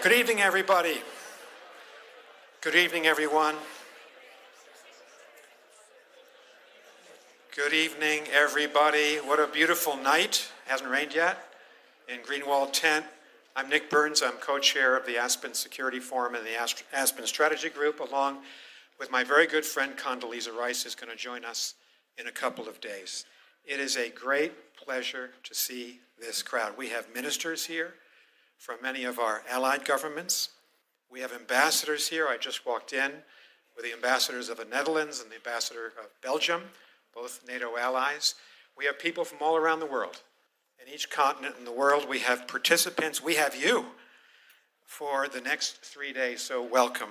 Good evening, everybody. Good evening, everyone. Good evening, everybody. What a beautiful night. Hasn't rained yet in Greenwald Tent. I'm Nick Burns. I'm co-chair of the Aspen Security Forum and the Aspen Strategy Group, along with my very good friend Condoleezza Rice, who's going to join us in a couple of days. It is a great pleasure to see this crowd. We have ministers here from many of our allied governments. We have ambassadors here. I just walked in with the ambassadors of the Netherlands and the ambassador of Belgium, both NATO allies. We have people from all around the world. In each continent in the world, we have participants. We have you for the next 3 days, so welcome.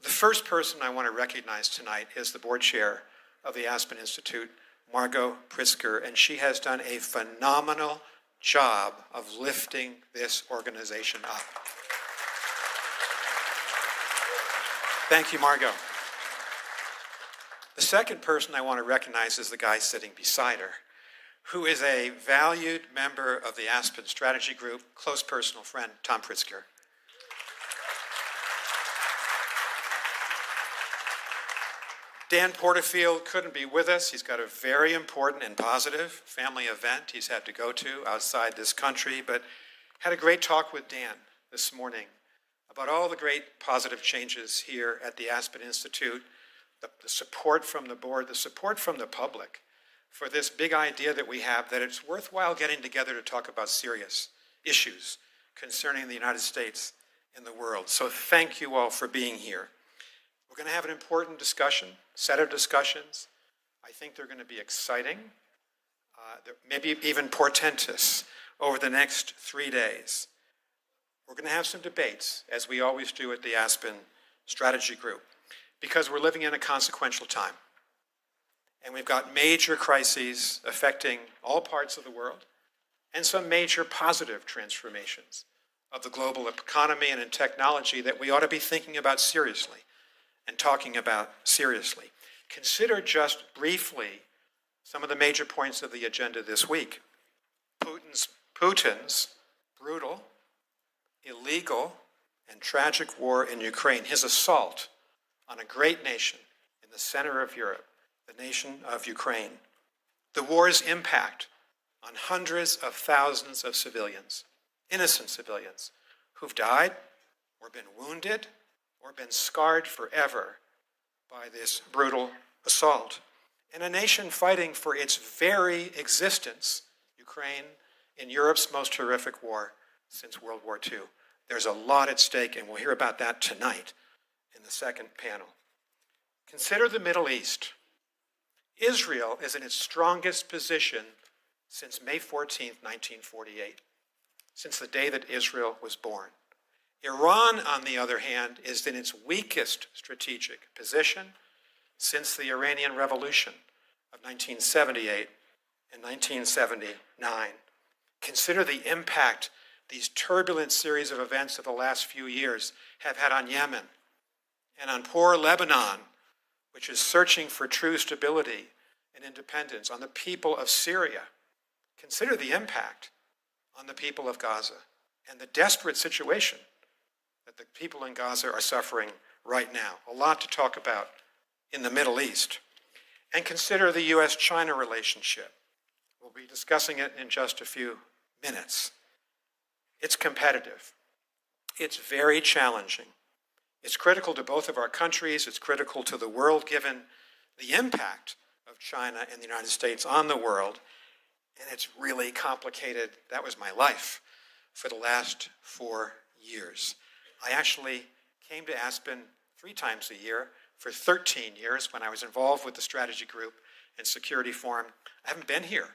The first person I want to recognize tonight is the board chair of the Aspen Institute, Margot Pritzker, and she has done a phenomenal job of lifting this organization up. Thank you, Margot. The second person I want to recognize is the guy sitting beside her, who is a valued member of the Aspen Strategy Group, close personal friend, Tom Pritzker. Dan Porterfield couldn't be with us. He's got a very important and positive family event he's had to go to outside this country, but had a great talk with Dan this morning about all the great positive changes here at the Aspen Institute, the support from the board, the support from the public for this big idea that we have that it's worthwhile getting together to talk about serious issues concerning the United States and the world. So thank you all for being here. We're going to have an important discussion, set of discussions. I think they're going to be exciting, maybe even portentous over the next 3 days. We're going to have some debates, as we always do at the Aspen Strategy Group, because we're living in a consequential time. And we've got major crises affecting all parts of the world, and some major positive transformations of the global economy and in technology that we ought to be thinking about seriously and talking about seriously. Consider just briefly some of the major points of the agenda this week. Putin's brutal, illegal, and tragic war in Ukraine, his assault on a great nation in the center of Europe, the nation of Ukraine. The war's impact on hundreds of thousands of civilians, innocent civilians, who've died or been wounded or been scarred forever by this brutal assault. And a nation fighting for its very existence, Ukraine, in Europe's most horrific war since World War II. There's a lot at stake, and we'll hear about that tonight in the second panel. Consider the Middle East. Israel is in its strongest position since May 14, 1948, since the day that Israel was born. Iran, on the other hand, is in its weakest strategic position since the Iranian Revolution of 1978 and 1979. Consider the impact these turbulent series of events of the last few years have had on Yemen and on poor Lebanon, which is searching for true stability and independence, on the people of Syria. Consider the impact on the people of Gaza and the desperate situation that the people in Gaza are suffering right now. A lot to talk about in the Middle East. And consider the U.S.-China relationship. We'll be discussing it in just a few minutes. It's competitive. It's very challenging. It's critical to both of our countries. It's critical to the world, given the impact of China and the United States on the world. And it's really complicated. That was my life for the last 4 years. I actually came to Aspen 3 times a year for 13 years when I was involved with the Strategy Group and Security Forum. I haven't been here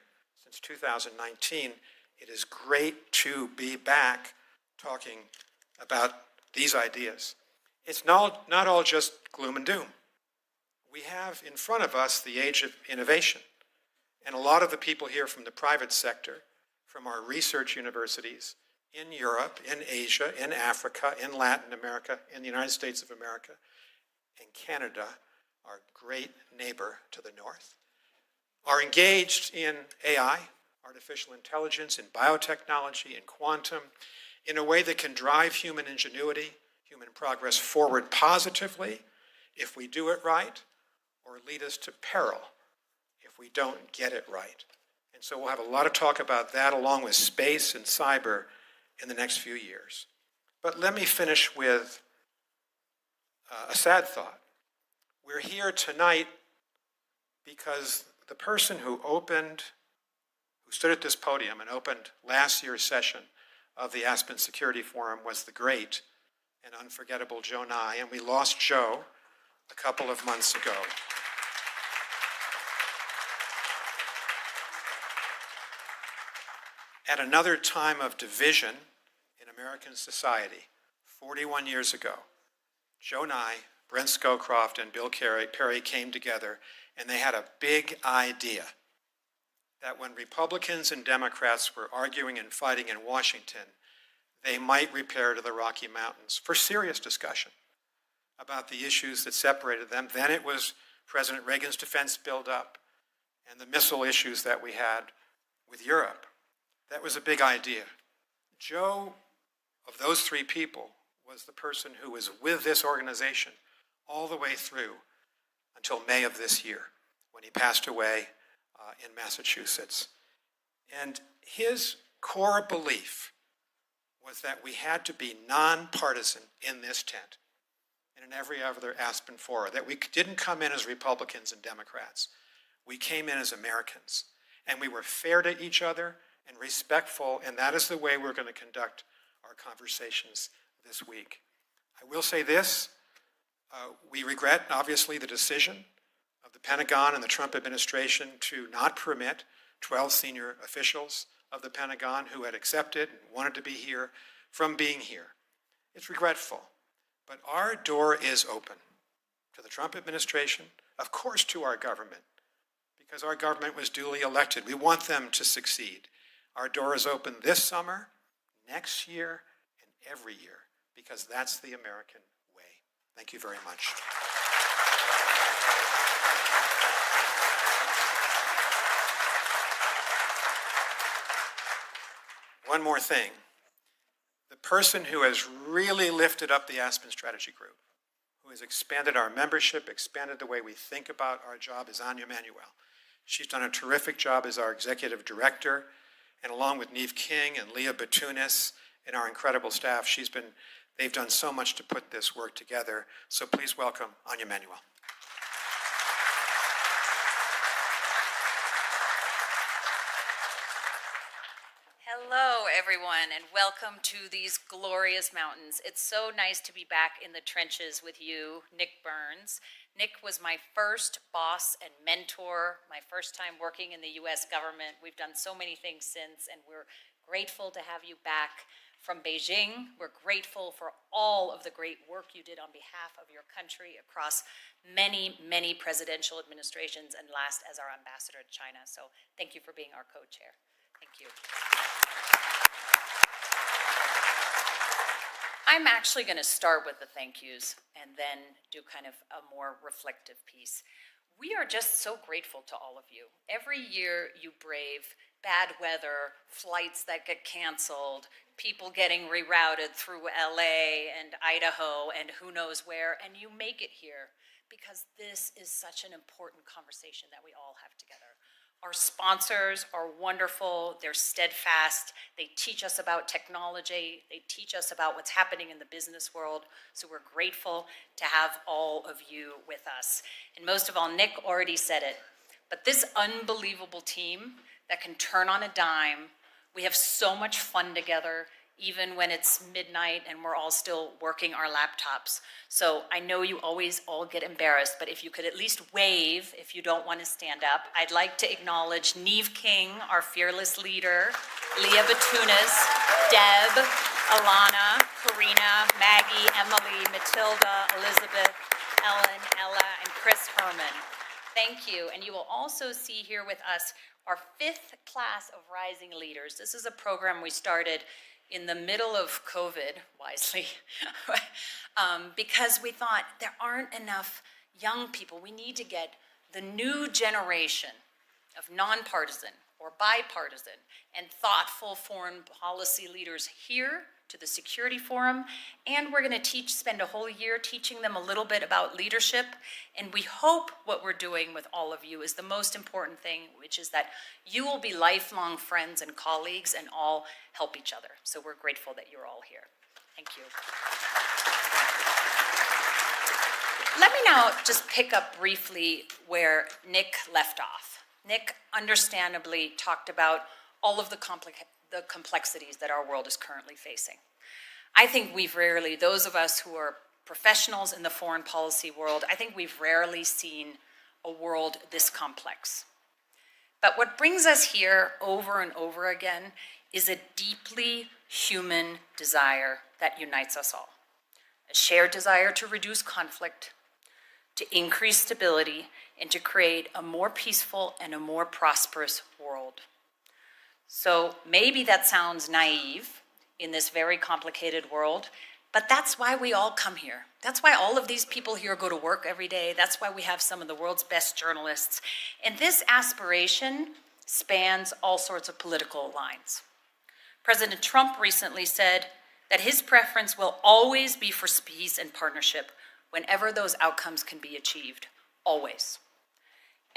since 2019. It is great to be back talking about these ideas. It's not all just gloom and doom. We have in front of us the age of innovation. And a lot of the people here from the private sector, from our research universities, in Europe, in Asia, in Africa, in Latin America, in the United States of America, and Canada, our great neighbor to the north, are engaged in AI, artificial intelligence, in biotechnology, in quantum, in a way that can drive human ingenuity, human progress forward positively if we do it right, or lead us to peril if we don't get it right. And so we'll have a lot of talk about that along with space and cyber in the next few years. But let me finish with a sad thought. We're here tonight because the person who stood at this podium and opened last year's session of the Aspen Security Forum was the great and unforgettable Joe Nye, and we lost Joe a couple of months ago. At another time of division in American society, 41 years ago, Joe Nye, Brent Scowcroft, and Bill Perry came together, and they had a big idea that when Republicans and Democrats were arguing and fighting in Washington, they might repair to the Rocky Mountains for serious discussion about the issues that separated them. Then it was President Reagan's defense buildup and the missile issues that we had with Europe. That was a big idea. Joe, of those three people, was the person who was with this organization all the way through until May of this year, when he passed away in Massachusetts. And his core belief was that we had to be nonpartisan in this tent and in every other Aspen forum, that we didn't come in as Republicans and Democrats. We came in as Americans, and we were fair to each other and respectful, and that is the way we're going to conduct our conversations this week. I will say this, we regret, obviously, the decision of the Pentagon and the Trump administration to not permit 12 senior officials of the Pentagon who had accepted and wanted to be here from being here. It's regretful, but our door is open to the Trump administration, of course to our government, because our government was duly elected. We want them to succeed. Our door is open this summer, next year, and every year, because that's the American way. Thank you very much. One more thing. The person who has really lifted up the Aspen Strategy Group, who has expanded our membership, expanded the way we think about our job, is Anya Manuel. She's done a terrific job as our executive director, and along with Neve King and Leah Batunis and our incredible staff, they've done so much to put this work together. So please welcome Anya Manuel. Hello, everyone, and welcome to these glorious mountains. It's so nice to be back in the trenches with you, Nick Burns. Nick was my first boss and mentor, my first time working in the U.S. government. We've done so many things since, and we're grateful to have you back from Beijing. We're grateful for all of the great work you did on behalf of your country across many, many presidential administrations, and last as our ambassador to China. So thank you for being our co-chair. Thank you. I'm actually going to start with the thank yous and then do kind of a more reflective piece. We are just so grateful to all of you. Every year you brave bad weather, flights that get canceled, people getting rerouted through LA and Idaho and who knows where, and you make it here because this is such an important conversation that we all have together. Our sponsors are wonderful, they're steadfast, they teach us about technology, they teach us about what's happening in the business world, so we're grateful to have all of you with us. And most of all, Nick already said it, but this unbelievable team that can turn on a dime, we have so much fun together, even when it's midnight and we're all still working our laptops. So I know you always all get embarrassed, but if you could at least wave if you don't want to stand up. I'd like to acknowledge Neve King, our fearless leader, Leah Batunis, Deb, Alana, Karina, Maggie, Emily, Matilda, Elizabeth, Ellen, Ella, and Chris Herman. Thank you. And you will also see here with us our 5th class of Rising Leaders. This is a program we started in the middle of COVID, wisely, because we thought there aren't enough young people. We need to get the new generation of nonpartisan or bipartisan and thoughtful foreign policy leaders here to the Security Forum, and we're going to spend a whole year teaching them a little bit about leadership, and we hope what we're doing with all of you is the most important thing, which is that you will be lifelong friends and colleagues and all help each other. So we're grateful that you're all here. Thank you. Let me now just pick up briefly where Nick left off. Nick understandably talked about all of the complexities that our world is currently facing. I think those of us who are professionals in the foreign policy world, I think we've rarely seen a world this complex. But what brings us here over and over again is a deeply human desire that unites us all. A shared desire to reduce conflict, to increase stability, and to create a more peaceful and a more prosperous world. So maybe that sounds naive in this very complicated world, but that's why we all come here. That's why all of these people here go to work every day. That's why we have some of the world's best journalists. And this aspiration spans all sorts of political lines. President Trump recently said that his preference will always be for peace and partnership whenever those outcomes can be achieved, always.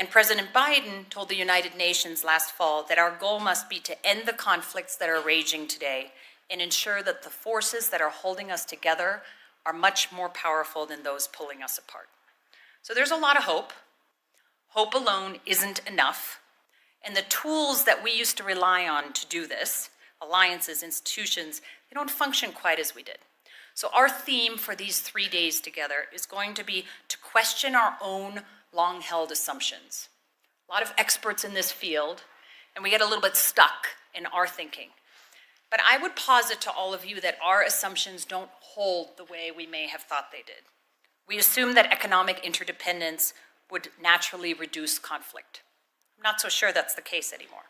And President Biden told the United Nations last fall that our goal must be to end the conflicts that are raging today and ensure that the forces that are holding us together are much more powerful than those pulling us apart. So there's a lot of hope. Hope alone isn't enough. And the tools that we used to rely on to do this, alliances, institutions, they don't function quite as we did. So our theme for these 3 days together is going to be to question our own long-held assumptions. A lot of experts in this field, and we get a little bit stuck in our thinking. But I would posit to all of you that our assumptions don't hold the way we may have thought they did. We assume that economic interdependence would naturally reduce conflict. I'm not so sure that's the case anymore.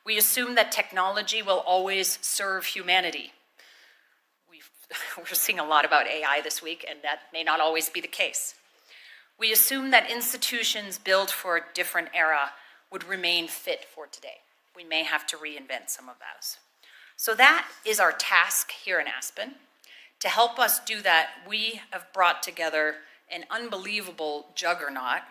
We assume that technology will always serve humanity. We're seeing a lot about AI this week, and that may not always be the case. We assume that institutions built for a different era would remain fit for today. We may have to reinvent some of those. So that is our task here in Aspen. To help us do that, we have brought together an unbelievable juggernaut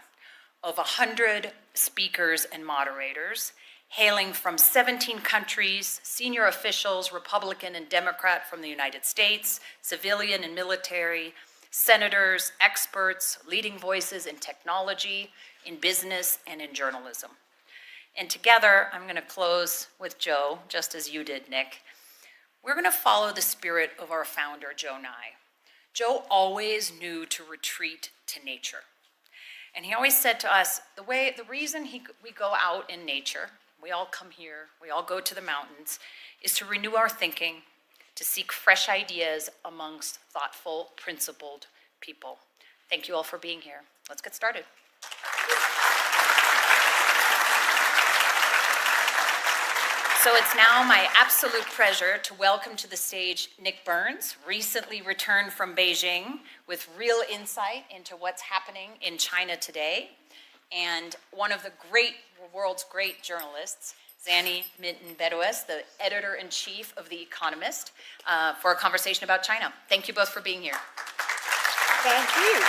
of 100 speakers and moderators, hailing from 17 countries, senior officials, Republican and Democrat from the United States, civilian and military, senators, experts, leading voices in technology, in business, and in journalism. And together, I'm going to close with Joe, just as you did, Nick. We're going to follow the spirit of our founder, Joe Nye. Joe always knew to retreat to nature. And he always said to us, the reason we go out in nature, we all come here, we all go to the mountains, is to renew our thinking, to seek fresh ideas amongst thoughtful, principled people. Thank you all for being here. Let's get started. So it's now my absolute pleasure to welcome to the stage Nick Burns, recently returned from Beijing with real insight into what's happening in China today, and one of the world's great journalists, Zanny Minton-Bedoues, the editor-in-chief of The Economist, for a conversation about China. Thank you both for being here. Thank you.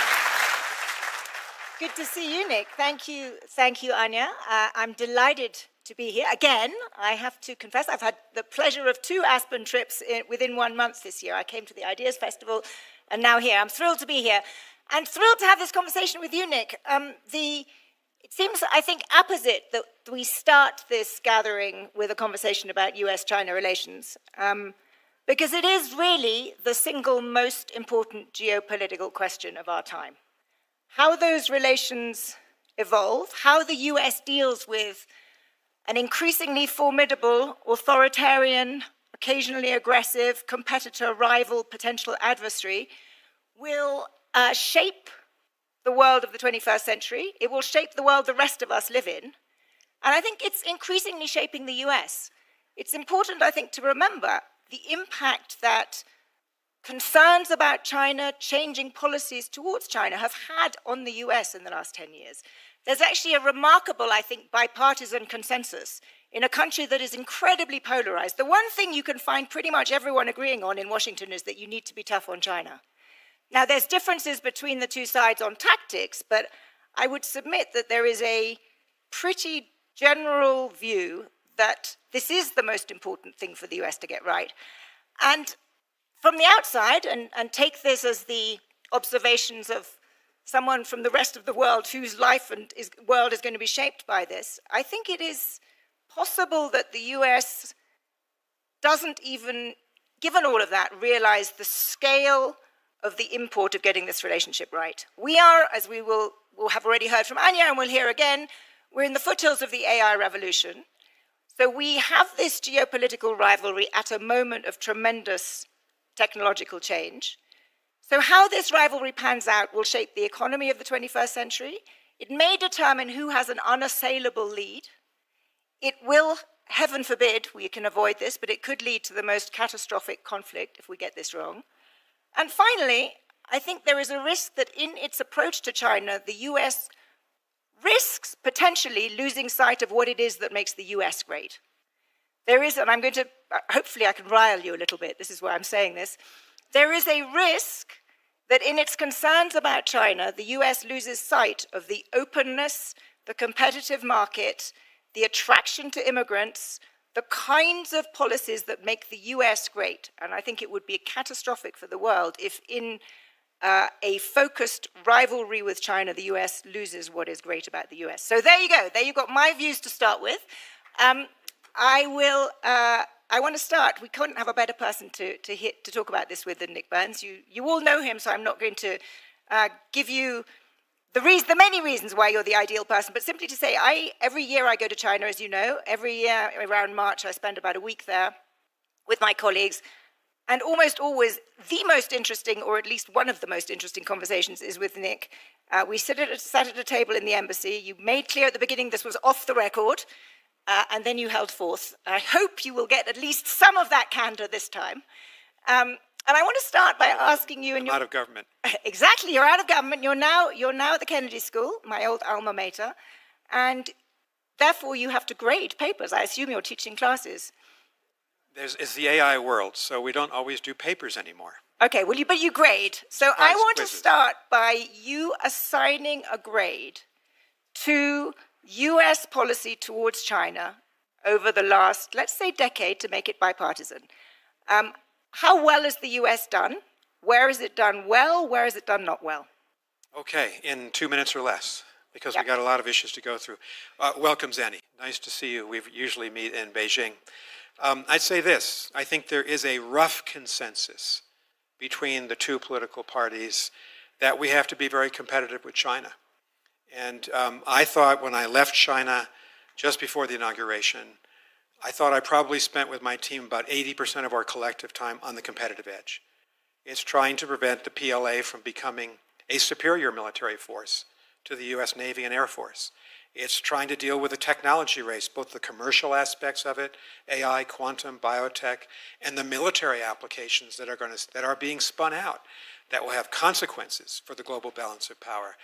Good to see you, Nick. Thank you, Anya. I'm delighted to be here. Again, I have to confess, I've had the pleasure of 2 Aspen trips within 1 month this year. I came to the Ideas Festival and now here. I'm thrilled to be here and thrilled to have this conversation with you, Nick. It seems, I think, apposite that we start this gathering with a conversation about US-China relations, because it is really the single most important geopolitical question of our time. How those relations evolve, how the US deals with an increasingly formidable, authoritarian, occasionally aggressive competitor, rival, potential adversary, will shape the world of the 21st century. It will shape the world the rest of us live in. And I think it's increasingly shaping the US. It's important, I think, to remember the impact that concerns about China, changing policies towards China have had on the US in the last 10 years. There's actually a remarkable, I think, bipartisan consensus in a country that is incredibly polarized. The one thing you can find pretty much everyone agreeing on in Washington is that you need to be tough on China. Now, there's differences between the two sides on tactics, but I would submit that there is a pretty general view that this is the most important thing for the US to get right. And from the outside, and take this as the observations of someone from the rest of the world whose life and world is going to be shaped by this, I think it is possible that the US doesn't even, given all of that, realize the scale of the import of getting this relationship right. We are, as we'll have already heard from Anya, and we'll hear again, we're in the foothills of the AI revolution. So we have this geopolitical rivalry at a moment of tremendous technological change. So how this rivalry pans out will shape the economy of the 21st century. It may determine who has an unassailable lead. It will, heaven forbid, we can avoid this, but it could lead to the most catastrophic conflict if we get this wrong. And finally, I think there is a risk that in its approach to China, the US risks potentially losing sight of what it is that makes the US great. There is, and I'm going to, hopefully I can rile you a little bit, this is why I'm saying this, there is a risk that in its concerns about China, the US loses sight of the openness, the competitive market, the attraction to immigrants, the kinds of policies that make the US great. And I think it would be catastrophic for the world if in a focused rivalry with China, the US loses what is great about the US. So there you go. There you've got my views to start with. I want to start. We couldn't have a better person to talk about this with than Nick Burns. You all know him, so I'm not going to give you the many reasons why you're the ideal person, but simply to say, every year I go to China, as you know. Every year around March, I spend about a week there with my colleagues. And almost always the most interesting, or at least one of the most interesting conversations is with Nick. We sat at a table in the embassy. You made clear at the beginning this was off the record, and then you held forth. I hope you will get at least some of that candor this time. And I want to start by asking you... I'm out of government. Exactly, you're out of government. You're now at the Kennedy School, my old alma mater, and therefore you have to grade papers. I assume you're teaching classes. It's the AI world, so we don't always do papers anymore. Okay, well, but you grade. So I want to start by you assigning a grade to US policy towards China over the last, let's say, decade, to make it bipartisan. How well has the US done? Where is it done well? Where is it done not well? Okay, in 2 minutes or less, because we got a lot of issues to go through. Welcome, Zenny. Nice to see you. We usually meet in Beijing. I'd say this. I think there is a rough consensus between the two political parties that we have to be very competitive with China. And I thought when I left China just before the inauguration, I thought I probably spent with my team about 80% of our collective time on the competitive edge. It's trying to prevent the PLA from becoming a superior military force to the US Navy and Air Force. It's trying to deal with the technology race, both the commercial aspects of it, AI, quantum, biotech, and the military applications that are being spun out that will have consequences for the global balance of power.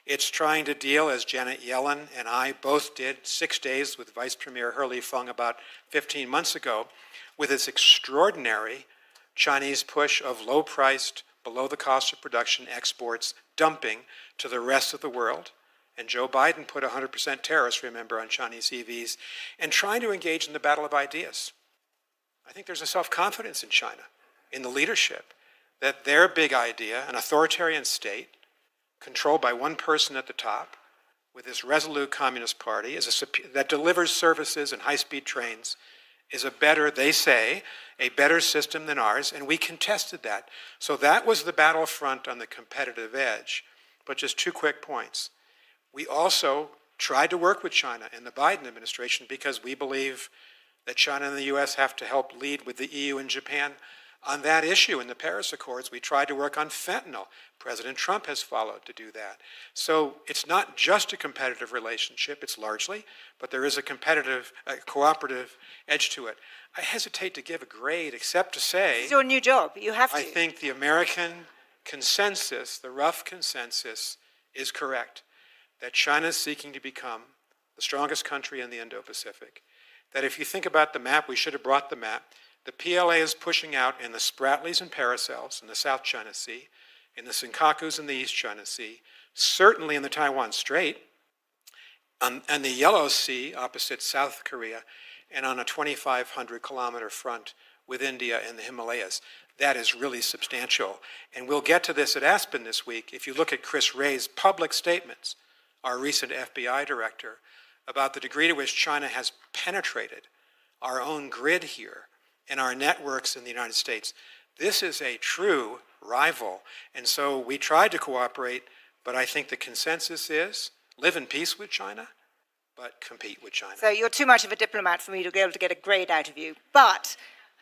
It's trying to deal, as Janet Yellen and I both did 6 days with Vice Premier He Lifeng about 15 months ago, with this extraordinary Chinese push of low-priced, below the cost of production exports dumping to the rest of the world. And Joe Biden put 100% tariffs, remember, on Chinese EVs, and trying to engage in the battle of ideas. I think there's a self-confidence in China, in the leadership, that their big idea, an authoritarian state, controlled by one person at the top, with this resolute Communist Party, that delivers services and high-speed trains, is a better, they say, a better system than ours, and we contested that. So that was the battlefront on the competitive edge. But just 2 quick points. We also tried to work with China and the Biden administration because we believe that China and the US have to help lead with the EU and Japan on that issue in the Paris Accords. We tried to work on fentanyl. President Trump has followed to do that. So it's not just a competitive relationship, it's largely, but there is a competitive, cooperative edge to it. I hesitate to give a grade except to say... It's your new job, you have to. I think the American consensus, the rough consensus, is correct. That China is seeking to become the strongest country in the Indo-Pacific, that if you think about the map, we should have brought the map. The PLA is pushing out in the Spratlys and Paracels in the South China Sea, in the Senkakus in the East China Sea, certainly in the Taiwan Strait, and the Yellow Sea opposite South Korea, and on a 2,500-kilometer front with India and the Himalayas. That is really substantial. And we'll get to this at Aspen this week. If you look at Chris Wray's public statements, our recent FBI director, about the degree to which China has penetrated our own grid here and our networks in the United States. This is a true rival. And so we tried to cooperate, but I think the consensus is live in peace with China, but compete with China. So you're too much of a diplomat for me to be able to get a grade out of you. But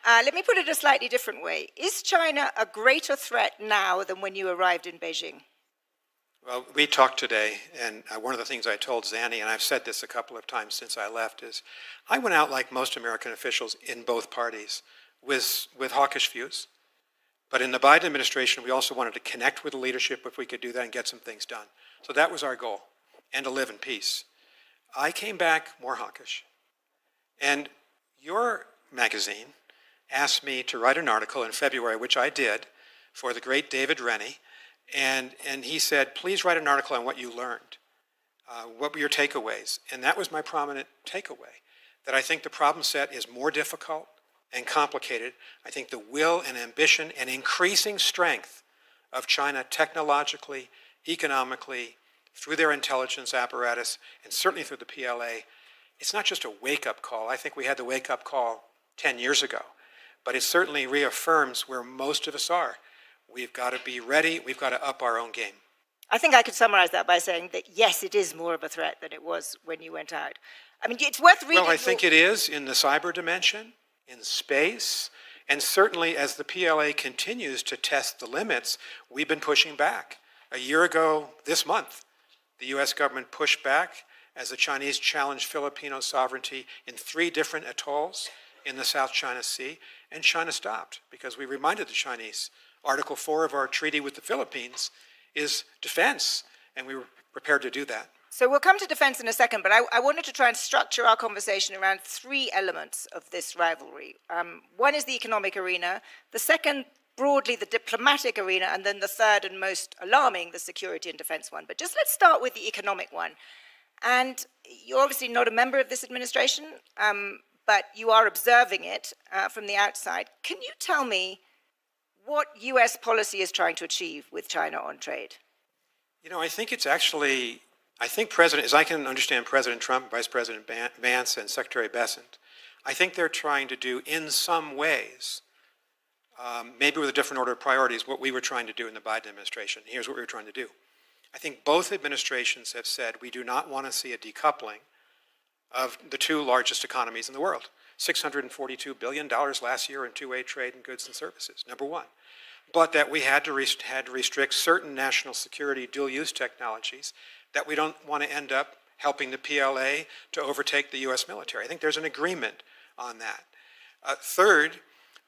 let me put it a slightly different way. Is China a greater threat now than when you arrived in Beijing? Well, we talked today, and one of the things I told Zanny, and I've said this a couple of times since I left, is I went out like most American officials in both parties with hawkish views. But in the Biden administration, we also wanted to connect with the leadership if we could do that and get some things done. So that was our goal, and to live in peace. I came back more hawkish. And your magazine asked me to write an article in February, which I did, for the great David Rennie. And he said, please write an article on what you learned. What were your takeaways? And that was my prominent takeaway, that I think the problem set is more difficult and complicated. I think the will and ambition and increasing strength of China technologically, economically, through their intelligence apparatus, and certainly through the PLA, it's not just a wake-up call. I think we had the wake-up call 10 years ago, but it certainly reaffirms where most of us are. We've got to be ready. We've got to up our own game. I think I could summarize that by saying that, yes, it is more of a threat than it was when you went out. I mean, it's worth reading. Well, I think it is in the cyber dimension, in space, and certainly as the PLA continues to test the limits, we've been pushing back. A year ago this month, the U.S. government pushed back as the Chinese challenged Filipino sovereignty in 3 different atolls in the South China Sea, and China stopped because we reminded the Chinese Article 4 of our treaty with the Philippines is defense, and we were prepared to do that. So we'll come to defense in a second, but I wanted to try and structure our conversation around 3 elements of this rivalry. One is the economic arena, the second, broadly, the diplomatic arena, and then the third and most alarming, the security and defense one. But just let's start with the economic one. And you're obviously not a member of this administration, but you are observing it from the outside. Can you tell me what U.S. policy is trying to achieve with China on trade? You know, I think it's actually, as I can understand President Trump, Vice President Vance, and Secretary Bessent, I think they're trying to do in some ways, maybe with a different order of priorities, what we were trying to do in the Biden administration. Here's what we were trying to do. I think both administrations have said we do not want to see a decoupling of the 2 largest economies in the world. $642 billion last year in two-way trade in goods and services, number one. But that we had to restrict certain national security dual-use technologies, that we don't want to end up helping the PLA to overtake the U.S. military. I think there's an agreement on that. Third,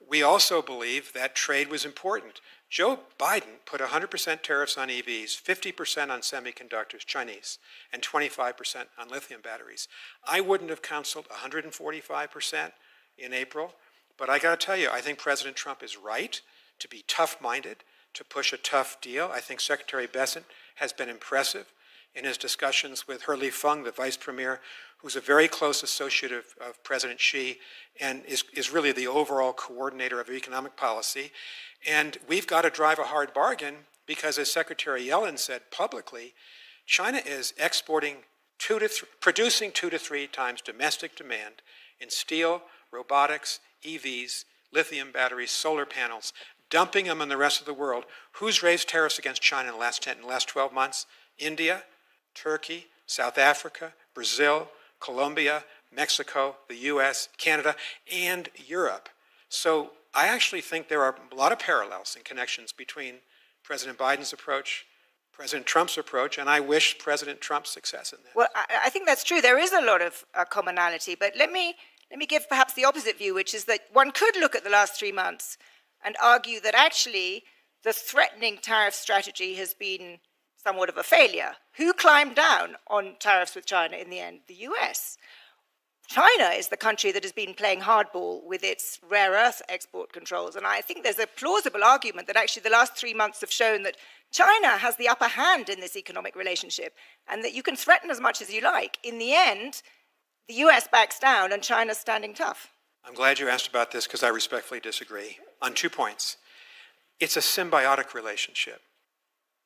we also believe that trade was important. Joe Biden put 100% tariffs on EVs, 50% on semiconductors, Chinese, and 25% on lithium batteries. I wouldn't have counseled 145% in April, but I got to tell you, I think President Trump is right to be tough-minded, to push a tough deal. I think Secretary Bessent has been impressive in his discussions with He Lifeng, the vice premier, who's a very close associate of President Xi and is really the overall coordinator of economic policy. And we've got to drive a hard bargain because, as Secretary Yellen said publicly, China is producing 2 to 3 times domestic demand in steel, robotics, EVs, lithium batteries, solar panels, dumping them on the rest of the world. Who's raised tariffs against China in the last 12 months? India, Turkey, South Africa, Brazil, Colombia, Mexico, the US, Canada, and Europe. So I actually think there are a lot of parallels and connections between President Biden's approach, President Trump's approach, and I wish President Trump success in that. Well, I think that's true. There is a lot of commonality, but let me give perhaps the opposite view, which is that one could look at the last 3 months and argue that actually the threatening tariff strategy has been somewhat of a failure. Who climbed down on tariffs with China in the end? The US. China is the country that has been playing hardball with its rare earth export controls. And I think there's a plausible argument that actually the last 3 months have shown that China has the upper hand in this economic relationship, and that you can threaten as much as you like. In the end, the US backs down and China's standing tough. I'm glad you asked about this because I respectfully disagree on 2 points. It's a symbiotic relationship.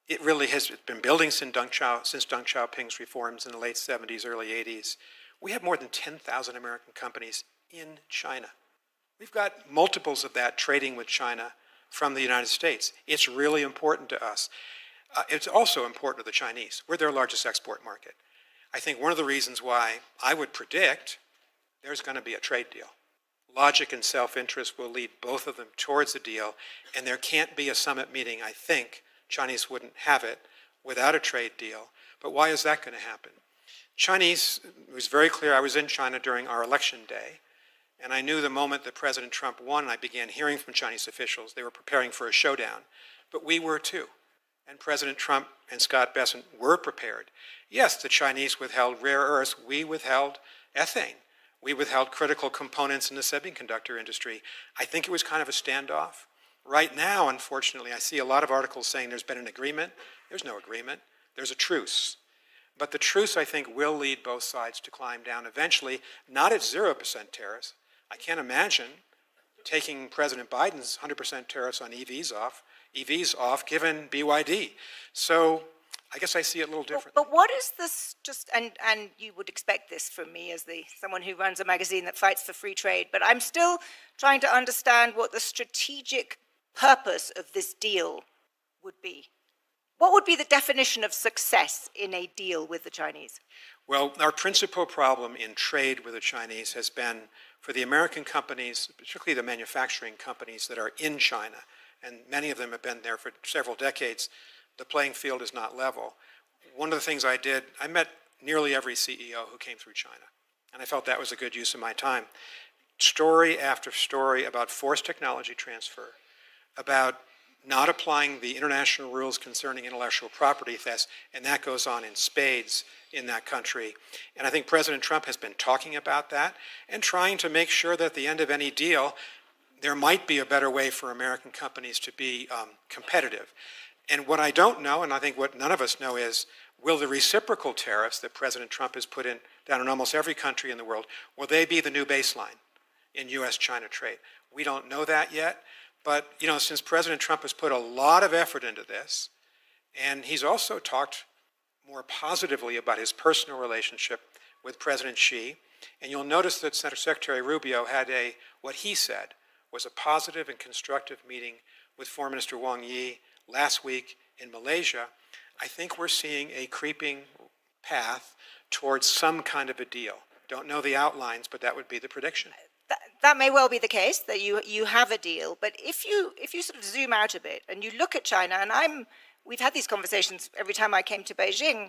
It really has been building since Deng Xiaoping's reforms in the late 70s, early 80s. We have more than 10,000 American companies in China. We've got multiples of that trading with China from the United States. It's really important to us. It's also important to the Chinese. We're their largest export market. I think one of the reasons why I would predict there's going to be a trade deal. Logic and self-interest will lead both of them towards a deal, and there can't be a summit meeting, I think, Chinese wouldn't have it, without a trade deal. But why is that going to happen? Chinese, it was very clear, I was in China during our election day, and I knew the moment that President Trump won, and I began hearing from Chinese officials, they were preparing for a showdown. But we were too. And President Trump and Scott Bessent were prepared. Yes, the Chinese withheld rare earths. We withheld ethane. We withheld critical components in the semiconductor industry. I think it was kind of a standoff. Right now, unfortunately, I see a lot of articles saying there's been an agreement. There's no agreement. There's a truce. But the truce, I think, will lead both sides to climb down eventually, not at 0% tariffs. I can't imagine taking President Biden's 100% tariffs on EVs off, given BYD. So I guess I see it a little different. But what is this, and you would expect this from me as someone who runs a magazine that fights for free trade, but I'm still trying to understand what the strategic purpose of this deal would be. What would be the definition of success in a deal with the Chinese? Well, our principal problem in trade with the Chinese has been for the American companies, particularly the manufacturing companies that are in China, and many of them have been there for several decades, the playing field is not level. One of the things I did, I met nearly every CEO who came through China, and I felt that was a good use of my time. Story after story about forced technology transfer, about not applying the international rules concerning intellectual property theft, and that goes on in spades in that country. And I think President Trump has been talking about that and trying to make sure that at the end of any deal, there might be a better way for American companies to be competitive. And what I don't know, and I think what none of us know, is will the reciprocal tariffs that President Trump has put down in almost every country in the world, will they be the new baseline in U.S.-China trade? We don't know that yet. But, you know, since President Trump has put a lot of effort into this, and he's also talked more positively about his personal relationship with President Xi, and you'll notice that Secretary Rubio had what he said was a positive and constructive meeting with Foreign Minister Wang Yi last week in Malaysia. I think we're seeing a creeping path towards some kind of a deal. Don't know the outlines, but that would be the prediction. That may well be the case, that you have a deal. But if you sort of zoom out a bit and you look at China, and we've had these conversations every time I came to Beijing,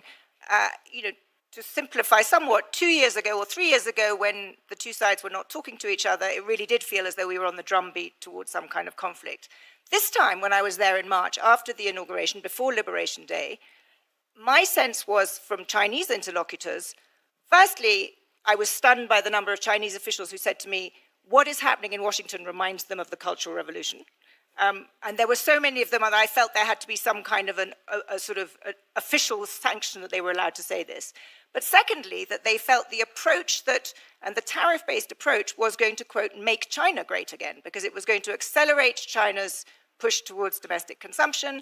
to simplify somewhat, 2 years ago or 3 years ago, when the two sides were not talking to each other, it really did feel as though we were on the drumbeat towards some kind of conflict. This time, when I was there in March, after the inauguration, before Liberation Day, my sense was from Chinese interlocutors, firstly, I was stunned by the number of Chinese officials who said to me, what is happening in Washington reminds them of the Cultural Revolution. And there were so many of them, and I felt there had to be some kind of a sort of official sanction that they were allowed to say this. But secondly, that they felt the approach and the tariff-based approach was going to, quote, make China great again, because it was going to accelerate China's push towards domestic consumption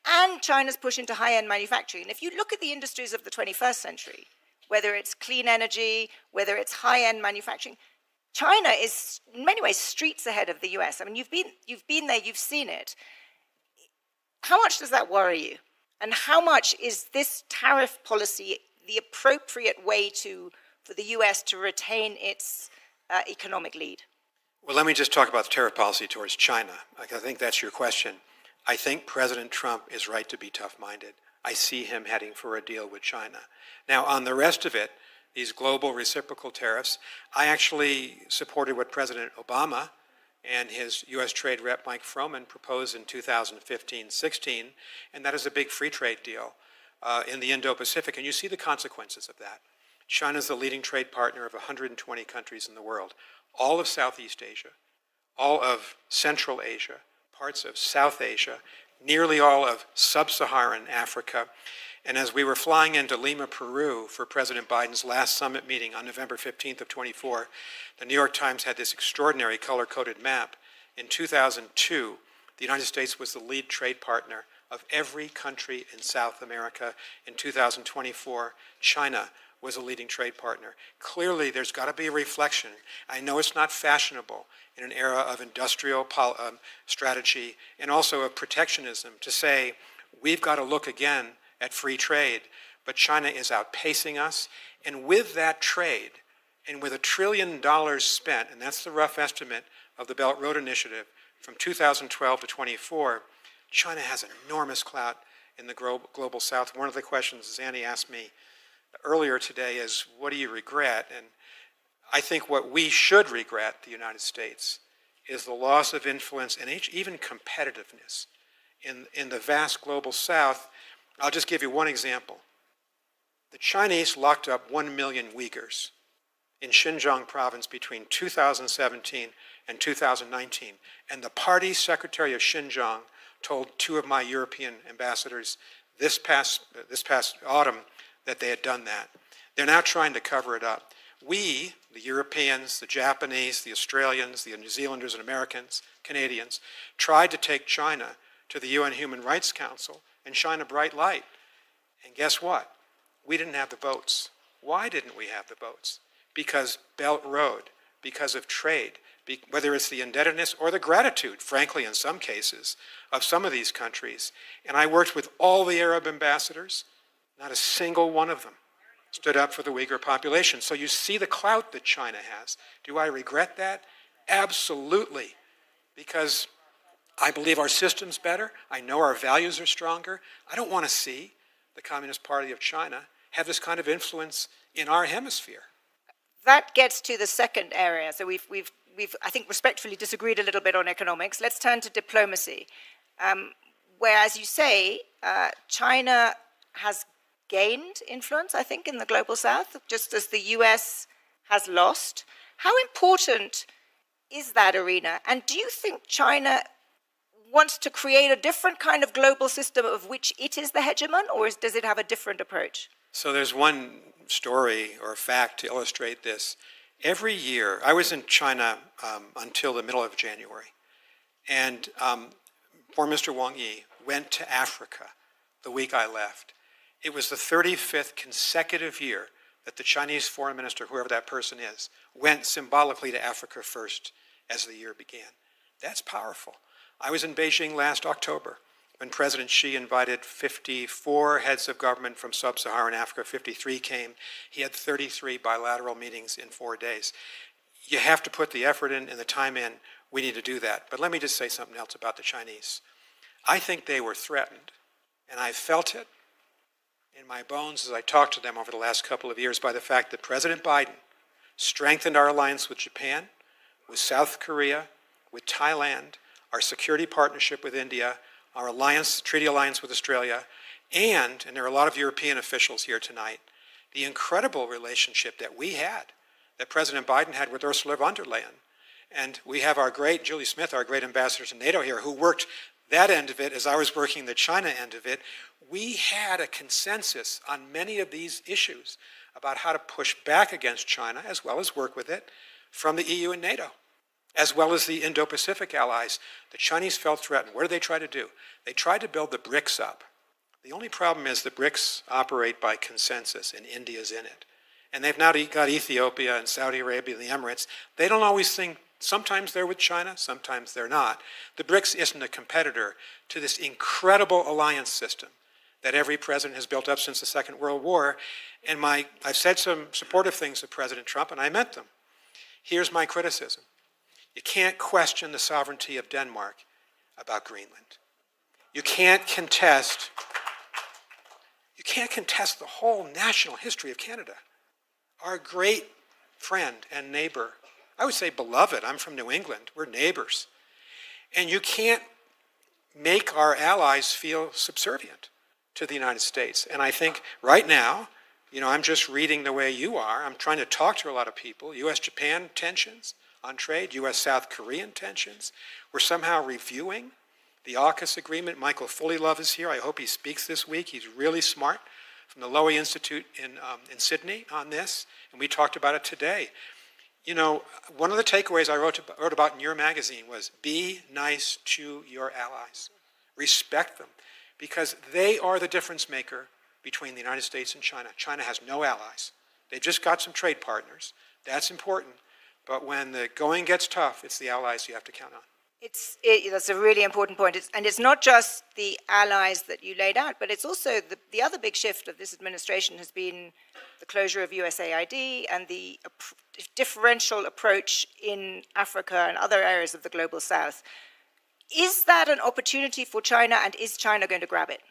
and China's push into high-end manufacturing. And if you look at the industries of the 21st century, whether it's clean energy, whether it's high-end manufacturing, China is in many ways streets ahead of the US. I mean, you've been there, you've seen it. How much does that worry you? And how much is this tariff policy the appropriate way for the US to retain its economic lead? Well, let me just talk about the tariff policy towards China. I think that's your question. I think President Trump is right to be tough-minded. I see him heading for a deal with China. Now, on the rest of it, these global reciprocal tariffs, I actually supported what President Obama and his U.S. Trade Rep Mike Froman proposed in 2015-16, and that is a big free trade deal in the Indo-Pacific, and you see the consequences of that. China is the leading trade partner of 120 countries in the world. All of Southeast Asia, all of Central Asia, parts of South Asia, nearly all of sub-Saharan Africa. And as we were flying into Lima, Peru for President Biden's last summit meeting on November 15th of 24, the New York Times had this extraordinary color-coded map. In 2002, the United States was the lead trade partner of every country in South America. In 2024, China was a leading trade partner. Clearly, there's got to be a reflection. I know it's not fashionable in an era of industrial strategy and also of protectionism to say we've got to look again at free trade, but China is outpacing us. And with that trade, and with $1 trillion spent, and that's the rough estimate of the Belt Road Initiative from 2012 to 24, China has enormous clout in the global South. One of the questions Zanny asked me earlier today is, what do you regret? And I think what we should regret, the United States, is the loss of influence and even competitiveness in the vast global South. I'll just give you one example. The Chinese locked up 1 million Uyghurs in Xinjiang province between 2017 and 2019. And the party secretary of Xinjiang told two of my European ambassadors this past autumn that they had done that. They're now trying to cover it up. We, the Europeans, the Japanese, the Australians, the New Zealanders and Americans, Canadians, tried to take China to the UN Human Rights Council and shine a bright light. And guess what? We didn't have the votes. Why didn't we have the votes? Because Belt Road, because of trade, whether it's the indebtedness or the gratitude, frankly, in some cases, of some of these countries. And I worked with all the Arab ambassadors. Not a single one of them stood up for the Uyghur population. So you see the clout that China has. Do I regret that? Absolutely. Because I believe our system's better. I know our values are stronger. I don't want to see the Communist Party of China have this kind of influence in our hemisphere. That gets to the second area. So we've I think, respectfully disagreed a little bit on economics. Let's turn to diplomacy, where, as you say, China has gained influence, I think, in the global South, just as the US has lost. How important is that arena? And do you think China wants to create a different kind of global system of which it is the hegemon, or does it have a different approach? So there's one story or fact to illustrate this. Every year, I was in China until the middle of January, and poor Mr. Wang Yi went to Africa the week I left. It was the 35th consecutive year that the Chinese foreign minister, whoever that person is, went symbolically to Africa first as the year began. That's powerful. I was in Beijing last October when President Xi invited 54 heads of government from sub-Saharan Africa. 53 came. He had 33 bilateral meetings in 4 days. You have to put the effort in and the time in. We need to do that. But let me just say something else about the Chinese. I think they were threatened, and I felt it in my bones as I talked to them over the last couple of years by the fact that President Biden strengthened our alliance with Japan, with South Korea, with Thailand, our security partnership with India, our treaty alliance with Australia, and there are a lot of European officials here tonight, the incredible relationship that we had, that President Biden had with Ursula von der Leyen. And we have our great, Julie Smith, our great ambassador to NATO here, who worked that end of it as I was working the China end of it. We had a consensus on many of these issues about how to push back against China, as well as work with it, from the EU and NATO, as well as the Indo-Pacific allies. The Chinese felt threatened. What did they try to do? They tried to build the BRICS up. The only problem is the BRICS operate by consensus, and India's in it. And they've now got Ethiopia and Saudi Arabia and the Emirates. They don't always think, sometimes they're with China, sometimes they're not. The BRICS isn't a competitor to this incredible alliance system that every president has built up since the Second World War. And I've said some supportive things of President Trump, and I meant them. Here's my criticism. You can't question the sovereignty of Denmark about Greenland. You can't contest the whole national history of Canada. Our great friend and neighbor, I would say beloved, I'm from New England, we're neighbors. And you can't make our allies feel subservient to the United States. And I think right now, I'm just reading the way you are. I'm trying to talk to a lot of people. U.S.-Japan tensions on trade, U.S.-South Korean tensions. We're somehow reviewing the AUKUS agreement. Michael Fullylove is here. I hope he speaks this week. He's really smart, from the Lowy Institute in Sydney on this, and we talked about it today. One of the takeaways I wrote about in your magazine was be nice to your allies. Respect them, because they are the difference maker between the United States and China. China has no allies. They've just got some trade partners. That's important. But when the going gets tough, it's the allies you have to count on. That's a really important point. And it's not just the allies that you laid out, but it's also the other big shift of this administration has been the closure of USAID and the differential approach in Africa and other areas of the global south. Is that an opportunity for China, and is China going to grab it?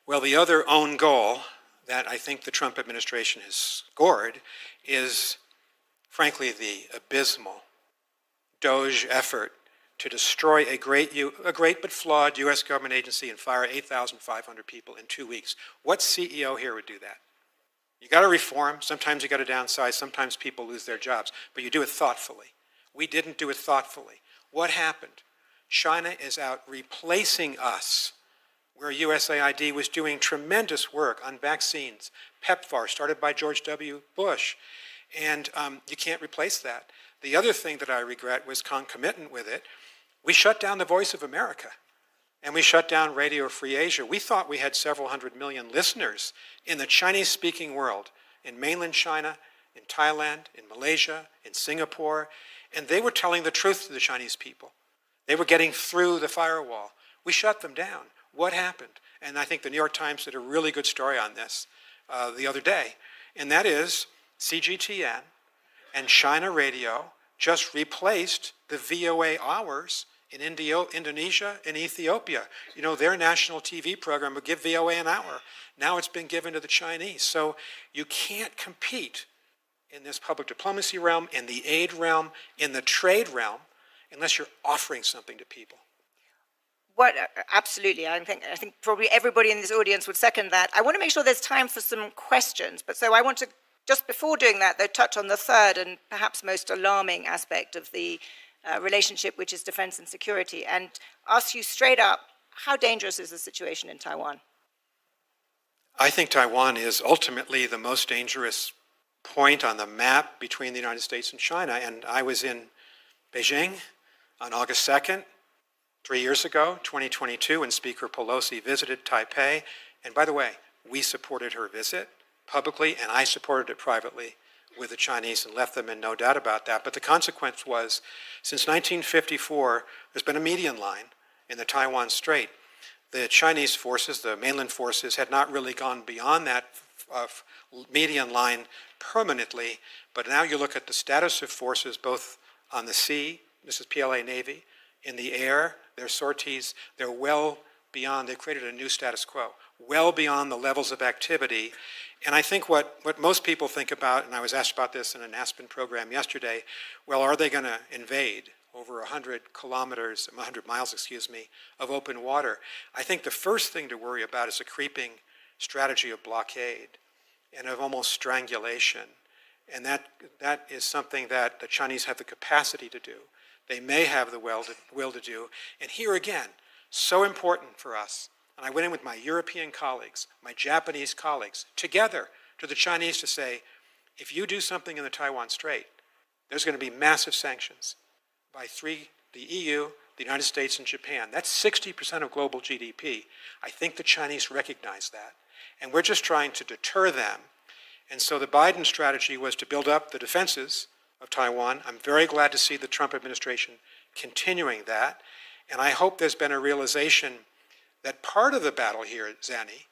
Well, the other own goal that I think the Trump administration has scored is, frankly, the abysmal DOGE effort to destroy a great but flawed U.S. government agency and fire 8,500 people in 2 weeks. What CEO here would do that? You got to reform. Sometimes you got to downsize. Sometimes people lose their jobs. But you do it thoughtfully. We didn't do it thoughtfully. What happened? China is out replacing us, where USAID was doing tremendous work on vaccines. PEPFAR, started by George W. Bush. And you can't replace that. The other thing that I regret was concomitant with it. We shut down the Voice of America, and we shut down Radio Free Asia. We thought we had several 100 million listeners in the Chinese-speaking world, in mainland China, in Thailand, in Malaysia, in Singapore, and they were telling the truth to the Chinese people. They were getting through the firewall. We shut them down. What happened? And I think the New York Times did a really good story on this the other day, and that is CGTN and China Radio just replaced the VOA hours in Indonesia and Ethiopia. Their national TV program would give VOA an hour. Now it's been given to the Chinese. So you can't compete in this public diplomacy realm, in the aid realm, in the trade realm, unless you're offering something to people. Absolutely. I think probably everybody in this audience would second that. I want to make sure there's time for some questions, but so I want to, just before doing that, though, touch on the third and perhaps most alarming aspect of the relationship, which is defense and security, and ask you straight up, how dangerous is the situation in Taiwan? I think Taiwan is ultimately the most dangerous point on the map between the United States and China. And I was in Beijing on August 2nd, 3 years ago, 2022, when Speaker Pelosi visited Taipei. And by the way, we supported her visit publicly, and I supported it privately with the Chinese and left them in no doubt about that. But the consequence was, since 1954, there's been a median line in the Taiwan Strait. The Chinese forces, the mainland forces, had not really gone beyond that median line permanently, but now you look at the status of forces both on the sea, this is PLA Navy, in the air, their sorties, they're well beyond, they've created a new status quo, well beyond the levels of activity. And I think what most people think about, and I was asked about this in an Aspen program yesterday, well, are they going to invade over 100 miles, of open water? I think the first thing to worry about is a creeping strategy of blockade and of almost strangulation. And that is something that the Chinese have the capacity to do. They may have the will to do. And here again, so important for us. And I went in with my European colleagues, my Japanese colleagues, together to the Chinese to say, if you do something in the Taiwan Strait, there's going to be massive sanctions by the EU, the United States, and Japan. That's 60% of global GDP. I think the Chinese recognize that. And we're just trying to deter them. And so the Biden strategy was to build up the defenses of Taiwan. I'm very glad to see the Trump administration continuing that. And I hope there's been a realization that part of the battle here, Zanny,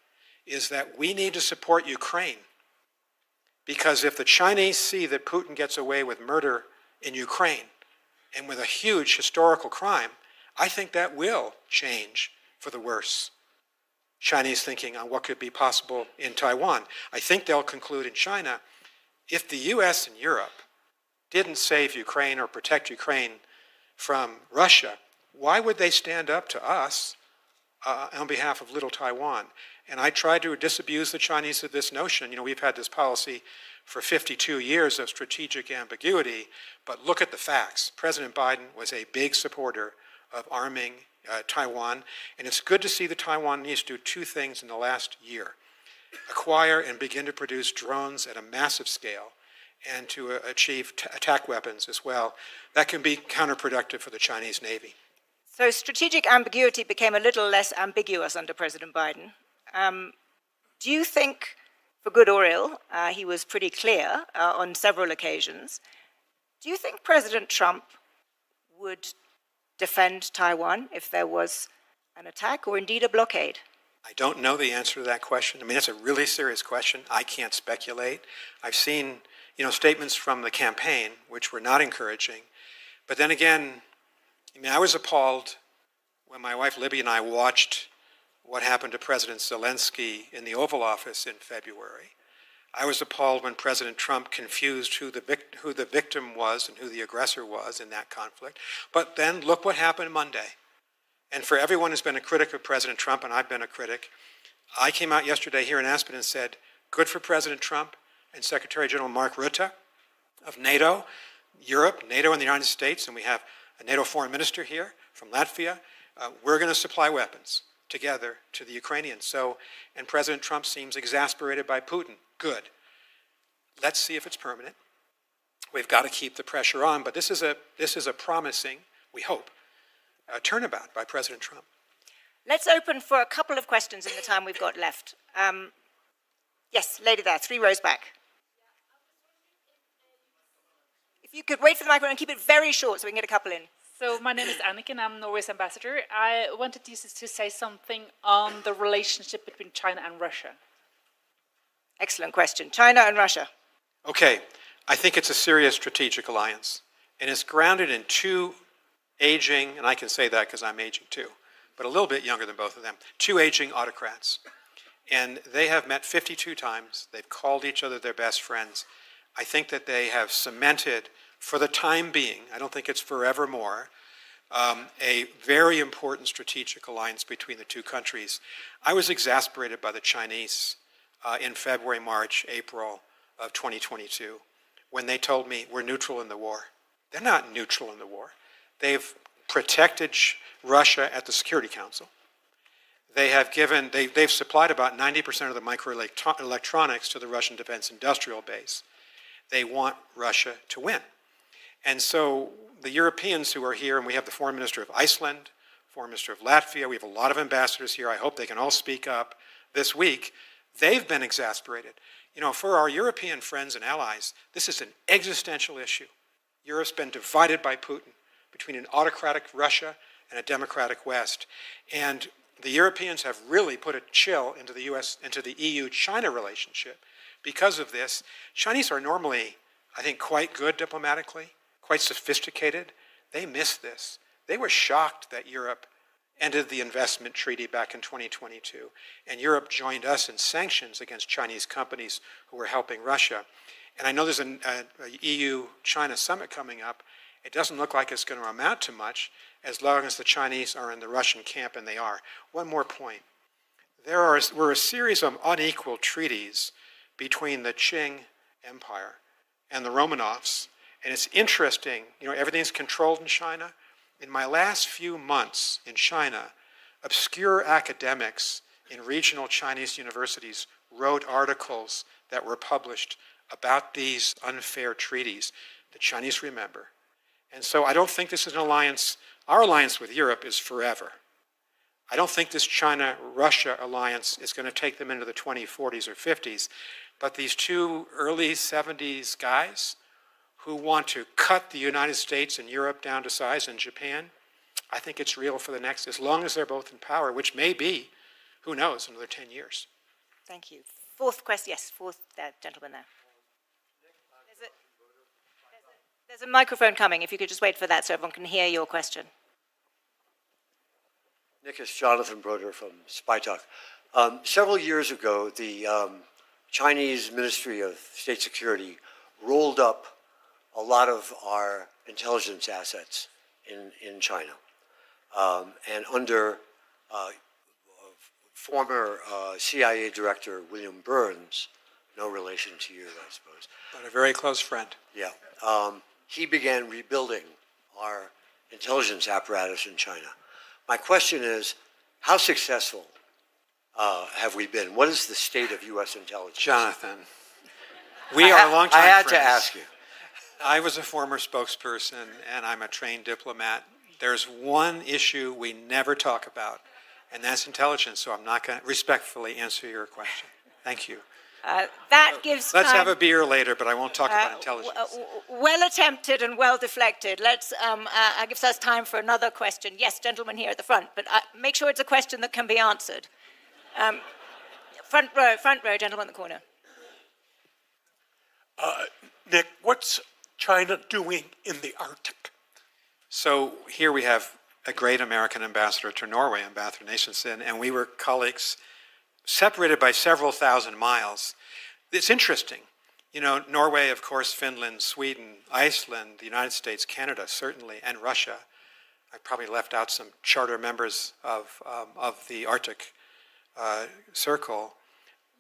is that we need to support Ukraine. Because if the Chinese see that Putin gets away with murder in Ukraine and with a huge historical crime, I think that will change for the worse Chinese thinking on what could be possible in Taiwan. I think they'll conclude in China, if the US and Europe didn't save Ukraine or protect Ukraine from Russia, why would they stand up to us on behalf of Little Taiwan. And I tried to disabuse the Chinese of this notion. You know, we've had this policy for 52 years of strategic ambiguity, but look at the facts. President Biden was a big supporter of arming Taiwan, and it's good to see the Taiwanese do two things in the last year: acquire and begin to produce drones at a massive scale, and to achieve attack weapons as well. That can be counterproductive for the Chinese Navy. So strategic ambiguity became a little less ambiguous under President Biden. Do you think, for good or ill, he was pretty clear on several occasions. Do you think President Trump would defend Taiwan if there was an attack or indeed a blockade? I don't know the answer to that question. I mean, that's a really serious question. I can't speculate. I've seen, you know, statements from the campaign which were not encouraging. But then again, I mean, I was appalled when my wife Libby and I watched what happened to President Zelensky in the Oval Office in February. I was appalled when President Trump confused who the victim was and who the aggressor was in that conflict. But then look what happened Monday. And for everyone who's been a critic of President Trump, and I've been a critic, I came out yesterday here in Aspen and said, good for President Trump and Secretary General Mark Rutte of NATO, Europe, NATO and the United States, and we have a NATO foreign minister here from Latvia. We're going to supply weapons together to the Ukrainians. So, and President Trump seems exasperated by Putin. Good. Let's see if it's permanent. We've got to keep the pressure on, but this is a promising, we hope, turnabout by President Trump. Let's open for a couple of questions in the time we've got left. Yes, lady there, 3 rows back. If you could wait for the microphone and keep it very short so we can get a couple in. So my name is Annika and I'm Norway's ambassador. I wanted you to say something on the relationship between China and Russia. Excellent question. China and Russia. Okay, I think it's a serious strategic alliance, and it's grounded in two aging, and I can say that because I'm aging too, but a little bit younger than both of them, two aging autocrats. And they have met 52 times. They've called each other their best friends. I think that they have cemented, for the time being, I don't think it's forevermore, a very important strategic alliance between the two countries. I was exasperated by the Chinese in February, March, April of 2022, when they told me we're neutral in the war. They're not neutral in the war. They've protected Russia at the Security Council. They've supplied about 90% of the microelectronics to the Russian Defense Industrial Base. They want Russia to win. And so the Europeans who are here, and we have the Foreign Minister of Iceland, Foreign Minister of Latvia, we have a lot of ambassadors here. I hope they can all speak up this week. They've been exasperated. You know, for our European friends and allies, this is an existential issue. Europe's been divided by Putin between an autocratic Russia and a democratic West. And the Europeans have really put a chill into the EU-China relationship because of this. Chinese are normally, I think, quite good diplomatically, quite sophisticated. They missed this. They were shocked that Europe ended the investment treaty back in 2022, and Europe joined us in sanctions against Chinese companies who were helping Russia. And I know there's an EU-China summit coming up. It doesn't look like it's going to amount to much as long as the Chinese are in the Russian camp, and they are. One more point. There were a series of unequal treaties between the Qing Empire and the Romanovs, and it's interesting, you know, everything's controlled in China. In my last few months in China, obscure academics in regional Chinese universities wrote articles that were published about these unfair treaties. The Chinese remember. And so I don't think this is an alliance. Our alliance with Europe is forever. I don't think this China-Russia alliance is going to take them into the 2040s or 50s. But these two early 70s guys who want to cut the United States and Europe down to size, and Japan, I think it's real for the next, as long as they're both in power, which may be, who knows, another 10 years. Thank you. Fourth question, yes, gentleman there. There's a microphone coming, if you could just wait for that so everyone can hear your question. Nick, it's Jonathan Broder from Spy Talk. Several years ago, the Chinese Ministry of State Security rolled up a lot of our intelligence assets in China. And under former CIA Director William Burns, no relation to you, I suppose. But a very close friend. Yeah. He began rebuilding our intelligence apparatus in China. My question is, how successful have we been? What is the state of U.S. intelligence? Jonathan, we are longtime I had friends. to ask you. I was a former spokesperson, and I'm a trained diplomat. There's one issue we never talk about, and that's intelligence, so I'm not going to respectfully answer your question. Thank you. That gives Let's time. have a beer later, but I won't talk about intelligence. Well attempted and well deflected. Let's gives us time for another question. Yes, gentleman here at the front, but make sure it's a question that can be answered. Front row, gentleman in the corner. Nick, what's China doing in the Arctic? So here we have a great American ambassador to Norway, Ambassador Nationson, and we were colleagues separated by several thousand miles. It's interesting. You know, Norway, of course, Finland, Sweden, Iceland, the United States, Canada, certainly, and Russia. I probably left out some charter members of the Arctic Circle.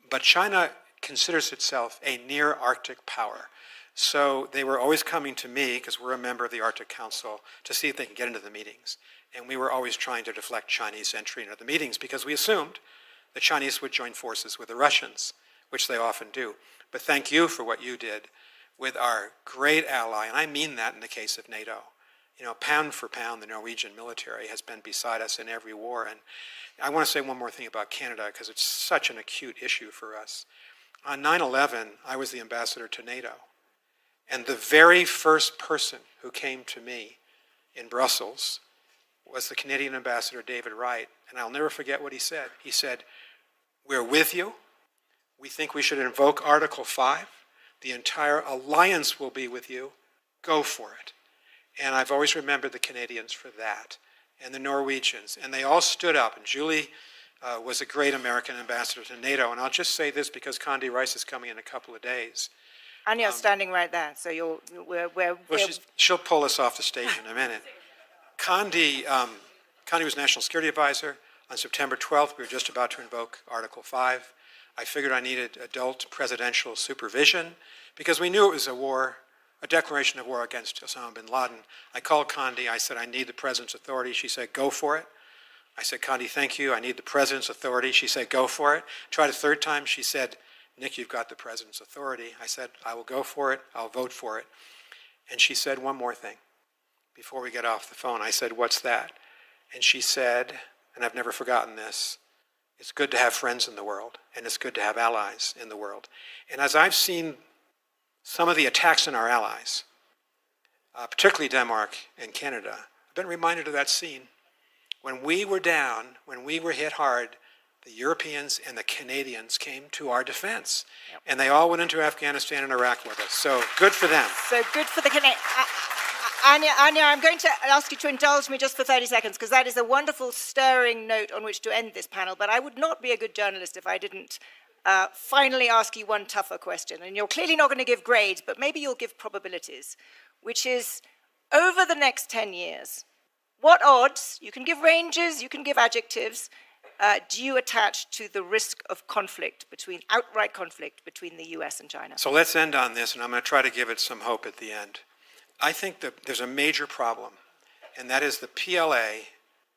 But China considers itself a near Arctic power. So they were always coming to me, because we're a member of the Arctic Council, to see if they can get into the meetings. And we were always trying to deflect Chinese entry into the meetings because we assumed the Chinese would join forces with the Russians, which they often do. But thank you for what you did with our great ally, and I mean that in the case of NATO. You know, pound for pound, the Norwegian military has been beside us in every war. And I want to say one more thing about Canada, because it's such an acute issue for us. On 9/11, I was the ambassador to NATO. And the very first person who came to me in Brussels was the Canadian ambassador, David Wright. And I'll never forget what he said. He said, "We're with you. We think we should invoke Article 5. The entire alliance will be with you. Go for it." And I've always remembered the Canadians for that, and the Norwegians. And they all stood up. And Julie was a great American ambassador to NATO. And I'll just say this because Condi Rice is coming in a couple of days. And you're standing right there, so She'll pull us off the stage in a minute. Condi was National Security Advisor. On September 12th, we were just about to invoke Article 5. I figured I needed adult presidential supervision because we knew it was a declaration of war against Osama bin Laden. I called Condi. I said, "I need the president's authority." She said, "Go for it." I said, "Condi, thank you. I need the president's authority." She said, "Go for it." Tried a third time. She said, "Nick, you've got the president's authority." I said, "I will go for it. I'll vote for it." And she said one more thing before we got off the phone. I said, "What's that?" And she said, and I've never forgotten this, "It's good to have friends in the world, and it's good to have allies in the world." And as I've seen some of the attacks on our allies, particularly Denmark and Canada, I've been reminded of that scene. When we were down, when we were hit hard, the Europeans and the Canadians came to our defense. Yep. And they all went into Afghanistan and Iraq with us. So good for them. So good for the Canadians. Anya, I'm going to ask you to indulge me just for 30 seconds, because that is a wonderful, stirring note on which to end this panel. But I would not be a good journalist if I didn't finally ask you one tougher question. And you're clearly not going to give grades, but maybe you'll give probabilities, which is, over the next 10 years, what odds, you can give ranges, you can give adjectives, do you attach to the risk of outright conflict between the US and China? So let's end on this, and I'm going to try to give it some hope at the end. I think that there's a major problem, and that is the PLA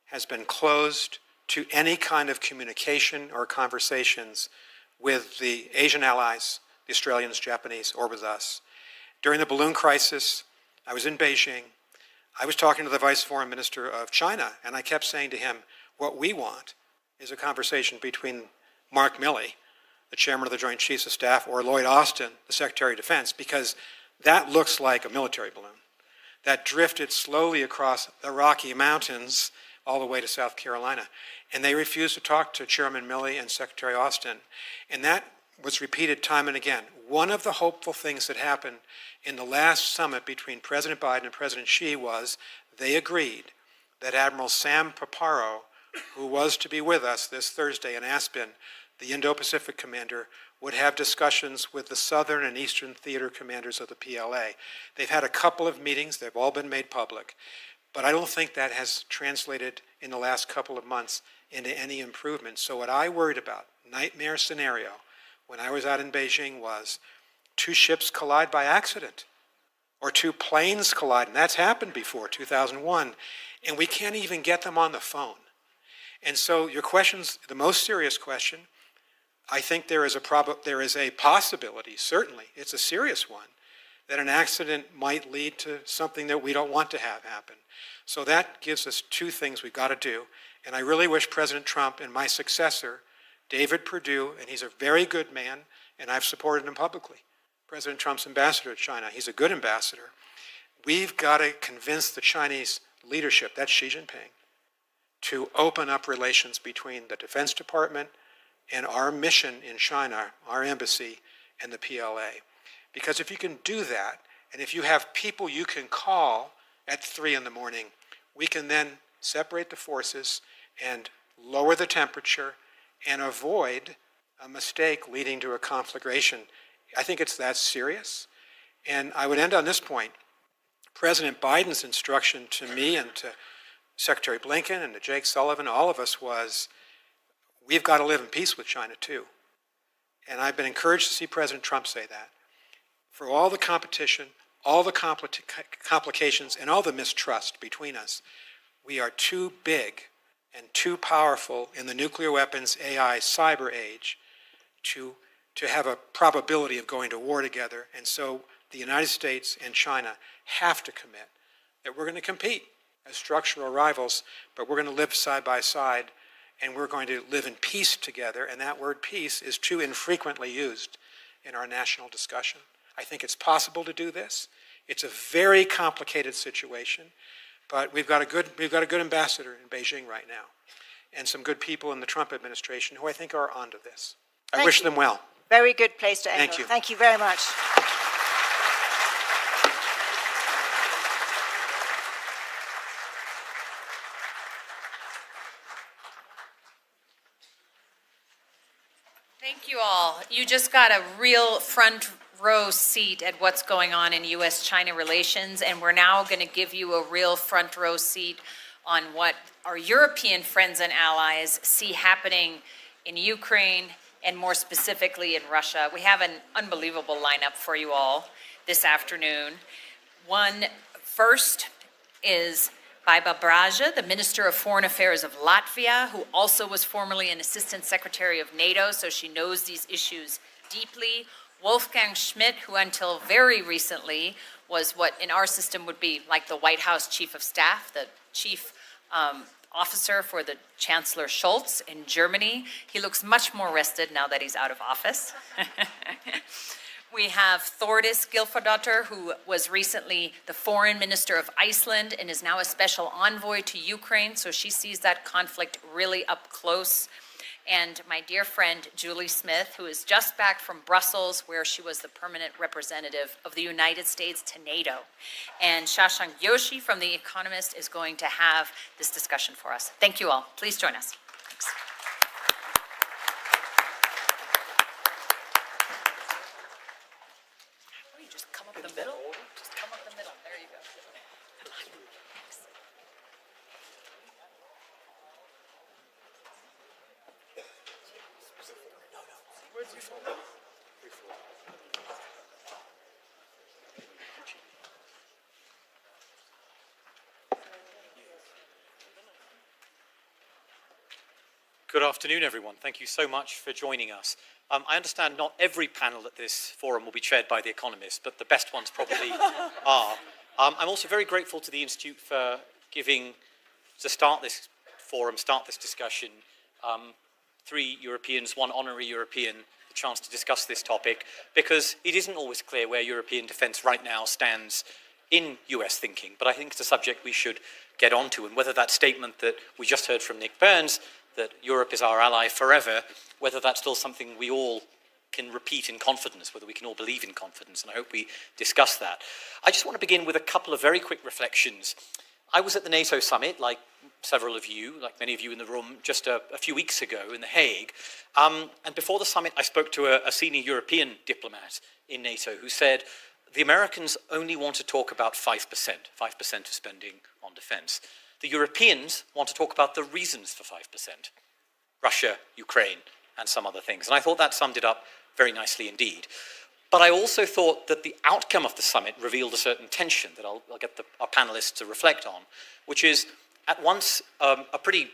has been closed to any kind of communication or conversations with the Asian allies, the Australians, Japanese, or with us. During the balloon crisis, I was in Beijing. I was talking to the Vice Foreign Minister of China, and I kept saying to him, what we want is a conversation between Mark Milley, the chairman of the Joint Chiefs of Staff, or Lloyd Austin, the Secretary of Defense, because that looks like a military balloon that drifted slowly across the Rocky Mountains all the way to South Carolina. And they refused to talk to Chairman Milley and Secretary Austin. And that was repeated time and again. One of the hopeful things that happened in the last summit between President Biden and President Xi was they agreed that Admiral Sam Paparo, who was to be with us this Thursday in Aspen, the Indo-Pacific commander, would have discussions with the Southern and Eastern Theater commanders of the PLA. They've had a couple of meetings. They've all been made public. But I don't think that has translated in the last couple of months into any improvement. So what I worried about, nightmare scenario, when I was out in Beijing was 2 ships collide by accident or 2 planes collide, and that's happened before, 2001, and we can't even get them on the phone. And so your question's the most serious question. I think there is a possibility, certainly, it's a serious one, that an accident might lead to something that we don't want to have happen. So that gives us 2 things we've got to do. And I really wish President Trump and my successor, David Perdue, and he's a very good man, and I've supported him publicly, President Trump's ambassador to China. He's a good ambassador. We've got to convince the Chinese leadership, that's Xi Jinping, to open up relations between the Defense Department and our mission in China, our embassy, and the PLA. Because if you can do that, and if you have people you can call at 3 in the morning, we can then separate the forces and lower the temperature and avoid a mistake leading to a conflagration. I think it's that serious. And I would end on this point. President Biden's instruction to me and to Secretary Blinken and to Jake Sullivan, all of us, was we've got to live in peace with China too. And I've been encouraged to see President Trump say that. For all the competition, all the complications, and all the mistrust between us, we are too big and too powerful in the nuclear weapons, AI, cyber age to have a probability of going to war together. And so the United States and China have to commit that we're going to compete as structural rivals, but we're going to live side by side, and we're going to live in peace together. And that word peace is too infrequently used in our national discussion. I think it's possible to do this. It's a very complicated situation, but we've got a good ambassador in Beijing right now, and some good people in the Trump administration who I think are onto this. I wish them well. Very good place to end. Thank you. Thank you very much. Thank you all. You just got a real front row seat at what's going on in U.S.-China relations, and we're now going to give you a real front row seat on what our European friends and allies see happening in Ukraine and more specifically in Russia. We have an unbelievable lineup for you all this afternoon. One first is Baiba Braja, the Minister of Foreign Affairs of Latvia, who also was formerly an Assistant Secretary of NATO, so she knows these issues deeply. Wolfgang Schmidt, who until very recently was what in our system would be like the White House Chief of Staff, the chief officer for the Chancellor Scholz in Germany. He looks much more rested now that he's out of office. We have Thordis Gylfadóttir, who was recently the foreign minister of Iceland and is now a special envoy to Ukraine, so she sees that conflict really up close. And my dear friend, Julie Smith, who is just back from Brussels, where she was the permanent representative of the United States to NATO. And Shashank Joshi from The Economist is going to have this discussion for us. Thank you all. Please join us. Thanks. You just come up the middle. Just come up the middle. There you go. Thanks. Good afternoon, everyone. Thank you so much for joining us. I understand not every panel at this forum will be chaired by The Economist, but the best ones probably are. I'm also very grateful to the Institute for giving, to start this forum, start this discussion, 3 Europeans, 1 honorary European, the chance to discuss this topic, because it isn't always clear where European defence right now stands in US thinking, but I think it's a subject we should get onto, and whether that statement that we just heard from Nick Burns, that Europe is our ally forever, whether that's still something we all can repeat in confidence, whether we can all believe in confidence, and I hope we discuss that. I just want to begin with a couple of very quick reflections. I was at the NATO summit, like several of you, like many of you in the room, just a few weeks ago in The Hague, and before the summit I spoke to a senior European diplomat in NATO who said, the Americans only want to talk about 5% of spending on defence. The Europeans want to talk about the reasons for 5%. Russia, Ukraine, and some other things. And I thought that summed it up very nicely indeed. But I also thought that the outcome of the summit revealed a certain tension that I'll get our panelists to reflect on, which is at once a pretty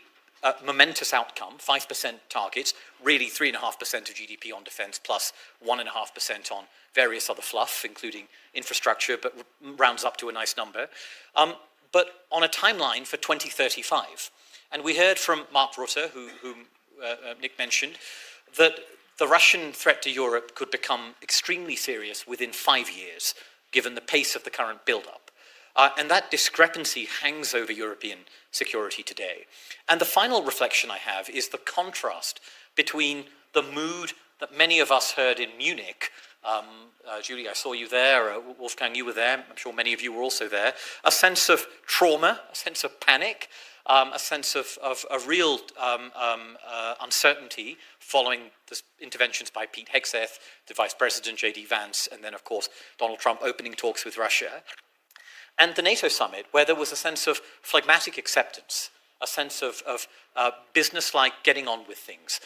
momentous outcome, 5% targets, really 3.5% of GDP on defense plus 1.5% on various other fluff, including infrastructure, but rounds up to a nice number. But on a timeline for 2035. And we heard from Mark Rutte, whom Nick mentioned, that the Russian threat to Europe could become extremely serious within 5 years, given the pace of the current build-up. And that discrepancy hangs over European security today. And the final reflection I have is the contrast between the mood that many of us heard in Munich. Julie, I saw you there. Wolfgang, you were there. I'm sure many of you were also there. A sense of trauma, a sense of panic, a sense of real uncertainty following the interventions by Pete Hegseth, the Vice President, J.D. Vance, and then, of course, Donald Trump opening talks with Russia. And the NATO summit, where there was a sense of phlegmatic acceptance, a sense of business-like getting on with things,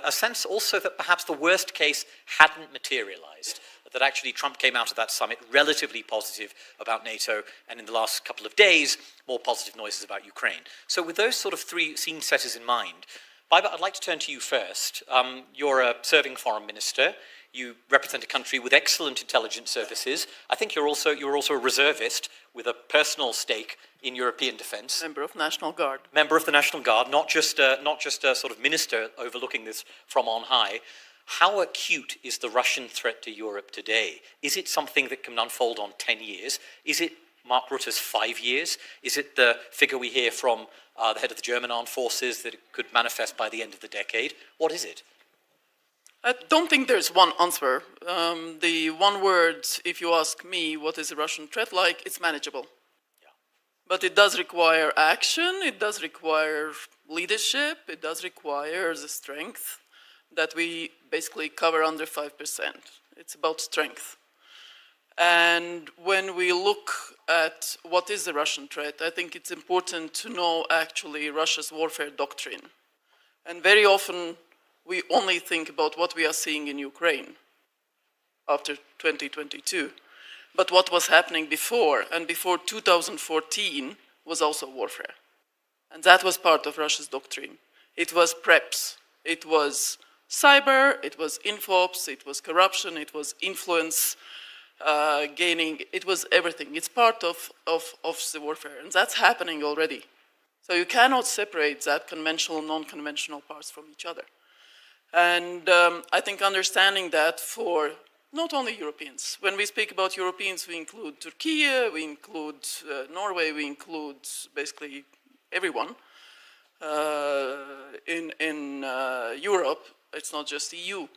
a sense also that perhaps the worst case hadn't materialized, that actually Trump came out of that summit relatively positive about NATO, and in the last couple of days, more positive noises about Ukraine. So with those sort of three scene setters in mind, Baiba, I'd like to turn to you first. You're a serving foreign minister. You represent a country with excellent intelligence services. I think you're also a reservist with a personal stake in European defence. Member of National Guard. Member of the National Guard, not just a sort of minister overlooking this from on high. How acute is the Russian threat to Europe today? Is it something that can unfold on 10 years? Is it Mark Rutte's 5 years? Is it the figure we hear from the head of the German armed forces that it could manifest by the end of the decade? What is it? I don't think there's one answer. The one word, if you ask me, what is a Russian threat like, it's manageable. Yeah. But it does require action, it does require leadership, it does require the strength that we basically cover under 5%. It's about strength. And when we look at what is the Russian threat, I think it's important to know actually Russia's warfare doctrine. And very often, we only think about what we are seeing in Ukraine after 2022. But what was happening before, and before 2014, was also warfare. And that was part of Russia's doctrine. It was preps. It was cyber, it was infops, it was corruption, it was influence gaining, it was everything. It's part of the warfare, and that's happening already. So you cannot separate that conventional and non-conventional parts from each other. And I think understanding that for not only Europeans. When we speak about Europeans, we include Turkey, we include Norway, we include basically everyone in Europe. It's not just EU.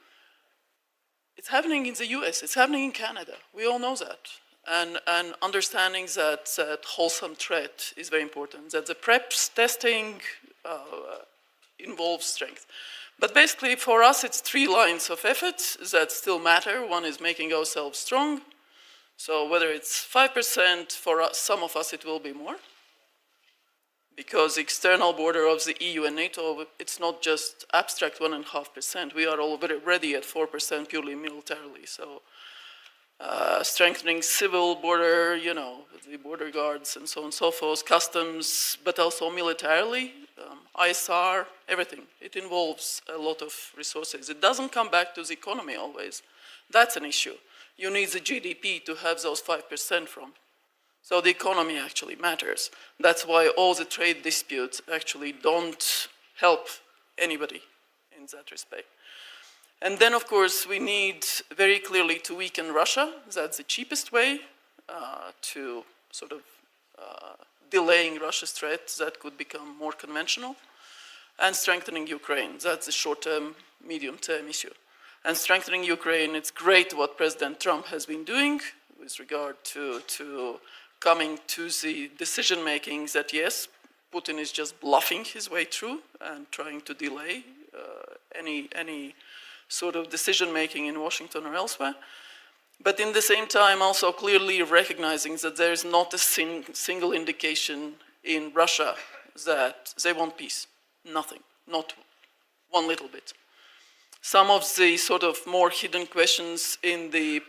It's happening in the US, it's happening in Canada. We all know that. And understanding that wholesome threat is very important, that the preps testing involves strength. But basically, for us, it's 3 lines of effort that still matter. One is making ourselves strong. So whether it's 5%, for us, some of us, it will be more. Because the external border of the EU and NATO, it's not just abstract 1.5%. We are already at 4% purely militarily. So strengthening civil border, you know, the border guards and so on and so forth, customs, but also militarily. ISR, everything. It involves a lot of resources. It doesn't come back to the economy always. That's an issue. You need the GDP to have those 5% from. So the economy actually matters. That's why all the trade disputes actually don't help anybody in that respect. And then, of course, we need very clearly to weaken Russia. That's the cheapest way to sort of delaying Russia's threat that could become more conventional, and strengthening Ukraine. That's the short-term, medium-term issue. And strengthening Ukraine, it's great what President Trump has been doing with regard to coming to the decision-making that, yes, Putin is just bluffing his way through and trying to delay any sort of decision-making in Washington or elsewhere. But in the same time, also clearly recognizing that there is not a single indication in Russia that they want peace. Nothing, not one little bit. Some of the sort of more hidden questions in the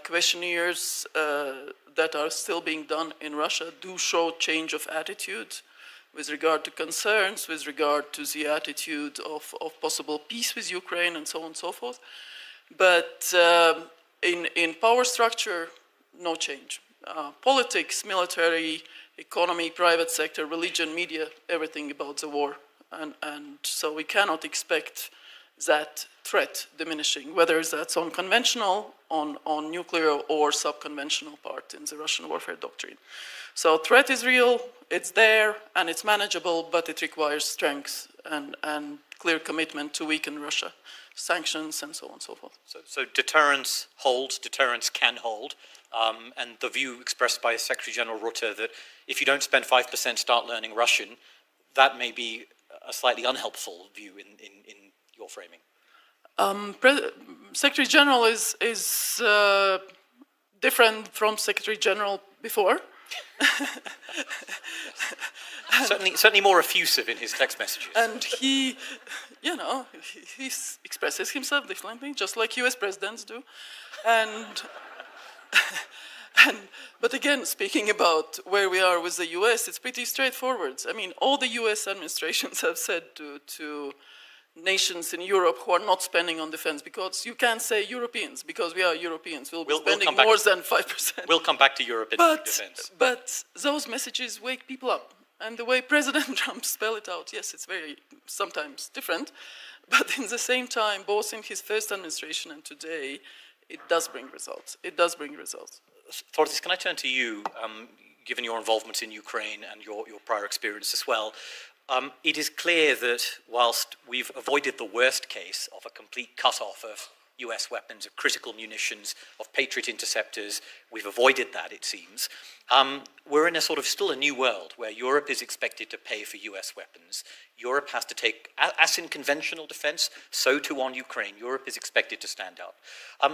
questionnaires that are still being done in Russia do show change of attitude with regard to concerns, with regard to the attitude of possible peace with Ukraine and so on and so forth. But in power structure, no change. Politics, military, economy, private sector, religion, media, everything about the war. And so we cannot expect that threat diminishing, whether that's on conventional, on nuclear, or subconventional part in the Russian warfare doctrine. So threat is real, it's there, and it's manageable, but it requires strength and clear commitment to weaken Russia, sanctions, and so on and so forth. So deterrence holds, deterrence can hold, and the view expressed by Secretary General Rutte that if you don't spend 5%, start learning Russian, that may be a slightly unhelpful view in your framing. Secretary General is different from Secretary General before. certainly more effusive in his text messages. And he, you know, he expresses himself differently, just like US presidents do. But again, speaking about where we are with the US, it's pretty straightforward. I mean, all the US administrations have said to nations in Europe who are not spending on defense, because you can't say Europeans, because we are Europeans, we'll be spending more than 5%. We'll come back to Europe in defense. But those messages wake people up. And the way President Trump spelled it out, yes, it's very sometimes different, but in the same time, both in his first administration and today, it does bring results. It does bring results. Thordis, can I turn to you, given your involvement in Ukraine and your prior experience as well? It is clear that whilst we've avoided the worst case of a complete cut-off of US weapons, of critical munitions, of Patriot interceptors, we've avoided that, it seems. We're in a sort of still a new world where Europe is expected to pay for US weapons. Europe has to take, as in conventional defense, so too on Ukraine. Europe is expected to stand up.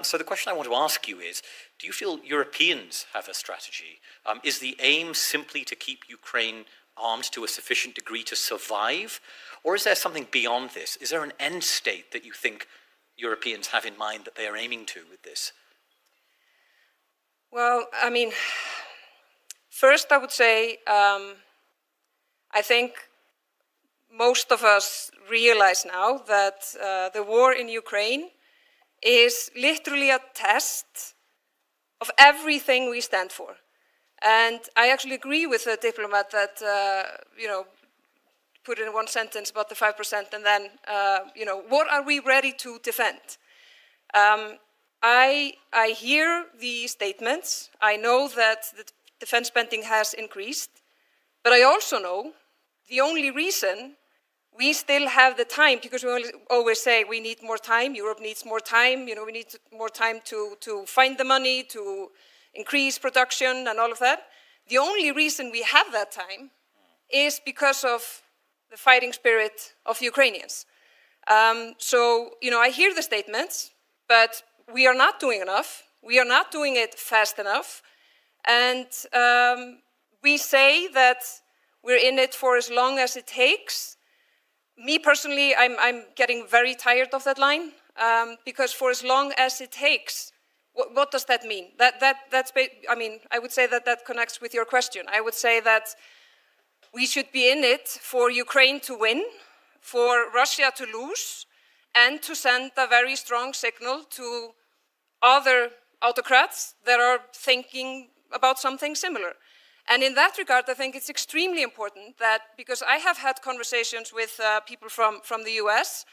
So the question I want to ask you is, do you feel Europeans have a strategy? Is the aim simply to keep Ukraine armed to a sufficient degree to survive? Or is there something beyond this? Is there an end state that you think Europeans have in mind that they are aiming to with this? Well, I mean, first I would say, I think most of us realize now that the war in Ukraine is literally a test of everything we stand for. And I actually agree with the diplomat that, put in one sentence about the 5% and then, what are we ready to defend? I hear the statements. I know that the defense spending has increased, but I also know the only reason we still have the time, because we always say we need more time, Europe needs more time, we need more time to find the money, to increase production and all of that. The only reason we have that time is because of the fighting spirit of Ukrainians. So, I hear the statements, but we are not doing enough. We are not doing it fast enough. And we say that we're in it for as long as it takes. Me personally, I'm getting very tired of that line, because for as long as it takes, what does that mean? I would say that connects with your question. I would say that we should be in it for Ukraine to win, for Russia to lose, and to send a very strong signal to other autocrats that are thinking about something similar. And in that regard, I think it's extremely important that, because I have had conversations with people from the US,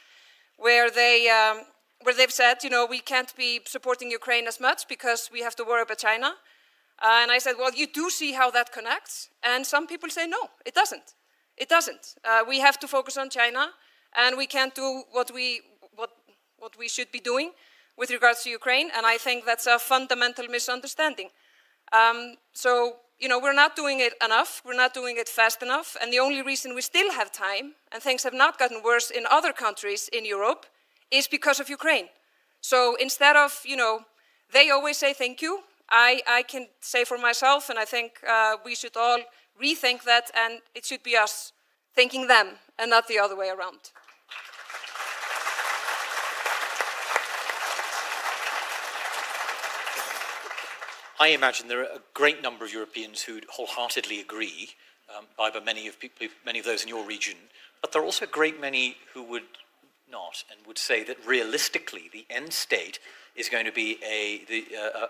where they've said, we can't be supporting Ukraine as much because we have to worry about China. And I said, well, you do see how that connects. And some people say, no, it doesn't. It doesn't. We have to focus on China, and we can't do what we should be doing with regards to Ukraine. And I think that's a fundamental misunderstanding. So, we're not doing it enough. We're not doing it fast enough. And the only reason we still have time, and things have not gotten worse in other countries in Europe, is because of Ukraine. So instead of, they always say thank you. I can say for myself, and I think we should all rethink that, and it should be us thinking them and not the other way around. I imagine there are a great number of Europeans who wholeheartedly agree, by many of those in your region, but there are also a great many who would not, and would say that realistically the end state is going to be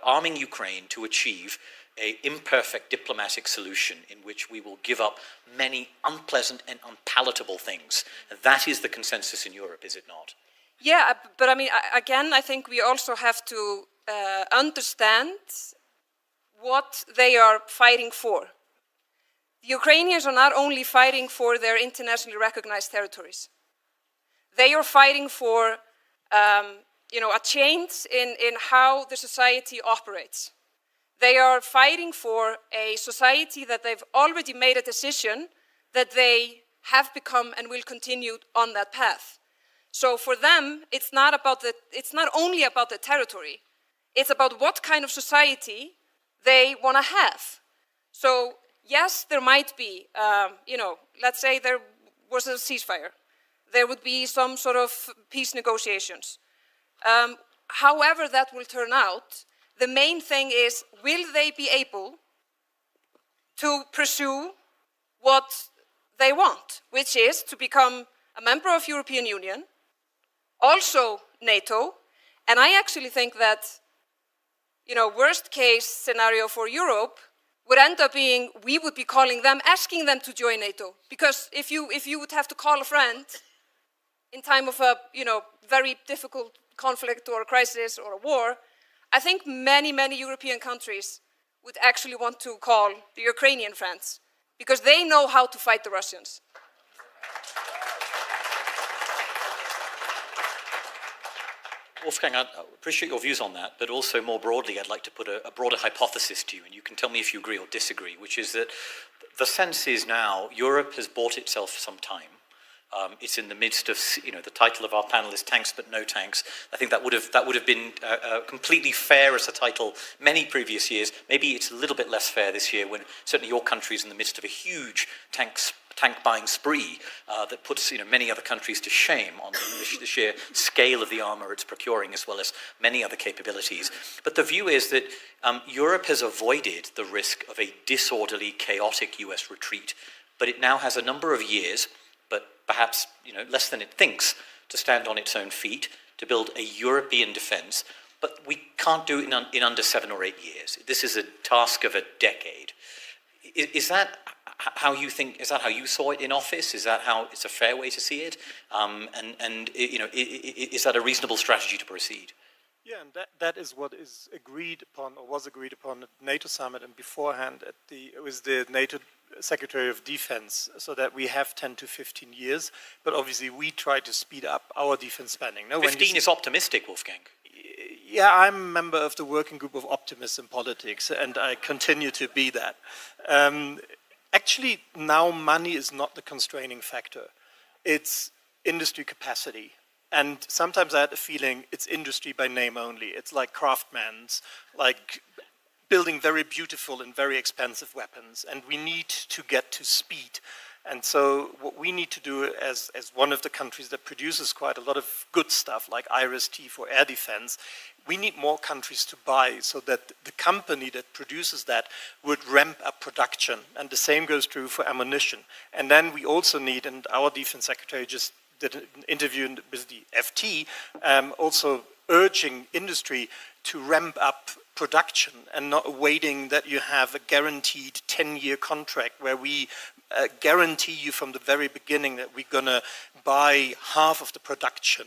arming Ukraine to achieve an imperfect diplomatic solution in which we will give up many unpleasant and unpalatable things. And that is the consensus in Europe, is it not? Yeah, but I mean, again, I think we also have to understand what they are fighting for. The Ukrainians are not only fighting for their internationally recognized territories. They are fighting for a change in how the society operates. They are fighting for a society that they've already made a decision that they have become and will continue on that path. So for them, it's not only about the territory. It's about what kind of society they want to have. So yes, there might be, let's say there was a ceasefire. There would be some sort of peace negotiations. However that will turn out, the main thing is, will they be able to pursue what they want, which is to become a member of European Union, also NATO, and I actually think that, worst case scenario for Europe would end up being, we would be calling them, asking them to join NATO. Because if you would have to call a friend in time of a, very difficult conflict or a crisis or a war, I think many, many European countries would actually want to call the Ukrainian friends because they know how to fight the Russians. Wolfgang, I appreciate your views on that, but also more broadly, I'd like to put a broader hypothesis to you, and you can tell me if you agree or disagree, which is that the sense is now Europe has bought itself some time. It's in the midst of, the title of our panel is Tanks But No Tanks. I think that would have been completely fair as a title many previous years. Maybe it's a little bit less fair this year when certainly your country is in the midst of a huge tank buying spree that puts many other countries to shame on the sheer scale of the armor it's procuring, as well as many other capabilities. But the view is that Europe has avoided the risk of a disorderly, chaotic US retreat, but it now has a number of years, but perhaps less than it thinks, to stand on its own feet, to build a European defense. But we can't do it in under 7 or 8 years. This is a task of a decade. Is that how you think? Is that how you saw it in office? Is that how it's a fair way to see it? Is that a reasonable strategy to proceed? Yeah, and that is what is agreed upon, or was agreed upon at the NATO summit and beforehand with the NATO Secretary of Defense, so that we have 10 to 15 years. But obviously, we try to speed up our defense spending. No, 15 is optimistic, Wolfgang. Yeah, I'm a member of the working group of optimists in politics, and I continue to be that. Actually, now money is not the constraining factor. It's industry capacity. And sometimes I had the feeling it's industry by name only. It's like craftsmen's, like building very beautiful and very expensive weapons. And we need to get to speed. And so what we need to do as one of the countries that produces quite a lot of good stuff, like IRIS-T for air defense, we need more countries to buy so that the company that produces that would ramp up production. And the same goes true for ammunition. And then we also need, and our defense secretary just did an interview with the FT, also urging industry to ramp up production and not waiting that you have a guaranteed 10-year contract where we guarantee you from the very beginning that we're going to buy half of the production.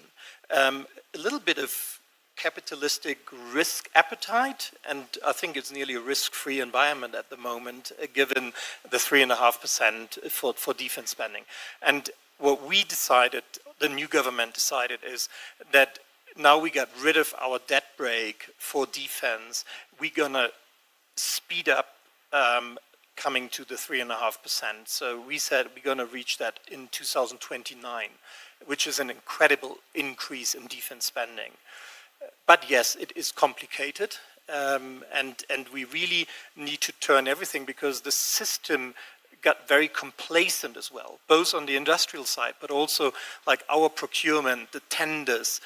A little bit of capitalistic risk appetite, and I think it's nearly a risk-free environment at the moment, given the 3.5% for defense spending. And what we decided, the new government decided, is that now we got rid of our debt brake for defense. We're going to speed up coming to the 3.5%. So we said we're going to reach that in 2029, which is an incredible increase in defense spending. But yes, it is complicated, and we really need to turn everything, because the system got very complacent as well, both on the industrial side, but also like our procurement, the tenders.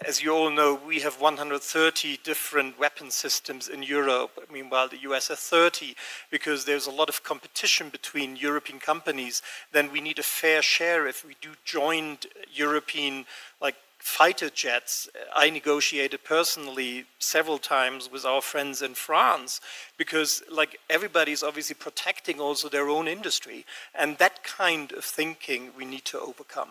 As you all know, we have 130 different weapon systems in Europe. Meanwhile, the US has 30, because there's a lot of competition between European companies. Then we need a fair share if we do joint European like fighter jets. I negotiated personally several times with our friends in France, because like everybody's obviously protecting also their own industry, and that kind of thinking we need to overcome.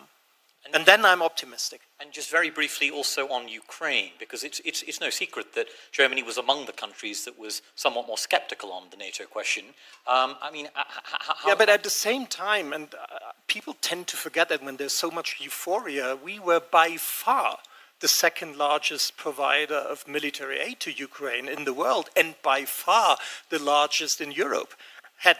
And then I'm optimistic. And just very briefly also on Ukraine, because it's no secret that Germany was among the countries that was somewhat more skeptical on the NATO question. Yeah, but at the same time, and people tend to forget that when there's so much euphoria, we were by far the second largest provider of military aid to Ukraine in the world, and by far the largest in Europe. Had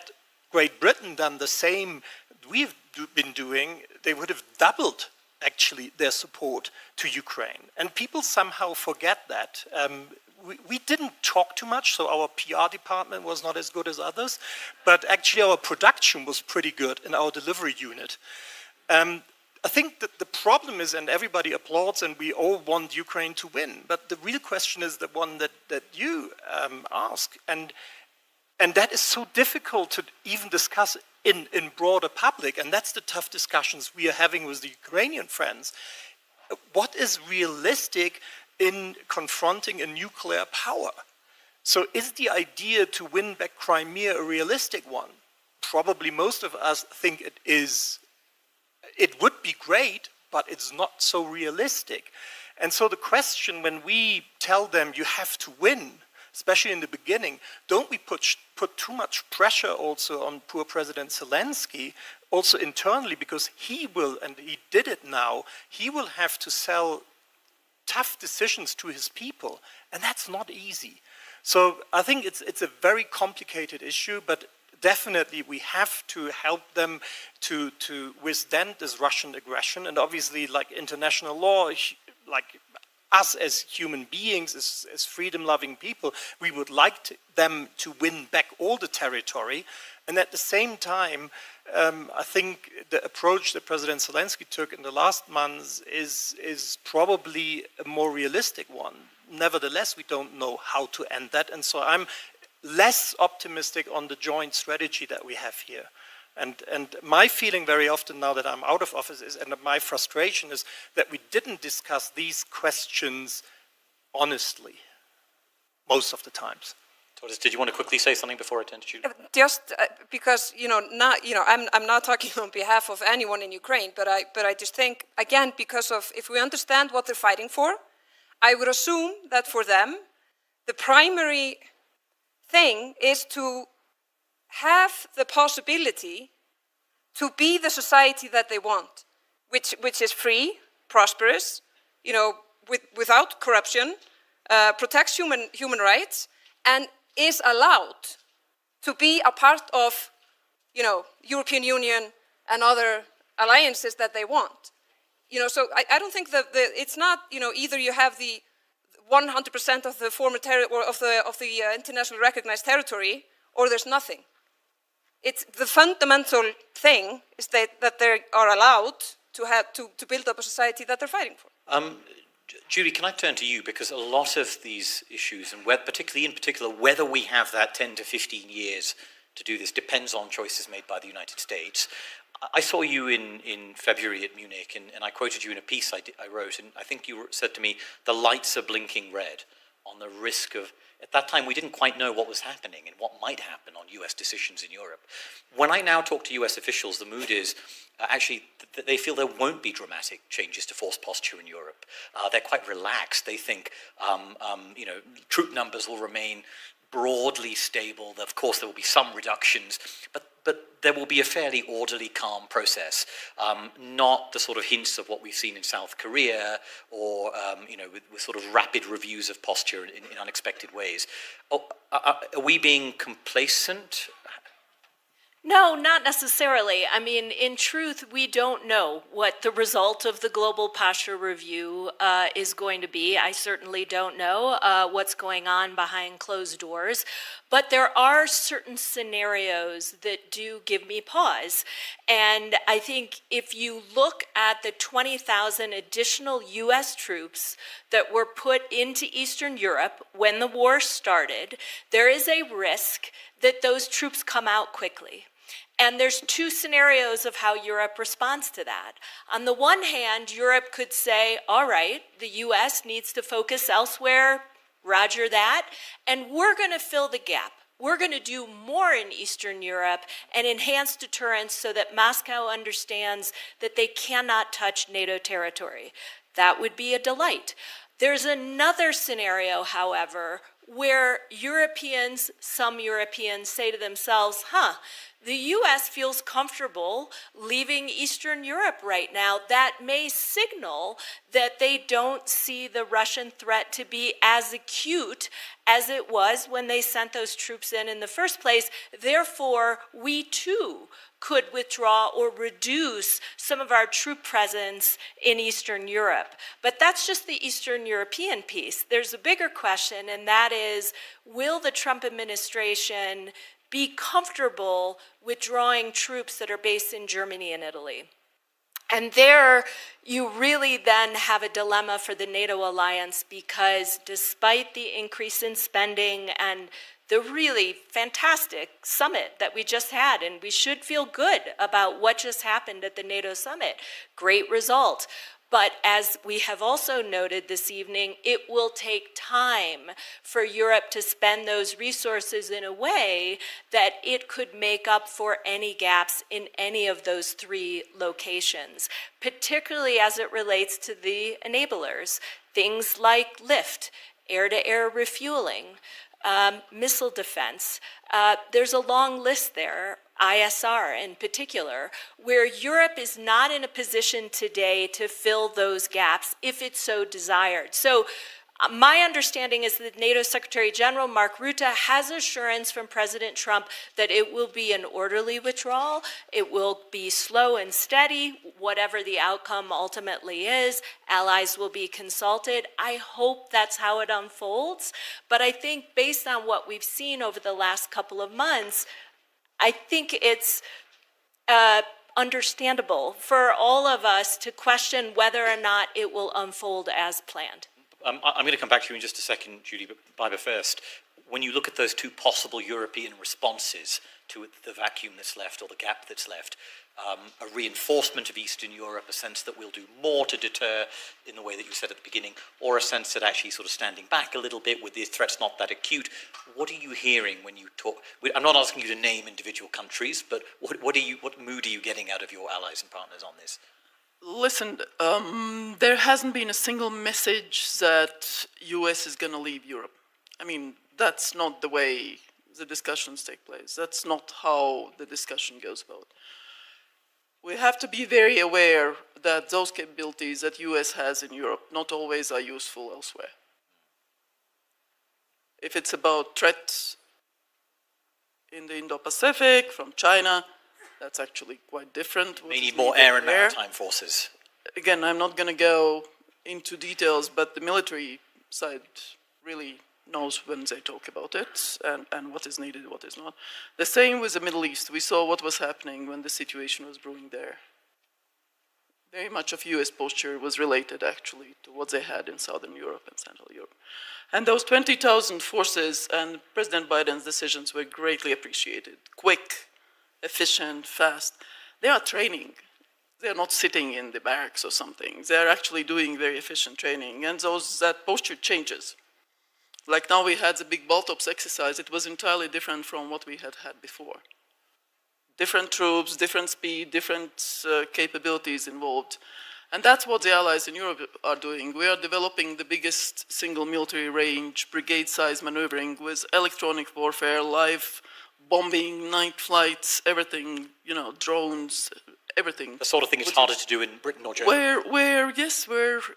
Great Britain done the same we've been doing, they would have doubled actually their support to Ukraine. And people somehow forget that. We didn't talk too much, so our PR department was not as good as others, but actually our production was pretty good in our delivery unit. I think that the problem is, and everybody applauds and we all want Ukraine to win, but the real question is the one that you ask, and that is so difficult to even discuss in broader public, and that's the tough discussions we are having with the Ukrainian friends. What is realistic in confronting a nuclear power? So is the idea to win back Crimea a realistic one? Probably most of us think it is. It would be great, but it's not so realistic. And so the question, when we tell them you have to win, especially in the beginning, don't we put too much pressure also on poor President Zelensky, also internally, because he will, and he did it now, he will have to sell tough decisions to his people, and that's not easy. So I think it's a very complicated issue, but definitely we have to help them to withstand this Russian aggression, and obviously like international law, like us as human beings, as freedom-loving people, we would like them to win back all the territory. And at the same time, I think the approach that President Zelensky took in the last months is probably a more realistic one. Nevertheless, we don't know how to end that. And so I'm less optimistic on the joint strategy that we have here. And my feeling very often now that I'm out of office is, and my frustration is, that we didn't discuss these questions honestly most of the times. Torres, did you want to quickly say something before I turn to Judy? Just because I'm not talking on behalf of anyone in Ukraine, but I just think, again, because of, if we understand what they're fighting for, I would assume that for them the primary thing is to have the possibility to be the society that they want, which is free, prosperous, without corruption, protects human rights, and is allowed to be a part of, European Union and other alliances that they want. So I don't think that it's not, either you have the 100% of the former of the internationally recognized territory, or there's nothing. It's the fundamental thing is that they are allowed to build up a society that they're fighting for. Julie, can I turn to you, because a lot of these issues, and particularly whether we have that 10 to 15 years to do this, depends on choices made by the United States. I saw you in February at Munich, and I quoted you in a piece I wrote, and I think you said to me, the lights are blinking red on the risk of. At that time, we didn't quite know what was happening and what might happen on US decisions in Europe. When I now talk to US officials, the mood is actually they feel there won't be dramatic changes to force posture in Europe. They're quite relaxed. They think, troop numbers will remain broadly stable. Of course, there will be some reductions, but there will be a fairly orderly, calm process, not the sort of hints of what we've seen in South Korea, or with sort of rapid reviews of posture in unexpected ways. Are we being complacent? No, not necessarily. I mean, in truth, we don't know what the result of the Global Posture Review is going to be. I certainly don't know what's going on behind closed doors. But there are certain scenarios that do give me pause. And I think if you look at the 20,000 additional U.S. troops that were put into Eastern Europe when the war started, there is a risk that those troops come out quickly. And there's two scenarios of how Europe responds to that. On the one hand, Europe could say, all right, the US needs to focus elsewhere, roger that, and we're going to fill the gap. We're going to do more in Eastern Europe and enhance deterrence so that Moscow understands that they cannot touch NATO territory. That would be a delight. There's another scenario, however, where Europeans, some Europeans say to themselves, the US feels comfortable leaving Eastern Europe right now. That may signal that they don't see the Russian threat to be as acute as it was when they sent those troops in the first place. Therefore, we too could withdraw or reduce some of our troop presence in Eastern Europe. But that's just the Eastern European piece. There's a bigger question, and that is, will the Trump administration be comfortable withdrawing troops that are based in Germany and Italy? And there, you really then have a dilemma for the NATO alliance, because despite the increase in spending and the really fantastic summit that we just had, and we should feel good about what just happened at the NATO summit, great result. But as we have also noted this evening, it will take time for Europe to spend those resources in a way that it could make up for any gaps in any of those three locations, particularly as it relates to the enablers, things like lift, air-to-air refueling, missile defense. There's a long list there, ISR in particular, where Europe is not in a position today to fill those gaps if it so desired. So my understanding is that NATO Secretary General Mark Rutte has assurance from President Trump that it will be an orderly withdrawal. It will be slow and steady, whatever the outcome ultimately is. Allies will be consulted. I hope that's how it unfolds. But I think based on what we've seen over the last couple of months, I think it's understandable for all of us to question whether or not it will unfold as planned. I'm going to come back to you in just a second, Judy, but Biber first. When you look at those two possible European responses to the vacuum that's left, or the gap that's left, a reinforcement of Eastern Europe, a sense that we'll do more to deter in the way that you said at the beginning, or a sense that actually sort of standing back a little bit with the threats not that acute. What are you hearing when you talk? I'm not asking you to name individual countries, but what mood are you getting out of your allies and partners on this? Listen, there hasn't been a single message that US is going to leave Europe. I mean, that's not the way the discussions take place. That's not how the discussion goes about. We have to be very aware that those capabilities that US has in Europe not always are useful elsewhere. If it's about threats in the Indo-Pacific from China, that's actually quite different. We need more air and maritime forces. Again, I'm not going to go into details, but the military side really knows when they talk about it and what is needed, what is not. The same with the Middle East. We saw what was happening when the situation was brewing there. Very much of US posture was related, actually, to what they had in Southern Europe and Central Europe. And those 20,000 forces and President Biden's decisions were greatly appreciated. Quick, efficient, fast. They are training. They're not sitting in the barracks or something. They're actually doing very efficient training. And that posture changes. Like now we had the big Baltops exercise. It was entirely different from what we had had before. Different troops, different speed, different capabilities involved. And that's what the allies in Europe are doing. We are developing the biggest single military range, brigade-size maneuvering with electronic warfare, live bombing, night flights, everything, drones, everything. The sort of thing it's harder to do in Britain or Germany. Where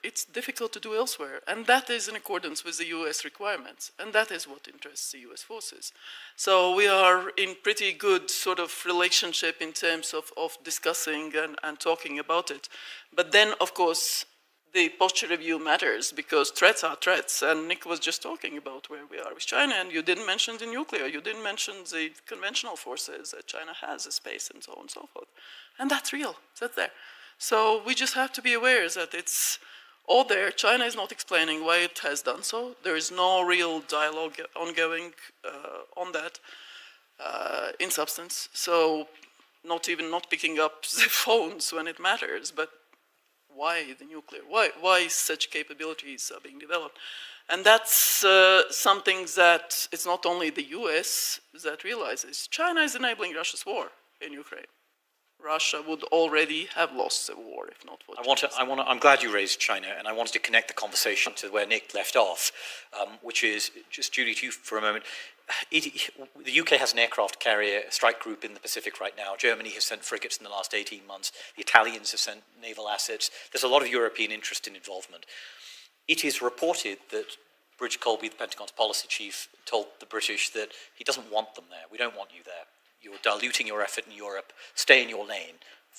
it's difficult to do elsewhere. And that is in accordance with the US requirements. And that is what interests the US forces. So we are in pretty good sort of relationship in terms of discussing and talking about it. But then, of course, the posture review matters because threats are threats. And Nick was just talking about where we are with China, and you didn't mention the nuclear, you didn't mention the conventional forces that China has, the space and so on and so forth. And that's real, that's there. So we just have to be aware that it's all there. China is not explaining why it has done so. There is no real dialogue ongoing on that in substance. So not picking up the phones when it matters, but why the nuclear? Why such capabilities are being developed? And that's something that it's not only the US that realizes. China is enabling Russia's war in Ukraine. Russia would already have lost the war if not for China. I'm glad you raised China, and I wanted to connect the conversation to where Nick left off, which is, just Julie, to you for a moment. The UK has an aircraft carrier strike group in the Pacific right now. Germany has sent frigates in the last 18 months. The Italians have sent naval assets. There's a lot of European interest in involvement. It is reported that Bridge Colby, the Pentagon's policy chief, told the British that he doesn't want them there. We don't want you there. You're diluting your effort in Europe. Stay in your lane.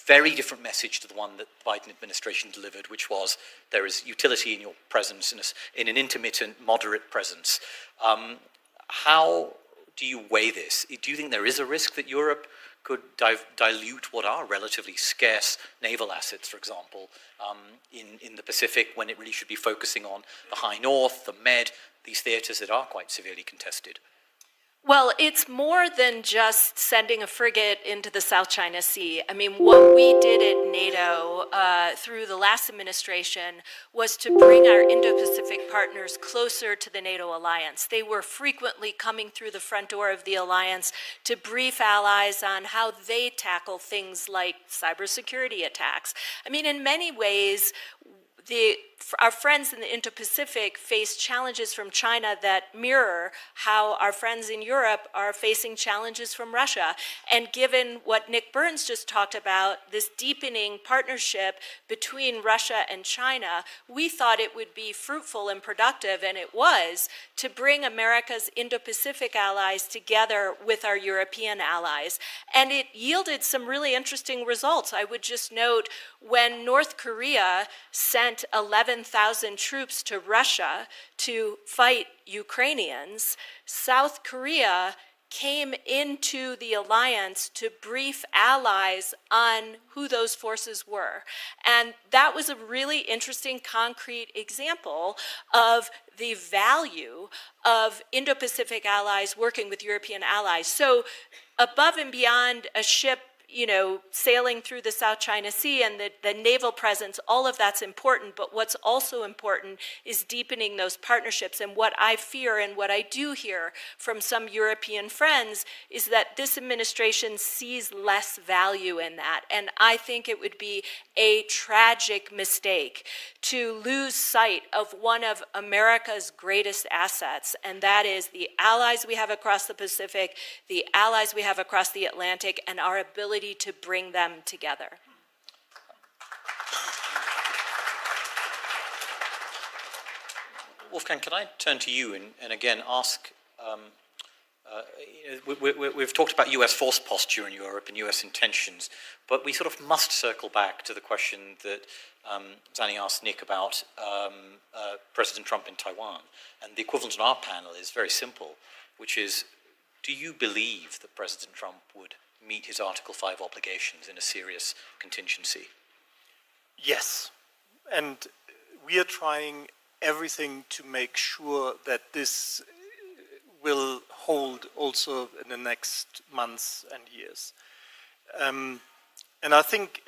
Very different message to the one that the Biden administration delivered, which was there is utility in your presence, in an intermittent, moderate presence. How do you weigh this? Do you think there is a risk that Europe could dilute what are relatively scarce naval assets, for example, in the Pacific, when it really should be focusing on the High North, the Med, these theaters that are quite severely contested? Well, it's more than just sending a frigate into the South China Sea. I mean, what we did at NATO through the last administration was to bring our Indo-Pacific partners closer to the NATO alliance. They were frequently coming through the front door of the alliance to brief allies on how they tackle things like cybersecurity attacks. I mean, in many ways, our friends in the Indo-Pacific face challenges from China that mirror how our friends in Europe are facing challenges from Russia. And given what Nick Burns just talked about, this deepening partnership between Russia and China, we thought it would be fruitful and productive, and it was, to bring America's Indo-Pacific allies together with our European allies. And it yielded some really interesting results. I would just note when North Korea sent 11,000 troops to Russia to fight Ukrainians, South Korea came into the alliance to brief allies on who those forces were. And that was a really interesting, concrete example of the value of Indo-Pacific allies working with European allies. So above and beyond a ship sailing through the South China Sea and the naval presence, all of that's important, but what's also important is deepening those partnerships. And what I fear and what I do hear from some European friends is that this administration sees less value in that. And I think it would be a tragic mistake to lose sight of one of America's greatest assets, and that is the allies we have across the Pacific, the allies we have across the Atlantic, and our ability to bring them together. Wolfgang, can I turn to you and again ask, we've talked about US force posture in Europe and US intentions, but we sort of must circle back to the question that Zanny asked Nick about President Trump in Taiwan. And the equivalent on our panel is very simple, which is, do you believe that President Trump would meet his Article 5 obligations in a serious contingency? Yes. And we are trying everything to make sure that this will hold also in the next months and years. And I think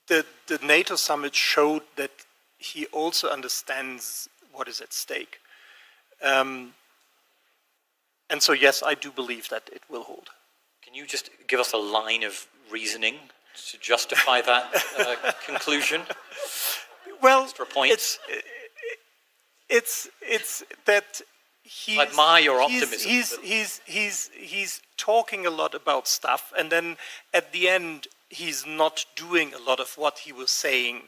the NATO summit showed that he also understands what is at stake. And so, yes, I do believe that it will hold. Can you just give us a line of reasoning to justify that conclusion? Well, for points. It's that I admire your optimism. He's talking a lot about stuff, and then at the end he's not doing a lot of what he was saying.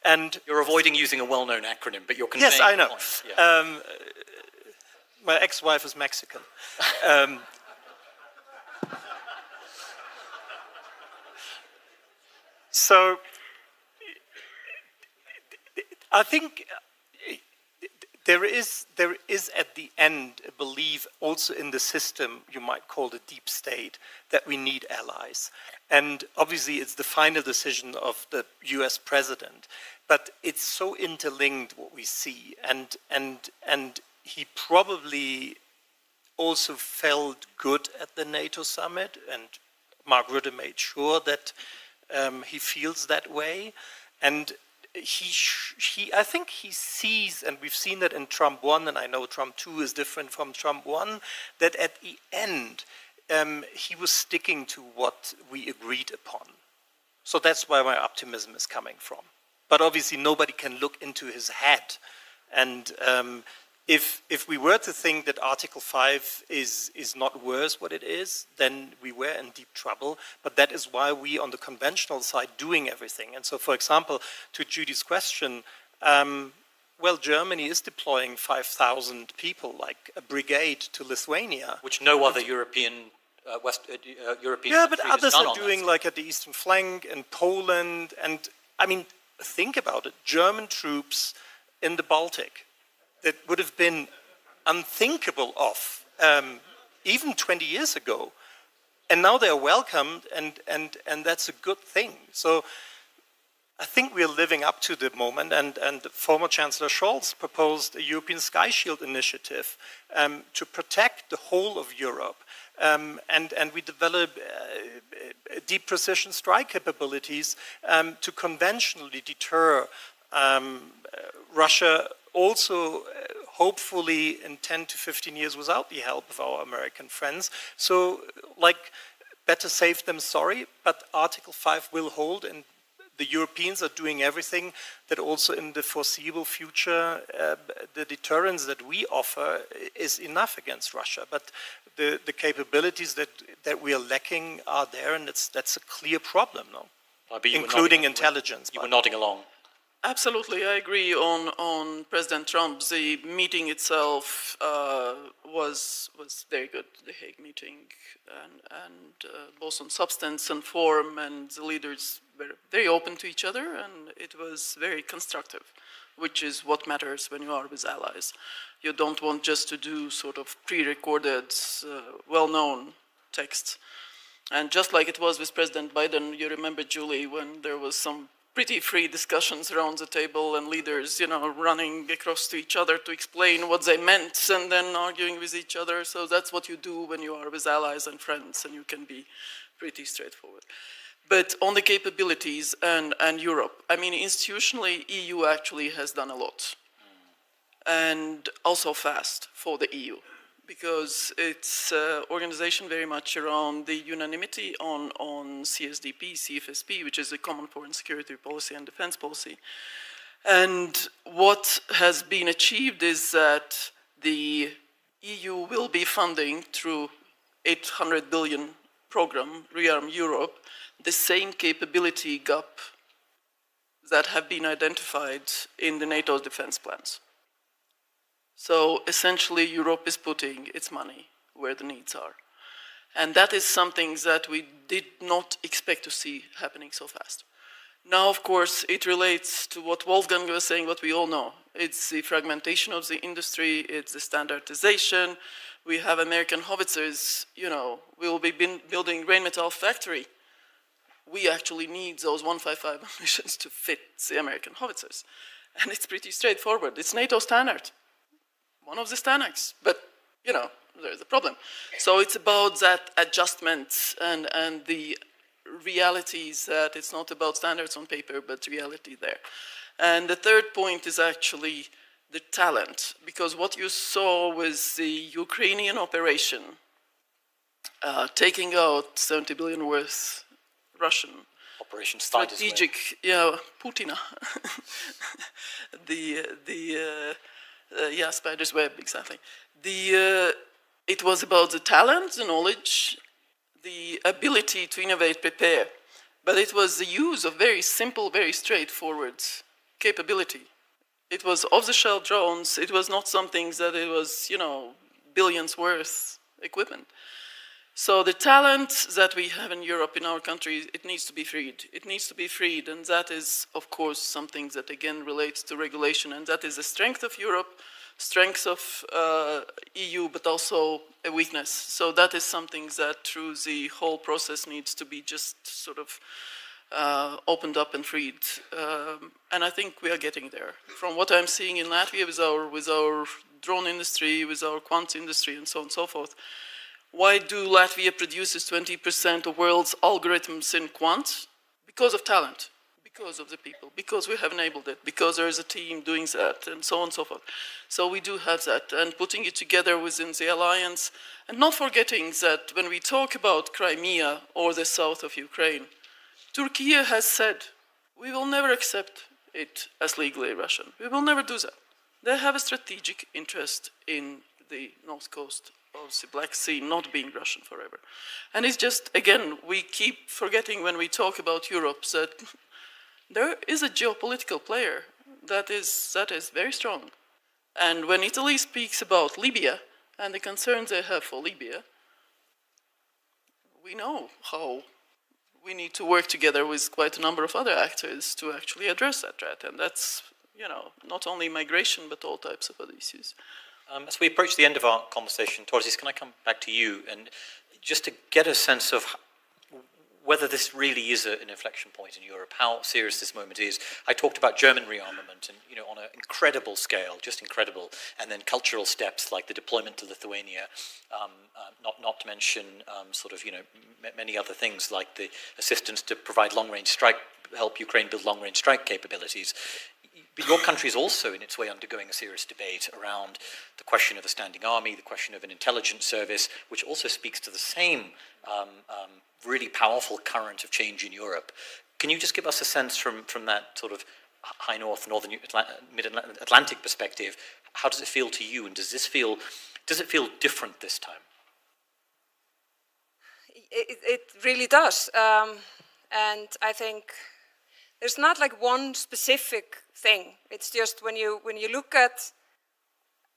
And you're avoiding using a well-known acronym, but you're conveying yes, I know. the point. Yeah. My ex-wife is Mexican. So I think there is at the end a belief also in the system, you might call the deep state, that we need allies. And obviously it's the final decision of the US president, but it's so interlinked what we see. And he probably also felt good at the NATO summit, and Mark Rutte made sure that he feels that way. And I think he sees, and we've seen that in Trump 1, and I know Trump 2 is different from Trump 1, that at the end, he was sticking to what we agreed upon. So that's where my optimism is coming from. But obviously nobody can look into his head. And if we were to think that Article 5 is not worth what it is, then we were in deep trouble. But that is why we, on the conventional side, doing everything. And so, for example, to Judy's question, well, Germany is deploying 5,000 people, like a brigade, to Lithuania. Which no other European European yeah, but country has others done are on doing, that. like at the eastern flank, and Poland. And, I mean, think about it. German troops in the Baltic that would have been unthinkable of even 20 years ago. And now they're welcomed, and that's a good thing. So I think we're living up to the moment, and former Chancellor Scholz proposed a European Sky Shield initiative to protect the whole of Europe. And we develop deep precision strike capabilities to conventionally deter Russia, also hopefully in 10 to 15 years without the help of our American friends. So, like, better safe than sorry, but Article 5 will hold, and the Europeans are doing everything that also in the foreseeable future, the deterrence that we offer is enough against Russia. But the capabilities that we are lacking are there, and that's a clear problem, no? Including intelligence. You were nodding along. Absolutely, I agree on President Trump. The meeting itself was very good, the Hague meeting, and both on substance and form, and the leaders were very open to each other, and it was very constructive, which is what matters when you are with allies. You don't want just to do sort of pre-recorded, well-known text. And just like it was with President Biden, you remember, Julie, when there was some pretty free discussions around the table and leaders, running across to each other to explain what they meant and then arguing with each other. So that's what you do when you are with allies and friends, and you can be pretty straightforward. But on the capabilities and Europe, I mean, institutionally, EU actually has done a lot. And also fast for the EU, because it's an organization very much around the unanimity on CSDP, CFSP, which is the Common Foreign Security Policy and Defense Policy. And what has been achieved is that the EU will be funding through 800 billion program, Rearm Europe, the same capability gap that have been identified in the NATO defense plans. So essentially, Europe is putting its money where the needs are. And that is something that we did not expect to see happening so fast. Now, of course, it relates to what Wolfgang was saying, what we all know. It's the fragmentation of the industry, it's the standardization. We have American howitzers, we'll be building Rheinmetall factory. We actually need those 155 ammunitions to fit the American howitzers. And it's pretty straightforward. It's NATO standard. One of the standards, but there's a problem. So it's about that adjustment and the realities that it's not about standards on paper, but reality there. And the third point is actually the talent, because what you saw was the Ukrainian operation taking out 70 billion worth Russian Operation Spider's strategic, Putina. Spider's web, exactly. It was about the talent, the knowledge, the ability to innovate, prepare, But it was the use of very simple, very straightforward capability. It was off-the-shelf drones. It was not something that it was, billions worth equipment. So the talent that we have in Europe, in our country, it needs to be freed. It needs to be freed, and that is, of course, something that, again, relates to regulation, and that is the strength of Europe, strength of EU, but also a weakness. So that is something that, through the whole process, needs to be just sort of opened up and freed. And I think we are getting there. From what I'm seeing in Latvia with our drone industry, with our quant industry, and so on and so forth, why do Latvia produces 20% of world's algorithms in quant? Because of talent, because of the people, because we have enabled it, because there is a team doing that, and so on and so forth. So we do have that, and putting it together within the alliance, and not forgetting that when we talk about Crimea or the south of Ukraine, Turkey has said, we will never accept it as legally Russian. We will never do that. They have a strategic interest in the north coast of the Black Sea not being Russian forever. And it's just, again, we keep forgetting when we talk about Europe that there is a geopolitical player that is very strong. And when Italy speaks about Libya and the concerns they have for Libya, we know how we need to work together with quite a number of other actors to actually address that threat. And that's, not only migration, but all types of other issues. As we approach the end of our conversation, Torzis, can I come back to you and just to get a sense of whether this really is an inflection point in Europe, how serious this moment is. I talked about German rearmament and, on an incredible scale, just incredible, and then cultural steps like the deployment to Lithuania, not to mention many other things like the assistance to provide long-range strike, help Ukraine build long-range strike capabilities. But your country is also in its way undergoing a serious debate around the question of a standing army, the question of an intelligence service, which also speaks to the same really powerful current of change in Europe. Can you just give us a sense from that sort of high north, northern mid-Atlantic perspective? How does it feel to you, and does it feel different this time? It really does, and I think there's not like one specific thing. It's just when you look at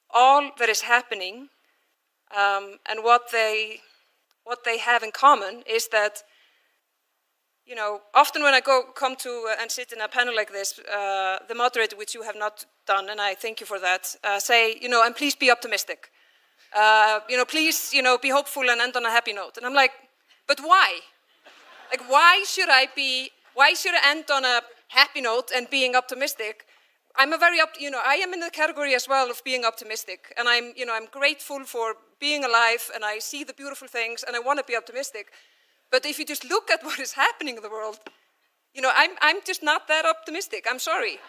all that is happening, and what they have in common is that, often when I come to and sit in a panel like this, the moderator, which you have not done, and I thank you for that, say, and please be optimistic. Please, be hopeful and end on a happy note. And I'm like, but why? Like, why should I end on a happy note and being optimistic? I'm I am in the category as well of being optimistic, and I'm grateful for being alive, and I see the beautiful things, and I want to be optimistic. But if you just look at what is happening in the world, I'm just not that optimistic. I'm sorry.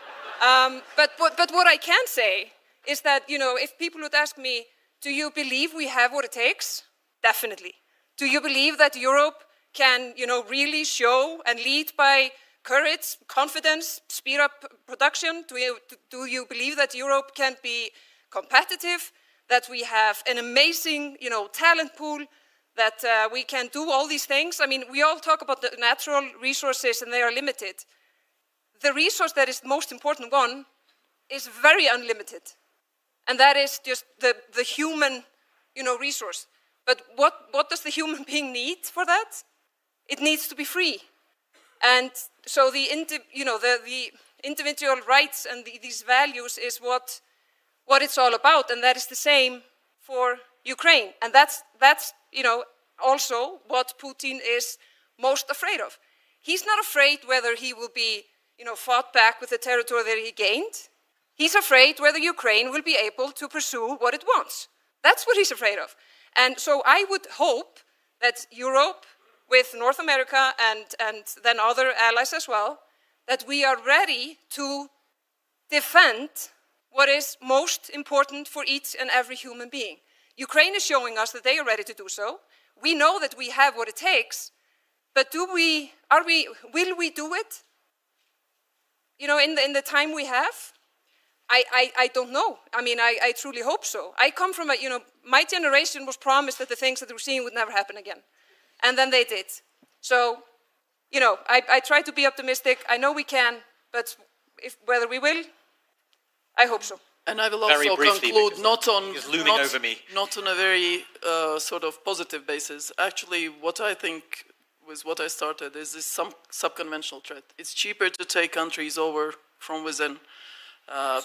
But what I can say is that, if people would ask me, do you believe we have what it takes? Definitely. Do you believe that Europe can, really show and lead by courage, confidence, speed up production? Do you believe that Europe can be competitive, that we have an amazing, talent pool, that we can do all these things? I mean, we all talk about the natural resources and they are limited. The resource that is the most important one is very unlimited. And that is just the human, resource. But what does the human being need for that? It needs to be free. And so the individual rights and these values is what it's all about, and that is the same for Ukraine. And that's also what Putin is most afraid of. He's not afraid whether he will be, fought back with the territory that he gained. He's afraid whether Ukraine will be able to pursue what it wants. That's what he's afraid of. And so I would hope that Europe, with North America and then other allies as well, that we are ready to defend what is most important for each and every human being. Ukraine is showing us that they are ready to do so. We know that we have what it takes, but will we do it? In the time we have? I don't know. I mean, I truly hope so. I come from my generation was promised that the things that we're seeing would never happen again. And then they did. So you know, I try to be optimistic. I know we can, but whether we will, I hope so. And I will also conclude not on a very sort of positive basis. Actually, what I think was what I started is this subconventional threat. It's cheaper to take countries over from within,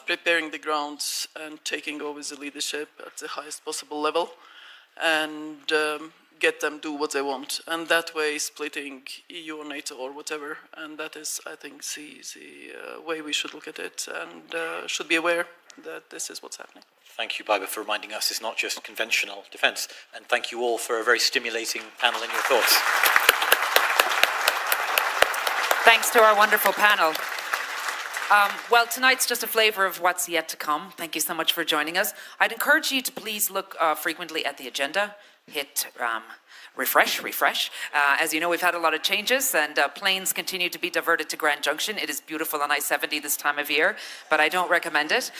preparing the grounds and taking over the leadership at the highest possible level, and get them do what they want. And that way, splitting EU or NATO or whatever. And that is, I think, the way we should look at it, and should be aware that this is what's happening. Thank you, Barbara, for reminding us it's not just conventional defence. And thank you all for a very stimulating panel in your thoughts. Thanks to our wonderful panel. Well, tonight's just a flavour of what's yet to come. Thank you so much for joining us. I'd encourage you to please look frequently at the agenda. Hit refresh. As you know, we've had a lot of changes, and planes continue to be diverted to Grand Junction. It is beautiful on I-70 this time of year, but I don't recommend it.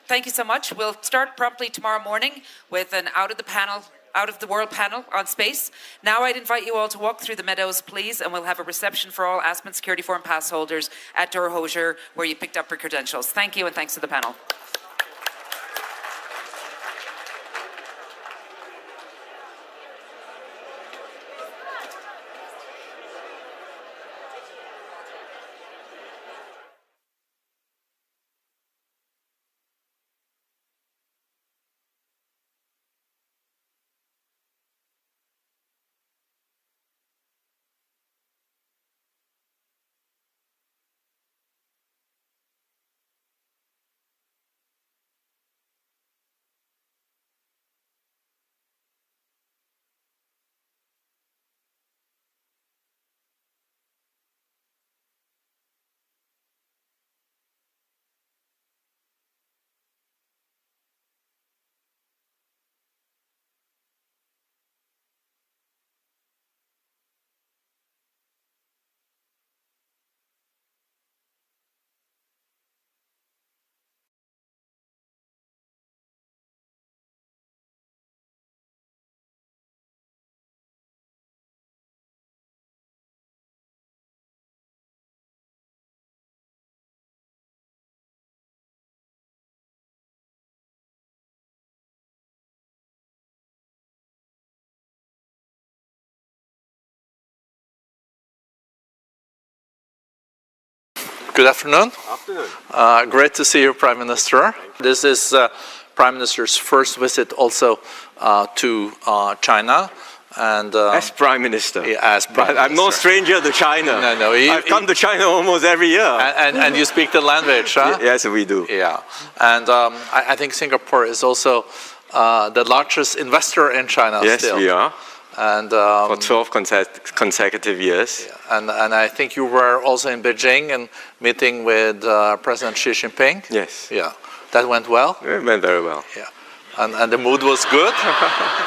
Thank you so much. We'll start promptly tomorrow morning with an out of the world panel on space. Now I'd invite you all to walk through the meadows, please, and we'll have a reception for all Aspen Security Forum pass holders at Dor Hosier, where you picked up your credentials. Thank you, and thanks to the panel. Good afternoon. Great to see you, Prime Minister. This is Prime Minister's first visit also to China. And as Prime Minister. Yeah, as Prime Minister. I'm no stranger to China. No. I've come to China almost every year. And you speak the language, huh? Yes, we do. Yeah. And I think Singapore is also the largest investor in China still. Yes, we are. And for 12 consecutive years. Yeah. And I think you were also in Beijing and meeting with President Xi Jinping. Yes. Yeah. That went well? It went very well. Yeah. And the mood was good?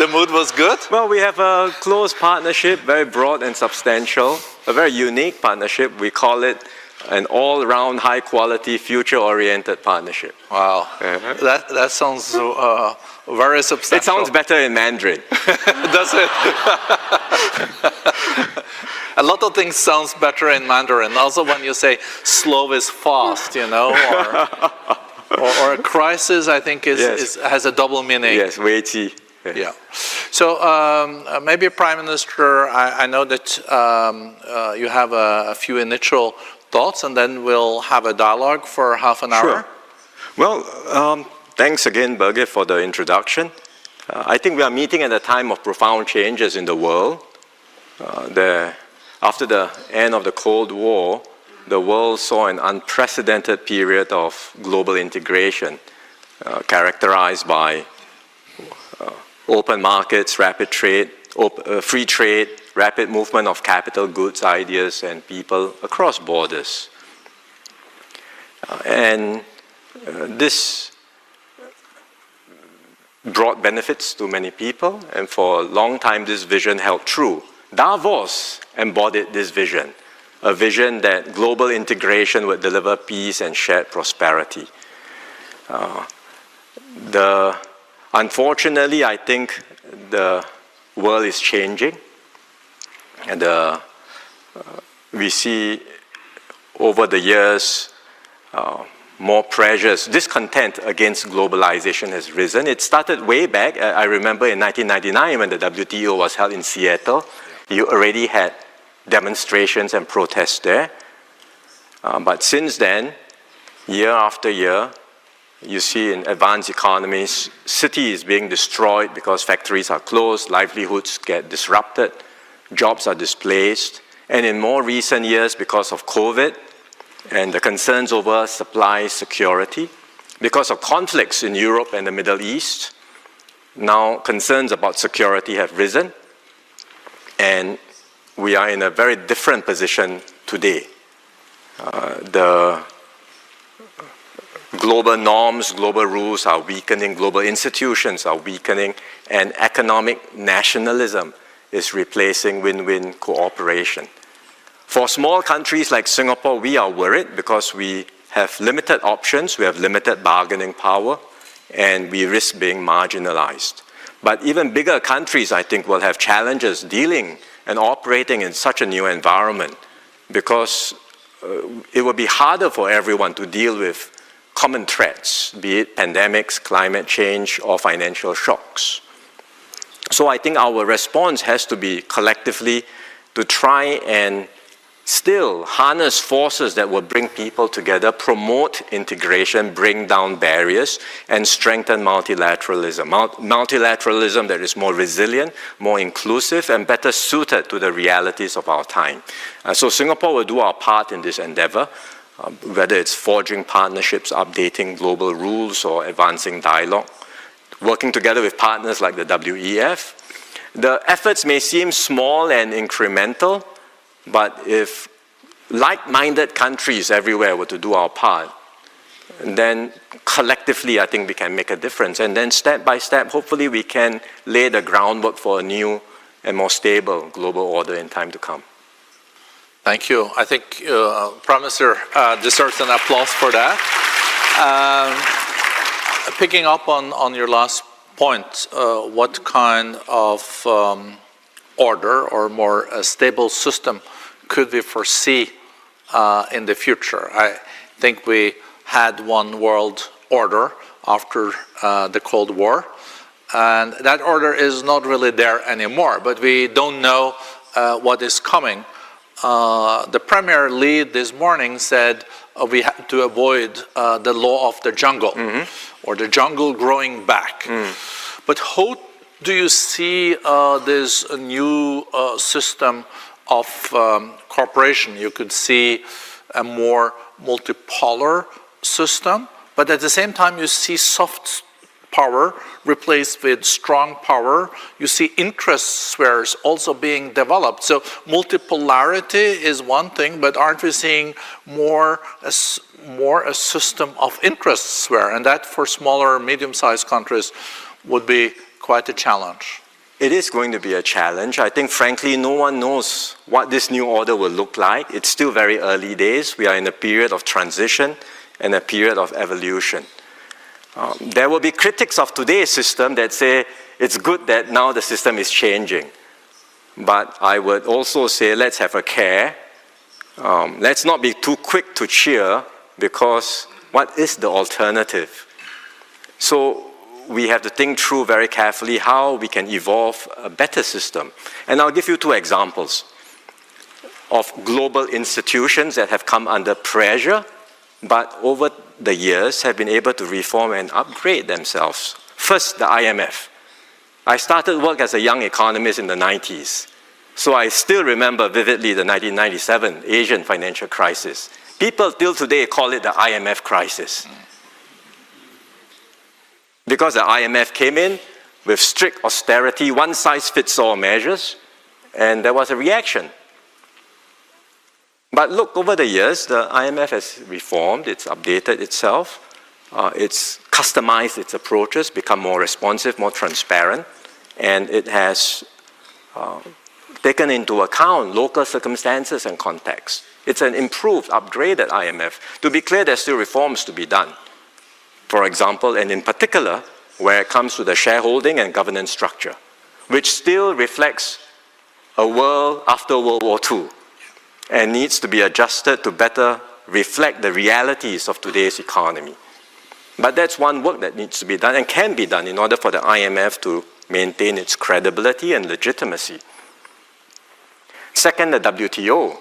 The mood was good? Well, we have a close partnership, very broad and substantial, a very unique partnership. We call it an all-round, high-quality, future-oriented partnership. Wow. That sounds very substantial. It sounds better in Mandarin. Does it? A lot of things sounds better in Mandarin. Also when you say slow is fast, you know, or a crisis, I think has a double meaning. Yes, 危机. Yeah. So maybe Prime Minister, I know that you have a few initial thoughts, and then we'll have a dialogue for half an hour. Sure. Well, thanks again, Birgit, for the introduction. I think we are meeting at a time of profound changes in the world. After the end of the Cold War, the world saw an unprecedented period of global integration, characterized by open markets, rapid trade, free trade, rapid movement of capital, goods, ideas, and people across borders. And this brought benefits to many people, and for a long time this vision held true. Davos embodied this vision, a vision that global integration would deliver peace and shared prosperity. Unfortunately, I think the world is changing, and the we see over the years more pressures. Discontent against globalization has risen. It started way back. I remember in 1999 when the WTO was held in Seattle. You already had demonstrations and protests there. But since then, year after year, you see in advanced economies, cities being destroyed because factories are closed, livelihoods get disrupted, jobs are displaced. And in more recent years, because of COVID and the concerns over supply security, because of conflicts in Europe and the Middle East, now concerns about security have risen. And we are in a very different position today. The global norms, global rules are weakening, global institutions are weakening, and economic nationalism is replacing win-win cooperation. For small countries like Singapore, we are worried because we have limited options, we have limited bargaining power, and we risk being marginalized. But even bigger countries, I think, will have challenges dealing and operating in such a new environment because it will be harder for everyone to deal with common threats, be it pandemics, climate change, or financial shocks. So I think our response has to be collectively to try and still harness forces that will bring people together, promote integration, bring down barriers, and strengthen multilateralism. Multilateralism that is more resilient, more inclusive, and better suited to the realities of our time. So Singapore will do our part in this endeavor, whether it's forging partnerships, updating global rules, or advancing dialogue, working together with partners like the WEF. The efforts may seem small and incremental, but if like-minded countries everywhere were to do our part, then collectively I think we can make a difference. And then step by step, hopefully we can lay the groundwork for a new and more stable global order in time to come. Thank you. I think Prime Minister deserves an applause for that. Picking up on your last point, what kind of order or more stable system could we foresee in the future? I think we had one world order after the Cold War, and that order is not really there anymore, but we don't know what is coming. The Premier lead this morning said we have to avoid the law of the jungle, or the jungle growing back. But how do you see this new system of cooperation? You could see a more multipolar system, but at the same time you see soft power replaced with strong power. You see interest spheres also being developed. So multipolarity is one thing, but aren't we seeing more a system of interest sphere? And that for smaller, medium-sized countries would be quite a challenge. It is going to be a challenge. I think, frankly, no one knows what this new order will look like. It's still very early days. We are in a period of transition and a period of evolution. There will be critics of today's system that say it's good that now the system is changing. But I would also say let's have a care. Let's not be too quick to cheer, because what is the alternative? So we have to think through very carefully how we can evolve a better system. And I'll give you two examples of global institutions that have come under pressure, but over the years have been able to reform and upgrade themselves. First, the IMF. I started work as a young economist in the 90s, so I still remember vividly the 1997 Asian financial crisis. People till today call it the IMF crisis. Because the IMF came in with strict austerity, one-size-fits-all measures, and there was a reaction. But look, over the years, the IMF has reformed, it's updated itself, it's customized its approaches, become more responsive, more transparent, and it has taken into account local circumstances and context. It's an improved, upgraded IMF. To be clear, there's still reforms to be done. For example, and in particular, where it comes to the shareholding and governance structure, which still reflects a world after World War II. and needs to be adjusted to better reflect the realities of today's economy. But that's one work that needs to be done and can be done in order for the IMF to maintain its credibility and legitimacy. Second, the WTO.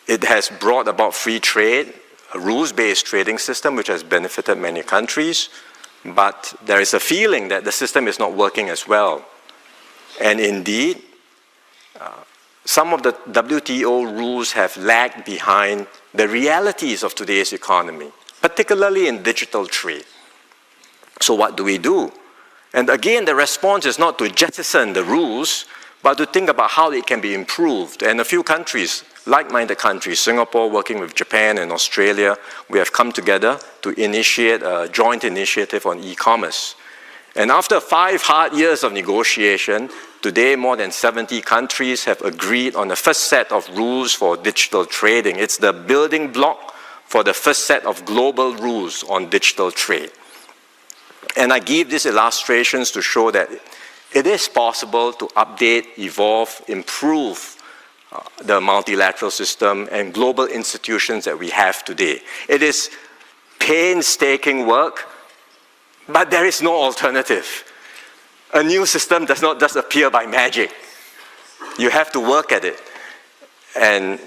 It has brought about free trade, a rules-based trading system which has benefited many countries, but there is a feeling that the system is not working as well. And indeed, some of the WTO rules have lagged behind the realities of today's economy, particularly in digital trade. So what do? And again, the response is not to jettison the rules, but to think about how it can be improved. And a few countries, like-minded countries, Singapore working with Japan and Australia, we have come together to initiate a joint initiative on e-commerce. And after 5 hard years of negotiation, today more than 70 countries have agreed on the first set of rules for digital trading. It's the building block for the first set of global rules on digital trade. And I give these illustrations to show that it is possible to update, evolve, improve the multilateral system and global institutions that we have today. It is painstaking work, but there is no alternative. A new system does not just appear by magic. You have to work at it. And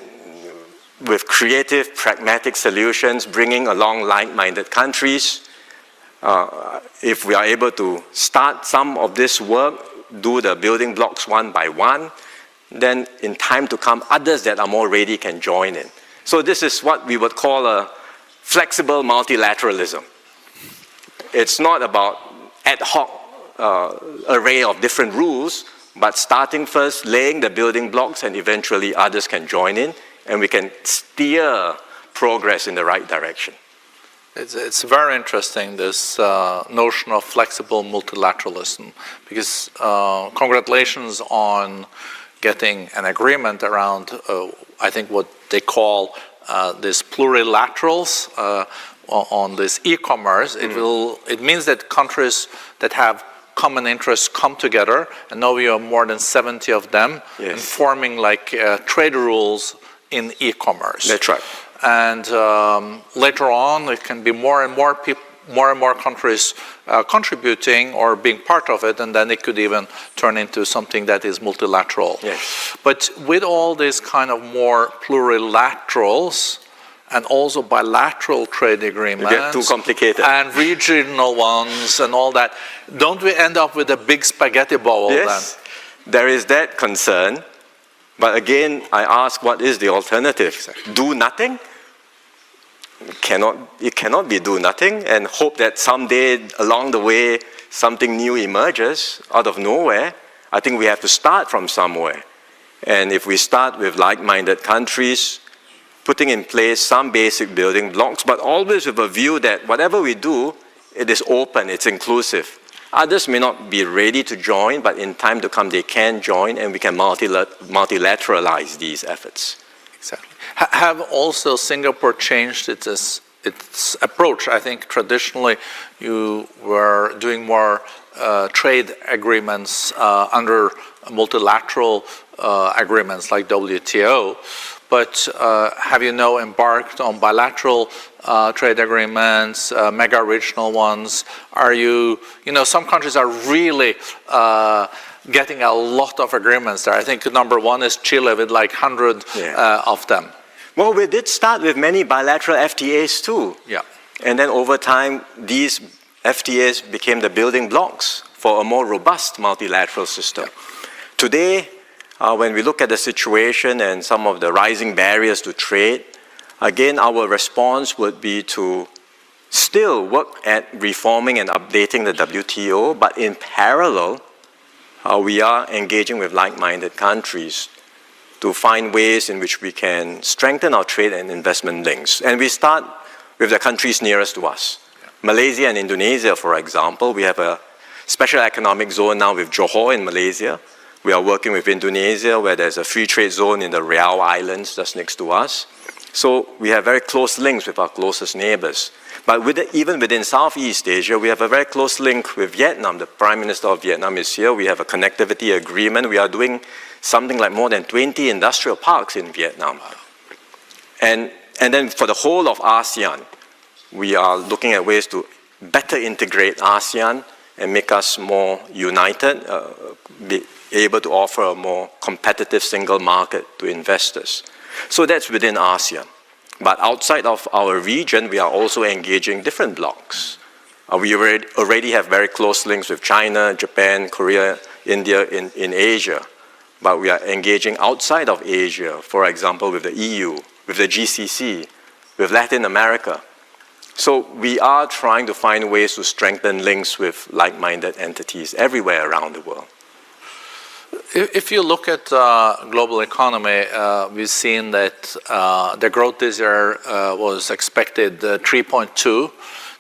with creative, pragmatic solutions, bringing along like-minded countries, if we are able to start some of this work, do the building blocks one by one, then in time to come, others that are more ready can join in. So this is what we would call a flexible multilateralism. It's not about ad hoc array of different rules, but starting first, laying the building blocks, and eventually others can join in, and we can steer progress in the right direction. It's very interesting, this notion of flexible multilateralism, because congratulations on getting an agreement around, I think, what they call these plurilaterals on this e-commerce. It means that countries that have common interests come together, and now we have more than 70 of them, and forming like trade rules in e-commerce. That's right. And later on, it can be more and more people, more and more countries contributing or being part of it, and then it could even turn into something that is multilateral. Yes. But with all these kind of more plurilaterals and also bilateral trade agreements, get too complicated, and regional ones and all that, don't we end up with a big spaghetti bowl then? Yes, there is that concern. But again, I ask, what is the alternative? Do nothing? It cannot be do nothing and hope that someday along the way something new emerges out of nowhere. I think we have to start from somewhere. And if we start with like-minded countries, putting in place some basic building blocks, but always with a view that whatever we do, it is open, it's inclusive. Others may not be ready to join, but in time to come they can join, and we can multilateralize these efforts. Exactly. Have also Singapore changed its approach? I think traditionally you were doing more trade agreements under multilateral agreements like WTO, but have you now embarked on bilateral trade agreements, mega regional ones? Are you know, some countries are really getting a lot of agreements there. I think number one is Chile with like 100 of them. Well, we did start with many bilateral FTAs too. Yeah. And then over time, these FTAs became the building blocks for a more robust multilateral system. Yeah. Today, when we look at the situation and some of the rising barriers to trade, again, our response would be to still work at reforming and updating the WTO, but in parallel, we are engaging with like-minded countries to find ways in which we can strengthen our trade and investment links. And we start with the countries nearest to us. Yeah. Malaysia and Indonesia, for example, we have a special economic zone now with Johor in Malaysia. We are working with Indonesia, where there's a free trade zone in the Riau Islands just next to us. So we have very close links with our closest neighbors. But even within Southeast Asia, we have a very close link with Vietnam. The Prime Minister of Vietnam is here. We have a connectivity agreement. We are doing something like more than 20 industrial parks in Vietnam. And then for the whole of ASEAN, we are looking at ways to better integrate ASEAN and make us more united, be able to offer a more competitive single market to investors. So that's within ASEAN. But outside of our region, we are also engaging different blocs. We already have very close links with China, Japan, Korea, India in Asia. But we are engaging outside of Asia, for example, with the EU, with the GCC, with Latin America. So we are trying to find ways to strengthen links with like-minded entities everywhere around the world. If you look at global economy, we've seen that the growth this year was expected 3.2,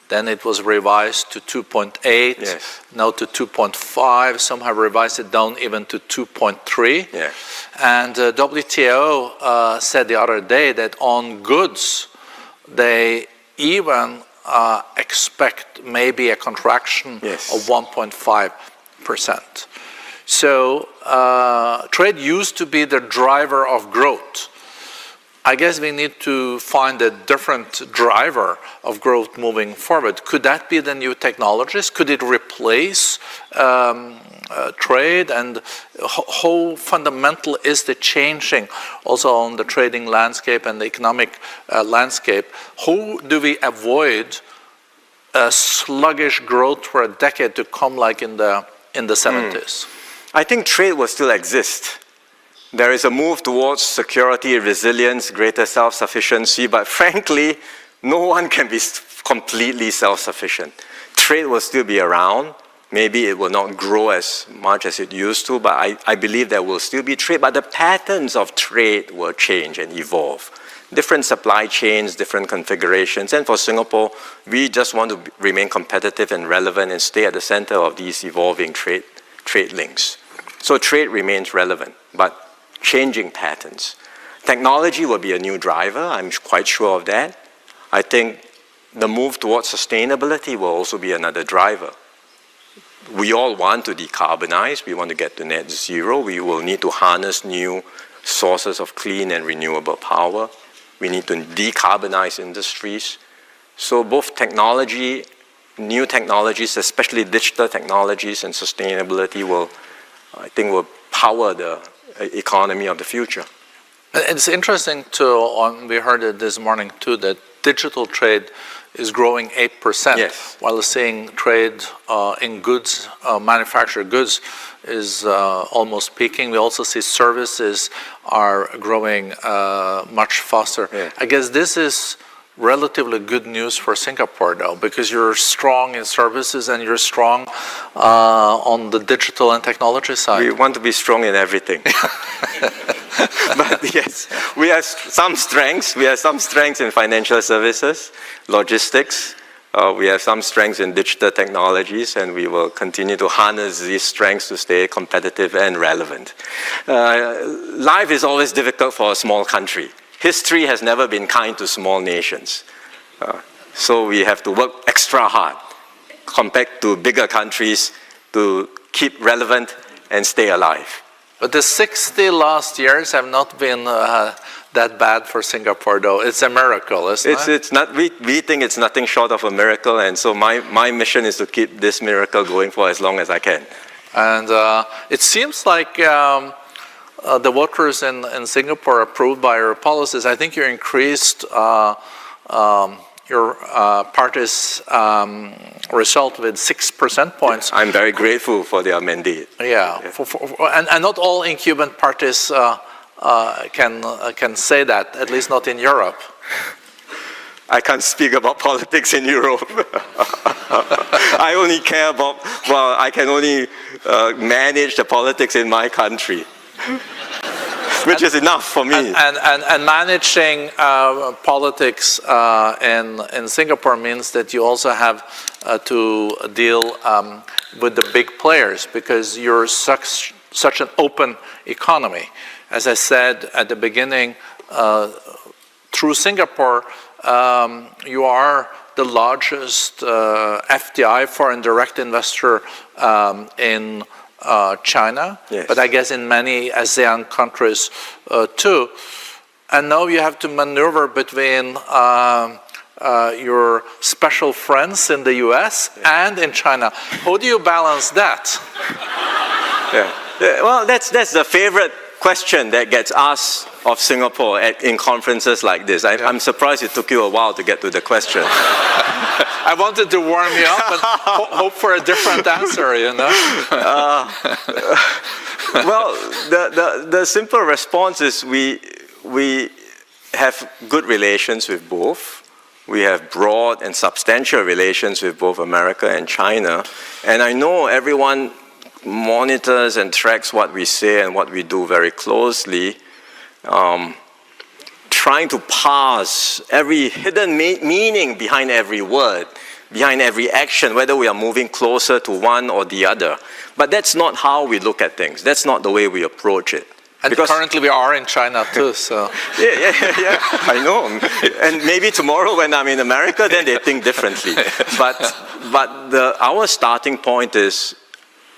then it was revised to 2.8, yes. now to 2.5. Some have revised it down even to 2.3. Yeah. And WTO said the other day that on goods, they even expect maybe a contraction yes. of 1.5%. So trade used to be the driver of growth. I guess we need to find a different driver of growth moving forward. Could that be the new technologies? Could it replace trade? And how fundamental is the changing also on the trading landscape and the economic landscape? How do we avoid a sluggish growth for a decade to come like in the 70s? I think trade will still exist. There is a move towards security, resilience, greater self-sufficiency, but frankly, no one can be completely self-sufficient. Trade will still be around. Maybe it will not grow as much as it used to, but I believe there will still be trade, but the patterns of trade will change and evolve. Different supply chains, different configurations, and for Singapore, we just want to remain competitive and relevant and stay at the center of these evolving trade links. So trade remains relevant, but changing patterns. Technology will be a new driver, I'm quite sure of that. I think the move towards sustainability will also be another driver. We all want to decarbonize, we want to get to net zero, we will need to harness new sources of clean and renewable power. We need to decarbonize industries. So both technology, new technologies, especially digital technologies and sustainability will power the economy of the future. It's interesting we heard it this morning too, that digital trade is growing 8%, yes. while seeing trade in goods, manufactured goods, is almost peaking. We also see services are growing much faster. Yeah. I guess this is relatively good news for Singapore, though, because you're strong in services and you're strong on the digital and technology side. We want to be strong in everything. But yes, we have some strengths. We have some strengths in financial services, logistics. We have some strengths in digital technologies, and we will continue to harness these strengths to stay competitive and relevant. Life is always difficult for a small country. History has never been kind to small nations. So we have to work extra hard compared to bigger countries to keep relevant and stay alive. But the 60 last years have not been that bad for Singapore, though. It's a miracle, isn't it? It's not. We think it's nothing short of a miracle, and so my mission is to keep this miracle going for as long as I can. And it seems like the voters in Singapore are approved by your policies. I think you increased your party's result with 6 percentage points. I'm very grateful for their mandate. Yeah, and not all incumbent parties can say that, at least not in Europe. I can't speak about politics in Europe. I only care about, I can only manage the politics in my country. Which is enough for me. And managing politics in Singapore means that you also have to deal with the big players, because you're such an open economy. As I said at the beginning, through Singapore, you are the largest FDI, foreign direct investor, in China, Yes. but I guess in many ASEAN countries too. And now you have to maneuver between your special friends in the US and in China. How do you balance that? Yeah. Well, that's the favorite question that gets asked of Singapore in conferences like this. I'm surprised it took you a while to get to the question. I wanted to warm you up and hope for a different answer, you know? Well, the simple response is we have good relations with both. We have broad and substantial relations with both America and China. And I know everyone monitors and tracks what we say and what we do very closely, trying to parse every hidden meaning behind every word, behind every action, whether we are moving closer to one or the other. But that's not how we look at things. That's not the way we approach it. And because currently we are in China too, so. Yeah, I know. And maybe tomorrow when I'm in America, then they think differently. But our starting point is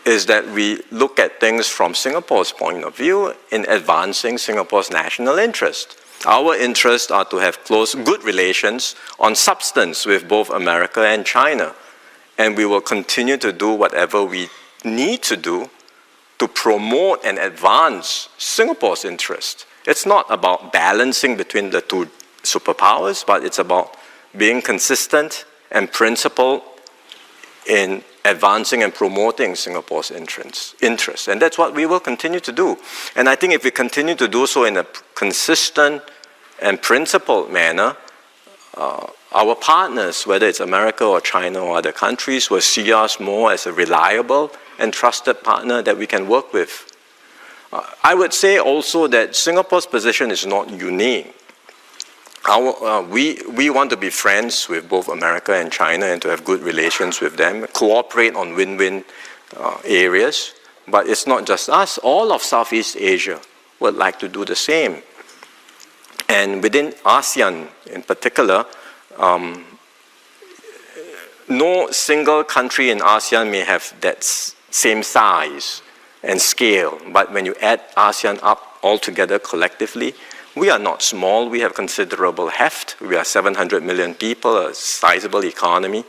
that we look at things from Singapore's point of view in advancing Singapore's national interest. Our interests are to have close, good relations on substance with both America and China. And we will continue to do whatever we need to do to promote and advance Singapore's interest. It's not about balancing between the two superpowers, but it's about being consistent and principled in advancing and promoting Singapore's interests. And that's what we will continue to do. And I think if we continue to do so in a consistent and principled manner, our partners, whether it's America or China or other countries, will see us more as a reliable and trusted partner that we can work with. I would say also that Singapore's position is not unique. We want to be friends with both America and China and to have good relations with them, cooperate on win-win areas. But it's not just us. All of Southeast Asia would like to do the same. And within ASEAN in particular, no single country in ASEAN may have that same size and scale. But when you add ASEAN up altogether collectively, we are not small. We have considerable heft. We are 700 million people, a sizable economy.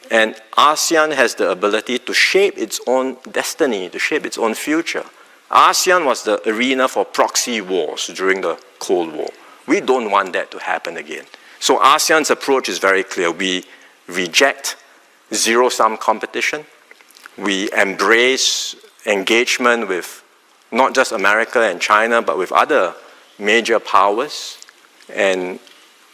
And ASEAN has the ability to shape its own destiny, to shape its own future. ASEAN was the arena for proxy wars during the Cold War. We don't want that to happen again. So ASEAN's approach is very clear. We reject zero-sum competition. We embrace engagement with not just America and China, but with other major powers. And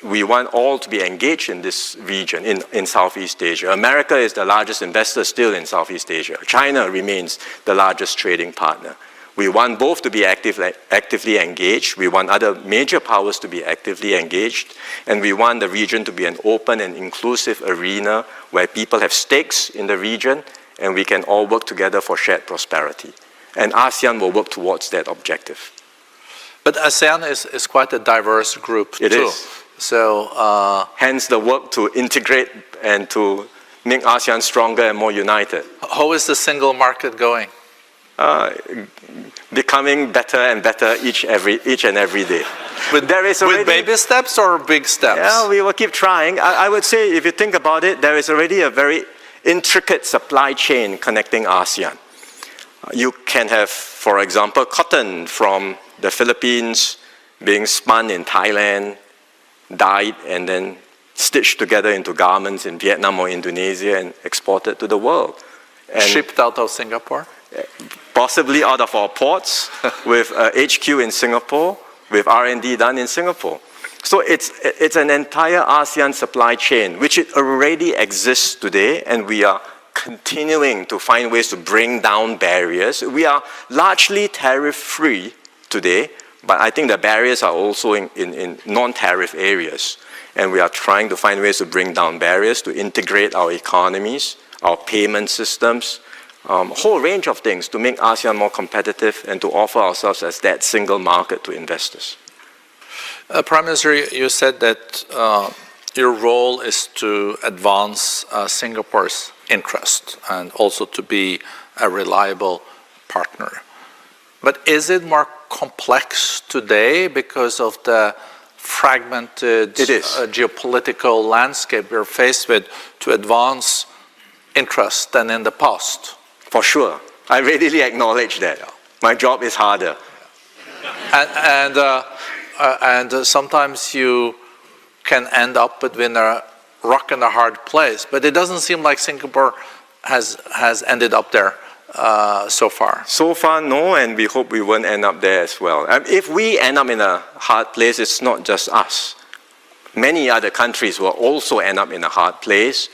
we want all to be engaged in this region, in Southeast Asia. America is the largest investor still in Southeast Asia. China remains the largest trading partner. We want both to be actively engaged. We want other major powers to be actively engaged. And we want the region to be an open and inclusive arena where people have stakes in the region and we can all work together for shared prosperity. And ASEAN will work towards that objective. But ASEAN is quite a diverse group too. It is. So, hence the work to integrate and to make ASEAN stronger and more united. How is the single market going? Becoming better and better each and every day. With baby steps or big steps? Yeah, we will keep trying. I would say, if you think about it, there is already a very intricate supply chain connecting ASEAN. You can have, for example, cotton from the Philippines being spun in Thailand, dyed, and then stitched together into garments in Vietnam or Indonesia and exported to the world. And shipped out of Singapore? Possibly out of our ports, with HQ in Singapore, with R&D done in Singapore. So it's an entire ASEAN supply chain, which it already exists today, and we are continuing to find ways to bring down barriers. We are largely tariff-free today, but I think the barriers are also in non-tariff areas. And we are trying to find ways to bring down barriers, to integrate our economies, our payment systems, a whole range of things to make ASEAN more competitive and to offer ourselves as that single market to investors. Prime Minister, you said that your role is to advance Singapore's interest and also to be a reliable partner. But is it more complex today because of the fragmented geopolitical landscape we're faced with to advance interest than in the past? For sure. I readily acknowledge that. My job is harder. And sometimes you can end up between a rock and a hard place, but it doesn't seem like Singapore has ended up there so far. So far, no, and we hope we won't end up there as well. If we end up in a hard place, it's not just us. Many other countries will also end up in a hard place,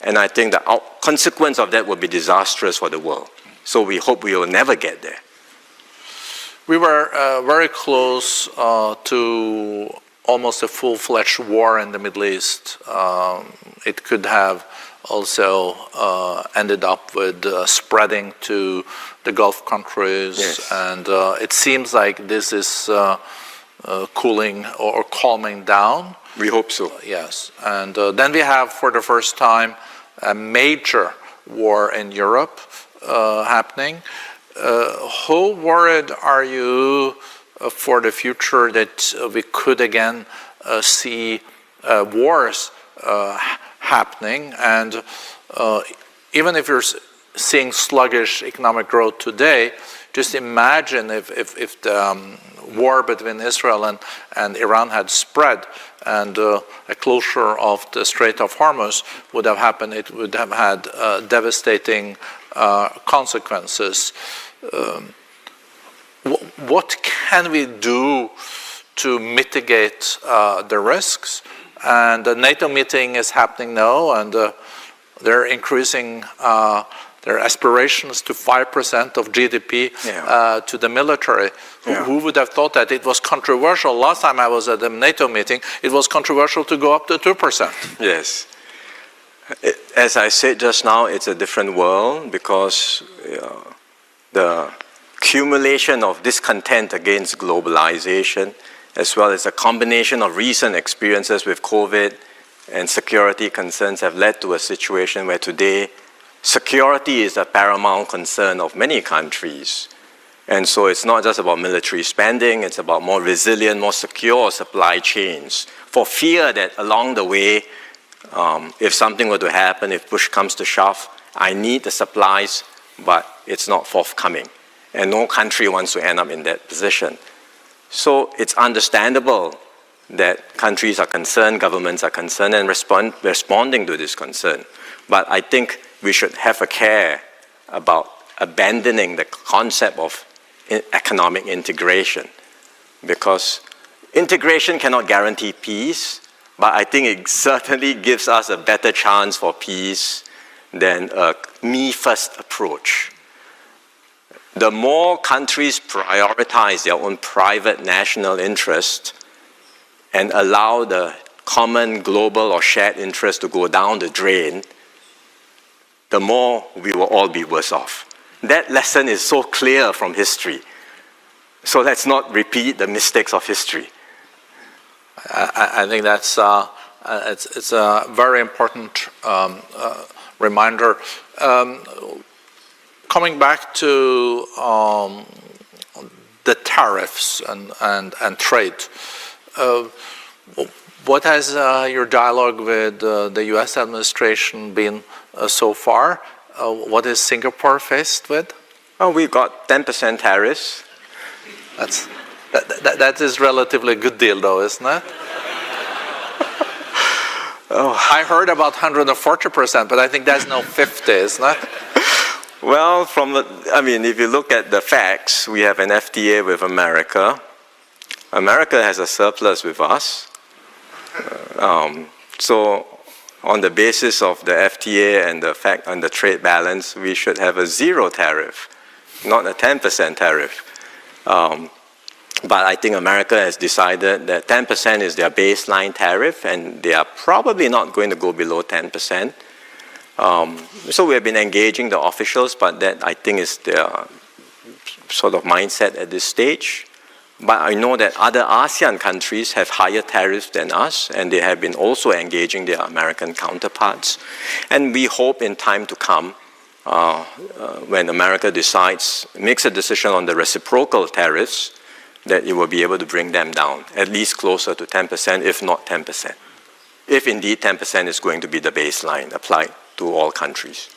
and I think the consequence of that will be disastrous for the world. So we hope we will never get there. We were very close to almost a full-fledged war in the Middle East. It could have also ended up with spreading to the Gulf countries. Yes. And it seems like this is cooling or calming down. We hope so. Yes. And then we have, for the first time, a major war in Europe happening. How worried are you for the future that we could again see wars happening? And even if you're seeing sluggish economic growth today, just imagine if the war between Israel and Iran had spread and a closure of the Strait of Hormuz would have happened. It would have had devastating consequences. What can we do to mitigate the risks? And the NATO meeting is happening now, and they're increasing their aspirations to 5% of GDP to the military. Yeah. Who would have thought that? It was controversial. Last time I was at the NATO meeting, it was controversial to go up to 2%. Yes. As I said just now, it's a different world because the accumulation of discontent against globalization, as well as a combination of recent experiences with COVID and security concerns have led to a situation where today security is a paramount concern of many countries. And so it's not just about military spending, it's about more resilient, more secure supply chains, for fear that along the way, if something were to happen, if push comes to shove, I need the supplies, but it's not forthcoming. And no country wants to end up in that position. So it's understandable that countries are concerned, governments are concerned, and responding to this concern. But I think we should have a care about abandoning the concept of economic integration, because integration cannot guarantee peace, but I think it certainly gives us a better chance for peace than a me-first approach. The more countries prioritize their own private national interest and allow the common global or shared interest to go down the drain, the more we will all be worse off. That lesson is so clear from history. So let's not repeat the mistakes of history. I think that's it's a very important reminder. Coming back to the tariffs and trade, what has your dialogue with the U.S. administration been so far? What is Singapore faced with? Oh, we got 10% tariffs. That is relatively a good deal, though, isn't it? Oh. I heard about 140%, but I think that's no 50, isn't it? Well, if you look at the facts, we have an FTA with America. America has a surplus with us. So on the basis of the FTA and the fact on the trade balance, we should have a 0 tariff, not a 10% tariff. But I think America has decided that 10% is their baseline tariff, and they are probably not going to go below 10%. So we have been engaging the officials, but that I think is their sort of mindset at this stage. But I know that other ASEAN countries have higher tariffs than us, and they have been also engaging their American counterparts. And we hope in time to come when America makes a decision on the reciprocal tariffs, that it will be able to bring them down, at least closer to 10%, if not 10%. If indeed 10% is going to be the baseline applied to all countries.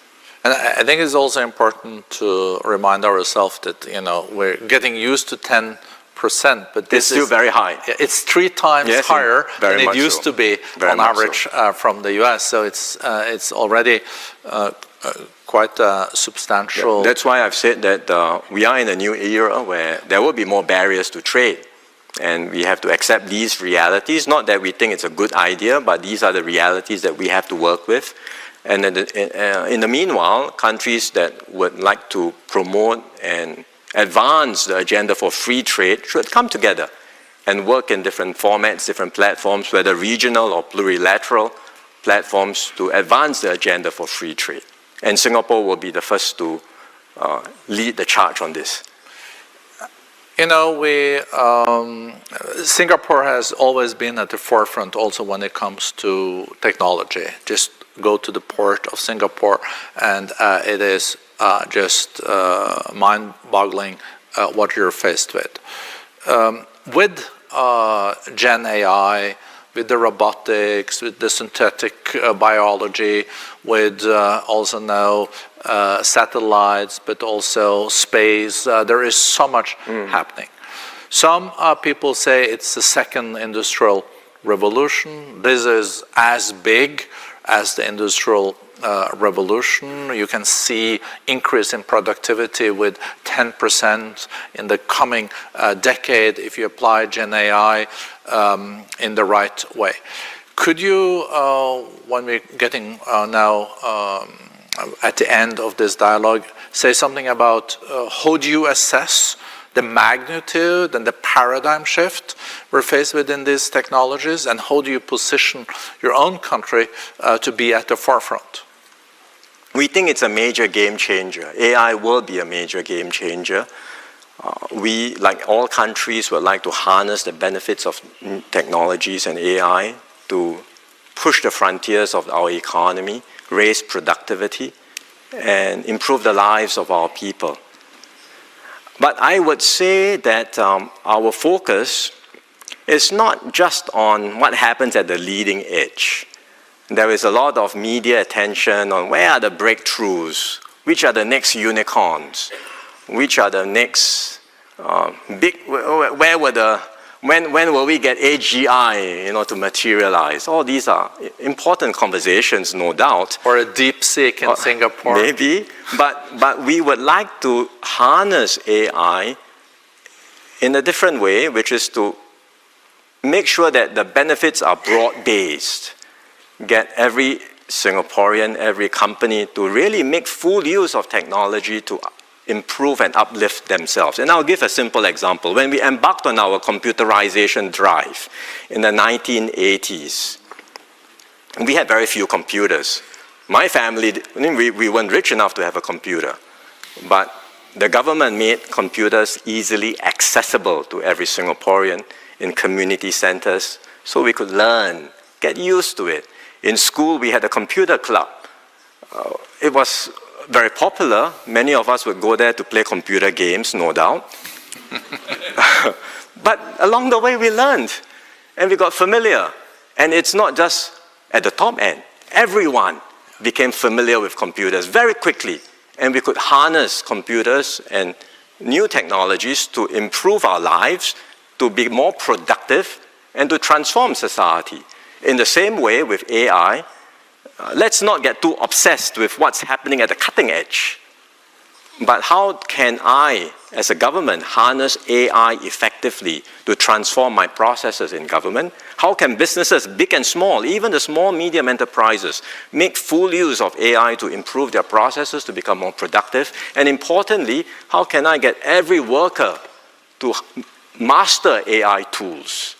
And I think it's also important to remind ourselves that, you know, we're getting used to 10%, but this is still very high. It's 3 times higher than it used to be on average from the US. So it's already quite substantial. Yeah, that's why I've said that we are in a new era where there will be more barriers to trade. And we have to accept these realities, not that we think it's a good idea, but these are the realities that we have to work with. And in the meanwhile, countries that would like to promote and advance the agenda for free trade should come together and work in different formats, different platforms, whether regional or plurilateral platforms, to advance the agenda for free trade. And Singapore will be the first to lead the charge on this. You know, Singapore has always been at the forefront also when it comes to technology. Just go to the port of Singapore and it is just mind-boggling what you're faced with. With Gen AI, with the robotics, with the synthetic biology, with also now satellites, but also space. There is so much happening. Some people say it's the second industrial revolution. This is as big as the industrial revolution. You can see increase in productivity with 10% in the coming decade if you apply Gen AI in the right way. Could you, when we're getting now at the end of this dialogue, say something about how do you assess the magnitude and the paradigm shift we're faced with in these technologies, and how do you position your own country to be at the forefront? We think it's a major game changer. AI will be a major game changer. We, like all countries, would like to harness the benefits of technologies and AI to push the frontiers of our economy, raise productivity, and improve the lives of our people. But I would say that our focus is not just on what happens at the leading edge. There is a lot of media attention on where are the breakthroughs, which are the next unicorns, which are the next when will we get AGI, to materialize? All these are important conversations, no doubt. Or a deep seek in Singapore. Maybe, but we would like to harness AI in a different way, which is to make sure that the benefits are broad-based. Get every Singaporean, every company to really make full use of technology to improve and uplift themselves. And I'll give a simple example. When we embarked on our computerization drive in the 1980s, we had very few computers. My family, we weren't rich enough to have a computer, but the government made computers easily accessible to every Singaporean in community centers so we could learn, get used to it. In school, we had a computer club. It was very popular. Many of us would go there to play computer games, no doubt. But along the way, we learned and we got familiar. And it's not just at the top end. Everyone became familiar with computers very quickly. And we could harness computers and new technologies to improve our lives, to be more productive, and to transform society. In the same way with AI, let's not get too obsessed with what's happening at the cutting edge. But how can I, as a government, harness AI effectively to transform my processes in government? How can businesses, big and small, even the small, medium enterprises, make full use of AI to improve their processes, to become more productive? And importantly, how can I get every worker to master AI tools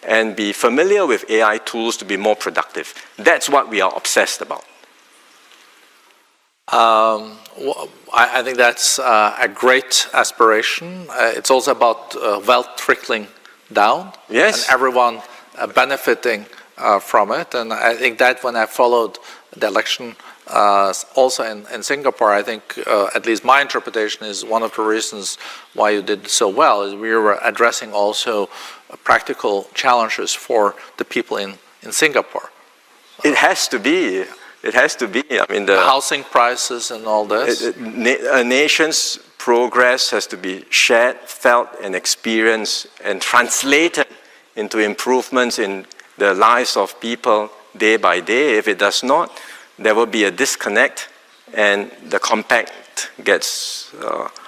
and be familiar with AI tools to be more productive? That's what we are obsessed about. I think that's a great aspiration. It's also about wealth trickling down, yes, and everyone benefiting from it. And I think that when I followed the election also in Singapore, I think, at least my interpretation is one of the reasons why you did so well is we were addressing also practical challenges for the people in Singapore. It has to be. It has to be. I mean, the housing prices and all this. A nation's progress has to be shared, felt, and experienced, and translated into improvements in the lives of people day by day. If it does not, there will be a disconnect, and the compact gets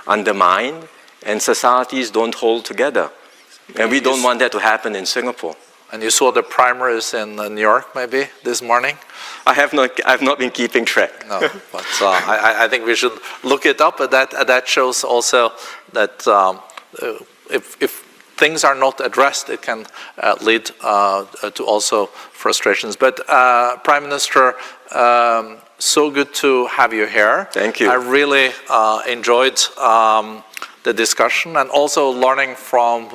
undermined, and societies don't hold together. And we don't want that to happen in Singapore. And you saw the primaries in New York, maybe, this morning? I've not been keeping track. No, but I think we should look it up. But that shows also that if things are not addressed, it can lead to also frustrations. But Prime Minister, so good to have you here. Thank you. I really enjoyed the discussion and also learning from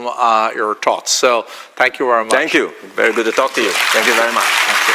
your thoughts. So thank you very much. Thank you. Very good to talk to you. Thank you very much. Thank you.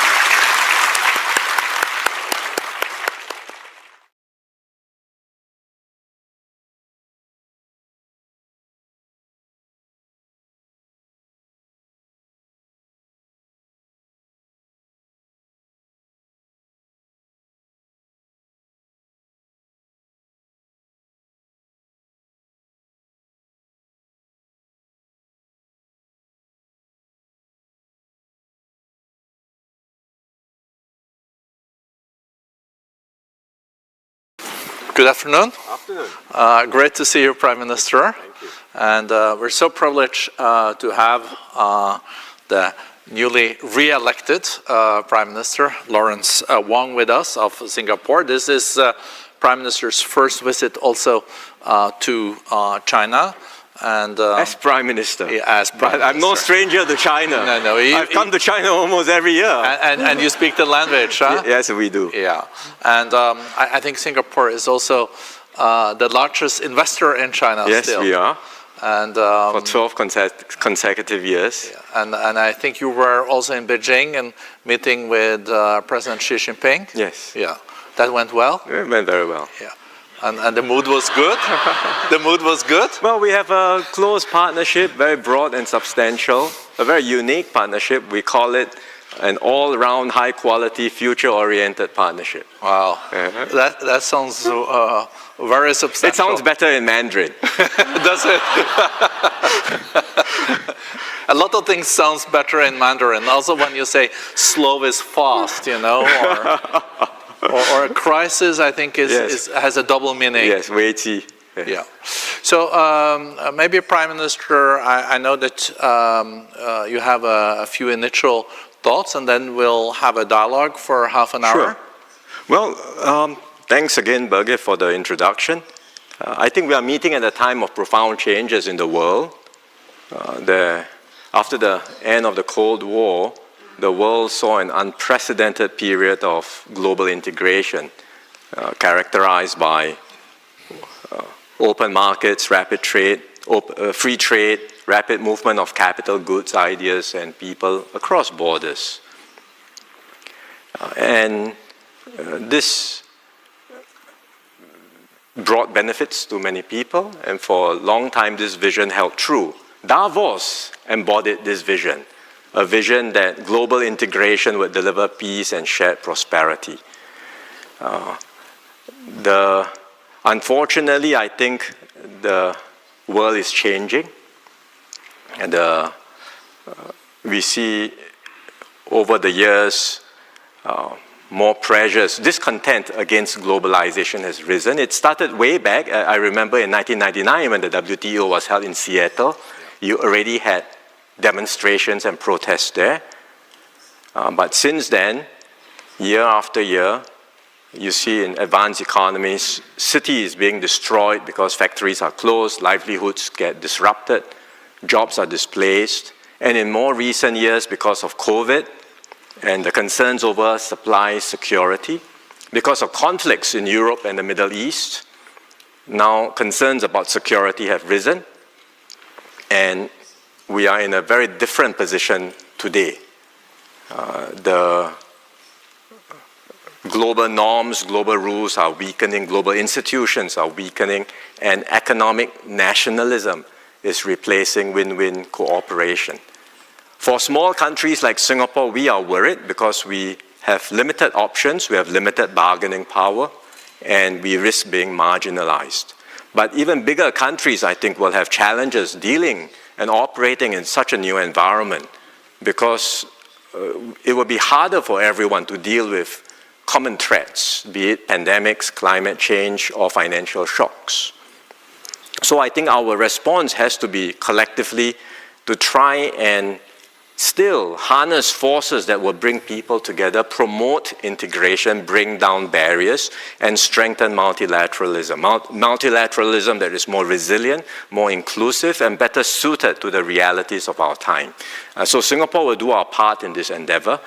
Good afternoon. Afternoon. Great to see you, Prime Minister. Thank you. And we're so privileged to have the newly re-elected Prime Minister, Lawrence Wong, with us of Singapore. This is Prime Minister's first visit also to China. And as Prime Minister. Yeah, as Prime Minister. I'm no stranger to China. No. I've come to China almost every year. And you speak the language, huh? Yes, we do. Yeah. And I think Singapore is also the largest investor in China yes, still. Yes, we are. And for 12 consecutive years. Yeah. And I think you were also in Beijing and meeting with President Xi Jinping. Yes. Yeah. That went well? It went very well. Yeah. And the mood was good? The mood was good? Well, we have a close partnership, very broad and substantial, a very unique partnership. We call it an all-round, high-quality, future-oriented partnership. Wow. That sounds very substantial. It sounds better in Mandarin. Does it? A lot of things sounds better in Mandarin. Also when you say slow is fast, you know, or a crisis, I think, has a double meaning. Yes, 危机. Yeah. So maybe, Prime Minister, I know that you have a few initial thoughts, and then we'll have a dialogue for half an hour. Sure. Well, thanks again, Birgit, for the introduction. I think we are meeting at a time of profound changes in the world. After the end of the Cold War, the world saw an unprecedented period of global integration, characterized by open markets, rapid trade, free trade, rapid movement of capital, goods, ideas, and people across borders. And this brought benefits to many people, and for a long time this vision held true. Davos embodied this vision, a vision that global integration would deliver peace and shared prosperity. Unfortunately, I think the world is changing, and we see over the years more pressures. Discontent against globalization has risen. It started way back. I remember in 1999 when the WTO was held in Seattle, you already had demonstrations and protests there. But since then, year after year, you see in advanced economies, cities being destroyed because factories are closed, livelihoods get disrupted, jobs are displaced, and in more recent years, because of COVID and the concerns over supply security, because of conflicts in Europe and the Middle East, now concerns about security have risen, and we are in a very different position today. The Global norms, global rules are weakening, global institutions are weakening, and economic nationalism is replacing win-win cooperation. For small countries like Singapore, we are worried because we have limited options, we have limited bargaining power, and we risk being marginalized. But even bigger countries, I think, will have challenges dealing and operating in such a new environment because it will be harder for everyone to deal with common threats, be it pandemics, climate change, or financial shocks. So I think our response has to be collectively to try and still harness forces that will bring people together, promote integration, bring down barriers, and strengthen multilateralism. Multilateralism that is more resilient, more inclusive, and better suited to the realities of our time. So Singapore will do our part in this endeavor,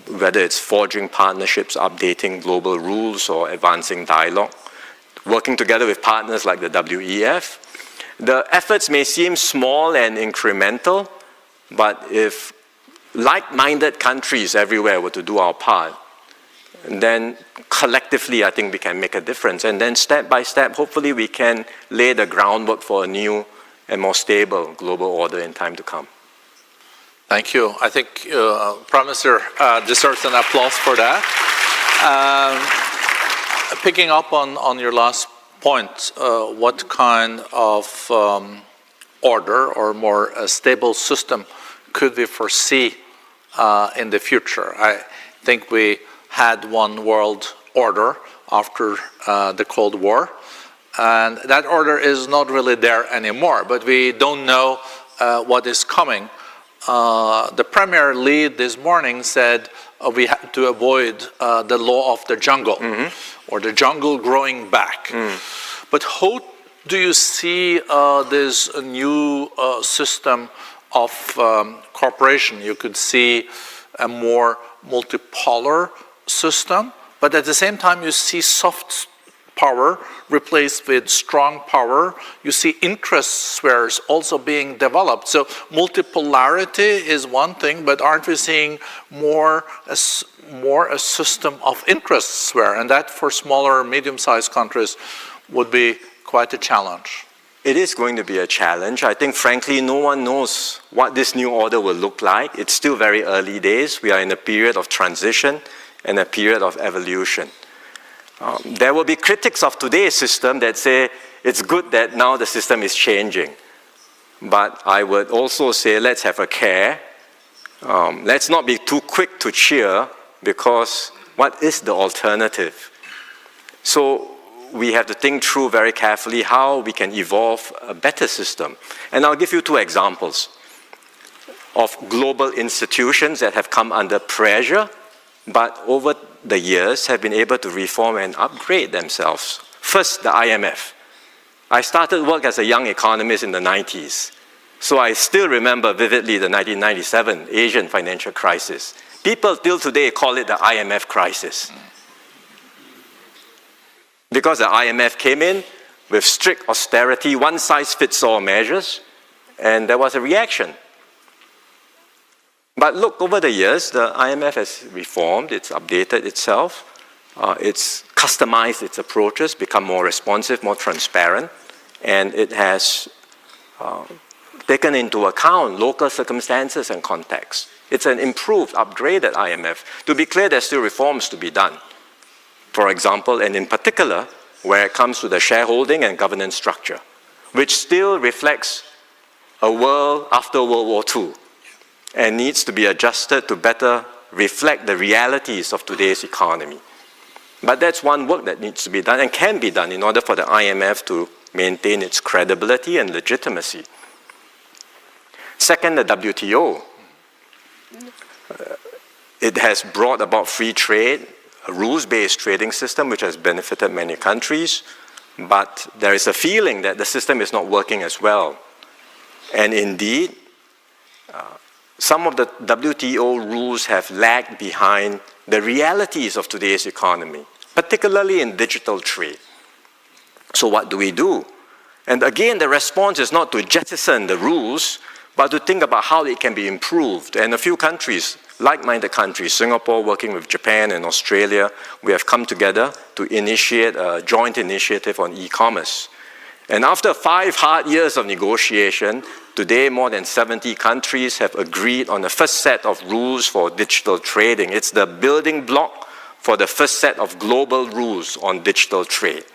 whether it's forging partnerships, updating global rules, or advancing dialogue, working together with partners like the WEF. The efforts may seem small and incremental, but if like-minded countries everywhere were to do our part, then collectively I think we can make a difference. And then step by step, hopefully we can lay the groundwork for a new and more stable global order in time to come. Thank you. I think Prime Minister deserves an applause for that. Picking up on your last point, what kind of order or more stable system could we foresee in the future? I think we had one world order after the Cold War, and that order is not really there anymore, but we don't know what is coming. The Premier lead this morning said we have to avoid the law of the jungle, or the jungle growing back. But how do you see this new system of cooperation? You could see a more multipolar system, but at the same time you see soft power replaced with strong power. You see interest spheres also being developed. So multipolarity is one thing, but aren't we seeing more a system of interest sphere? And that for smaller, medium-sized countries would be quite a challenge. It is going to be a challenge. I think, frankly, no one knows what this new order will look like. It's still very early days. We are in a period of transition and a period of evolution. There will be critics of today's system that say it's good that now the system is changing. But I would also say let's have a care. Let's not be too quick to cheer, because what is the alternative? So we have to think through very carefully how we can evolve a better system. And I'll give you two examples of global institutions that have come under pressure, but over the years have been able to reform and upgrade themselves. First, the IMF. I started work as a young economist in the 90s, so I still remember vividly the 1997 Asian financial crisis. People till today call it the IMF crisis, because the IMF came in with strict austerity, one-size-fits-all measures, and there was a reaction. But look, over the years, the IMF has reformed, it's updated itself, it's customized its approaches, become more responsive, more transparent, and it has taken into account local circumstances and context. It's an improved, upgraded IMF. To be clear, there's still reforms to be done. For example, and in particular, where it comes to the shareholding and governance structure, which still reflects a world after World War II and needs to be adjusted to better reflect the realities of today's economy. But that's one work that needs to be done and can be done in order for the IMF to maintain its credibility and legitimacy. Second, the WTO. It has brought about free trade, a rules-based trading system which has benefited many countries, but there is a feeling that the system is not working as well. And indeed, some of the WTO rules have lagged behind the realities of today's economy, particularly in digital trade. So what do we do? And again, the response is not to jettison the rules, but to think about how it can be improved. And a few countries like-minded countries, Singapore working with Japan and Australia, we have come together to initiate a joint initiative on e-commerce. And after 5 hard years of negotiation, today more than 70 countries have agreed on the first set of rules for digital trading. It's the building block for the first set of global rules on digital trade.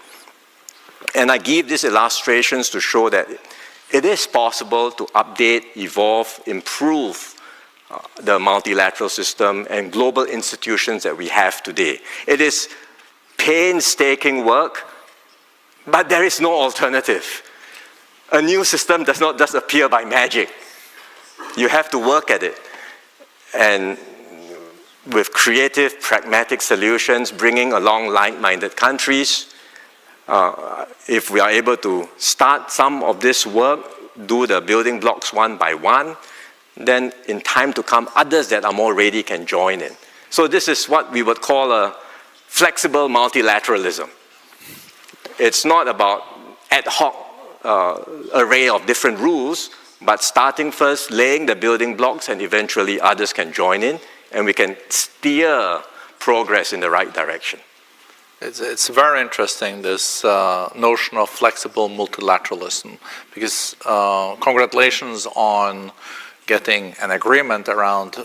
And I give these illustrations to show that it is possible to update, evolve, improve the multilateral system and global institutions that we have today. It is painstaking work, but there is no alternative. A new system does not just appear by magic. You have to work at it. And with creative, pragmatic solutions, bringing along like-minded countries, if we are able to start some of this work, do the building blocks one by one, then in time to come, others that are more ready can join in. So this is what we would call a flexible multilateralism. It's not about ad hoc array of different rules, but starting first, laying the building blocks, and eventually others can join in, and we can steer progress in the right direction. It's very interesting, this notion of flexible multilateralism, because congratulations on getting an agreement around,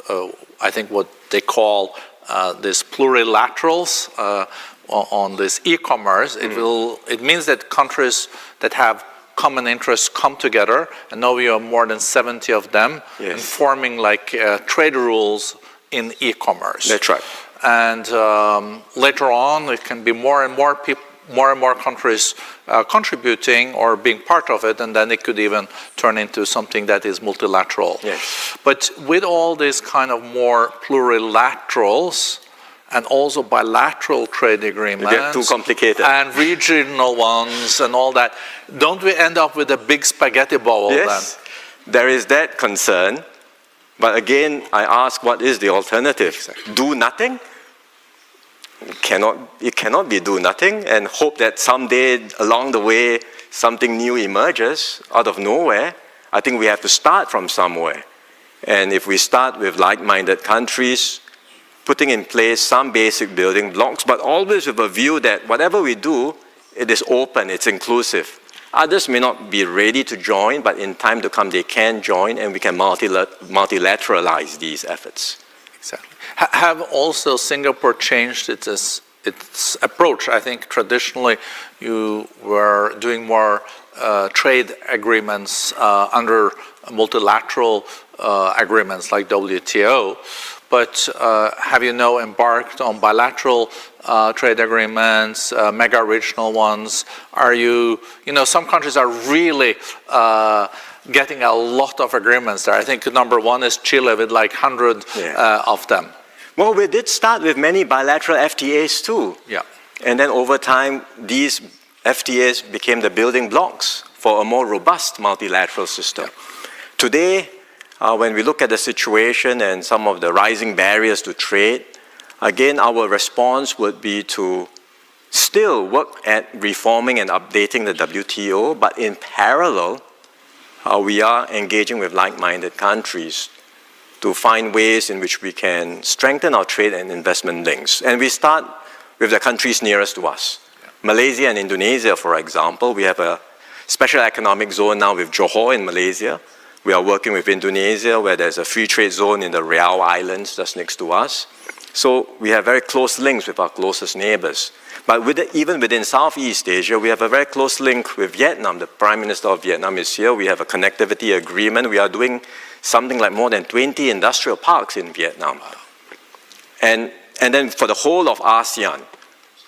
I think, what they call these plurilaterals on this e-commerce. It means that countries that have common interests come together, and now we have more than 70 of them, and forming like trade rules in e-commerce. That's right. And later on, it can be more and more people, more and more countries contributing or being part of it, and then it could even turn into something that is multilateral. Yes. But with all these kind of more plurilaterals and also bilateral trade agreements, they get too complicated, and regional ones and all that, don't we end up with a big spaghetti bowl then? Yes, there is that concern. But again, I ask, what is the alternative? Do nothing? It cannot be do nothing and hope that someday along the way something new emerges out of nowhere. I think we have to start from somewhere. And if we start with like-minded countries, putting in place some basic building blocks, but always with a view that whatever we do, it is open, it's inclusive. Others may not be ready to join, but in time to come they can join, and we can multilateralize these efforts. Exactly. Have also Singapore changed its approach? I think traditionally you were doing more trade agreements under multilateral agreements like WTO, but have you now embarked on bilateral trade agreements, mega regional ones? Are you know, some countries are really getting a lot of agreements there. I think number one is Chile with like 100 of them. Well, we did start with many bilateral FTAs too. Yeah. And then over time, these FTAs became the building blocks for a more robust multilateral system. Yeah. Today, when we look at the situation and some of the rising barriers to trade, again, our response would be to still work at reforming and updating the WTO, but in parallel, we are engaging with like-minded countries to find ways in which we can strengthen our trade and investment links. And we start with the countries nearest to us. Yeah. Malaysia and Indonesia, for example, we have a special economic zone now with Johor in Malaysia. We are working with Indonesia, where there's a free trade zone in the Riau Islands just next to us. So we have very close links with our closest neighbors. But even within Southeast Asia, we have a very close link with Vietnam. The Prime Minister of Vietnam is here. We have a connectivity agreement. We are doing something like more than 20 industrial parks in Vietnam. And then for the whole of ASEAN,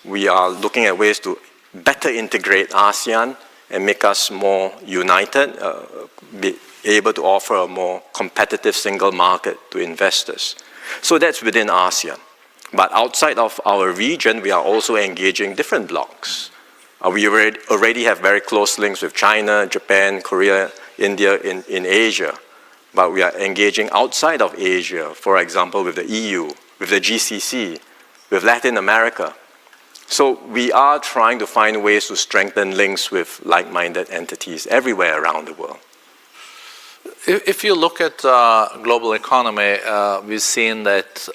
we are looking at ways to better integrate ASEAN and make us more united, be able to offer a more competitive single market to investors. So that's within ASEAN. But outside of our region, we are also engaging different blocs. We already have very close links with China, Japan, Korea, India in Asia. But we are engaging outside of Asia, for example, with the EU, with the GCC, with Latin America. So we are trying to find ways to strengthen links with like-minded entities everywhere around the world. If you look at global economy, we've seen that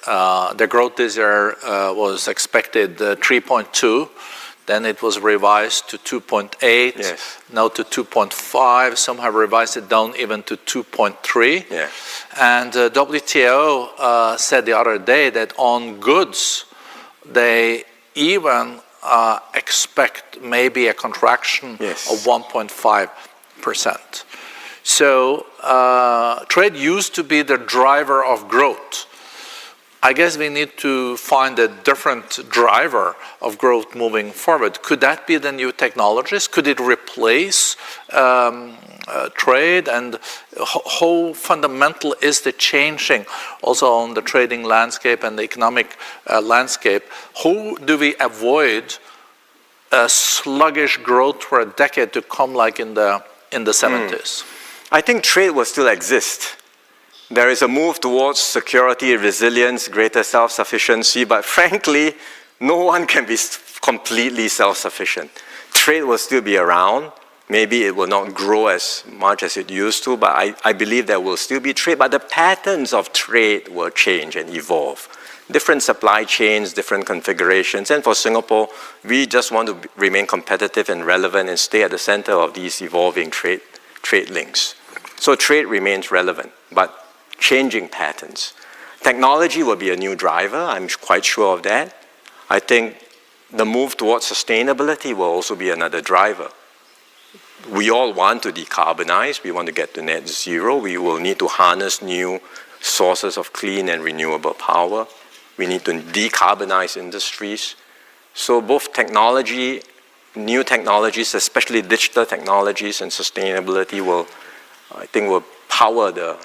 the growth this year was expected 3.2. Then it was revised to 2.8, Yes. now to 2.5. Some have revised it down even to 2.3. Yeah. And WTO said the other day that on goods, they even expect maybe a contraction Yes. of 1.5%. So trade used to be the driver of growth. I guess we need to find a different driver of growth moving forward. Could that be the new technologies? Could it replace trade? And how fundamental is the changing also on the trading landscape and the economic landscape? How do we avoid a sluggish growth for a decade to come like in the 70s? I think trade will still exist. There is a move towards security, resilience, greater self-sufficiency, but frankly, no one can be completely self-sufficient. Trade will still be around. Maybe it will not grow as much as it used to, but I believe there will still be trade, but the patterns of trade will change and evolve. Different supply chains, different configurations, and for Singapore, we just want to remain competitive and relevant and stay at the center of these evolving trade links. So trade remains relevant, but changing patterns. Technology will be a new driver, I'm quite sure of that. I think the move towards sustainability will also be another driver. We all want to decarbonize, we want to get to net zero, we will need to harness new sources of clean and renewable power. We need to decarbonize industries. So both technology, new technologies, especially digital technologies and sustainability will, I think, will power the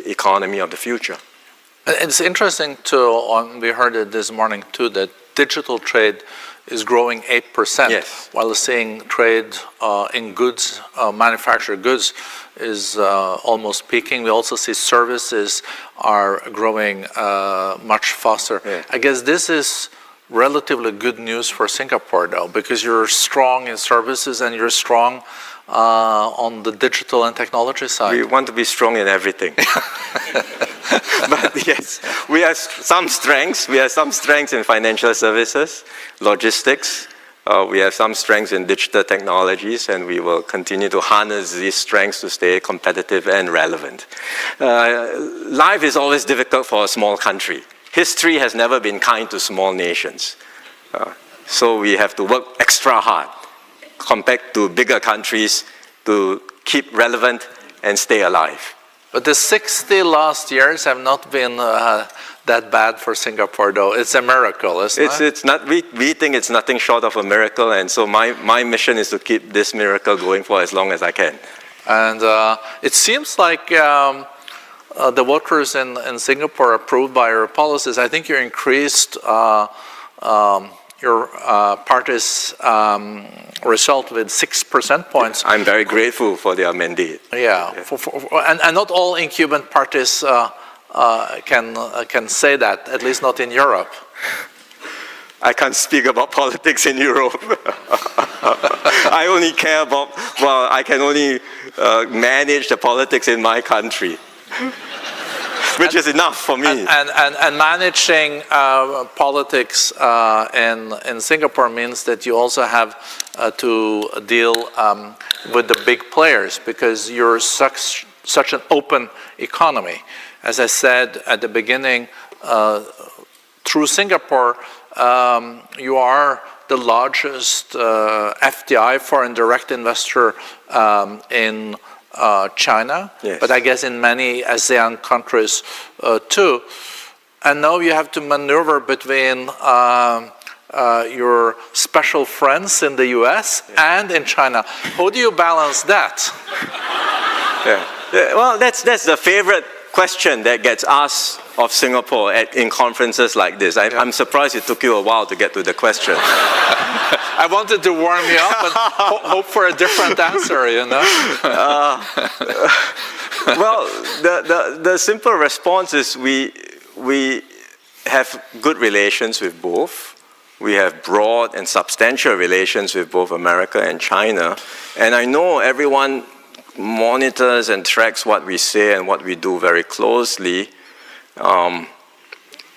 economy of the future. It's interesting too, we heard it this morning too, that digital trade is growing 8%, yes. while seeing trade in goods, manufactured goods, is almost peaking. We also see services are growing much faster. Yeah. I guess this is relatively good news for Singapore though, because you're strong in services and you're strong on the digital and technology side. We want to be strong in everything. But yes, we have some strengths. We have some strengths in financial services, logistics. We have some strengths in digital technologies, and we will continue to harness these strengths to stay competitive and relevant. Life is always difficult for a small country. History has never been kind to small nations. So we have to work extra hard compared to bigger countries to keep relevant and stay alive. But the 60 last years have not been that bad for Singapore, though. It's a miracle, isn't it? It's not. We think it's nothing short of a miracle, and so my mission is to keep this miracle going for as long as I can. And it seems like the voters in Singapore approved by your policies. I think you increased your party's result with 6 percentage points. I'm very grateful for their mandate. Yeah, and not all incumbent parties can say that, at least not in Europe. I can't speak about politics in Europe. I only care about, well, I can only manage the politics in my country. Which is enough for me. And managing politics in Singapore means that you also have to deal with the big players, because you're such an open economy. As I said at the beginning, through Singapore, you are the largest FDI, foreign direct investor, in China, yes. But I guess in many ASEAN countries too. And now you have to maneuver between your special friends in the US and in China. How do you balance that? Yeah. Well, that's the favorite question that gets asked of Singapore in conferences like this. I'm surprised it took you a while to get to the question. I wanted to warm you up and hope for a different answer, you know? Well, the simple response is we have good relations with both. We have broad and substantial relations with both America and China. And I know everyone monitors and tracks what we say and what we do very closely,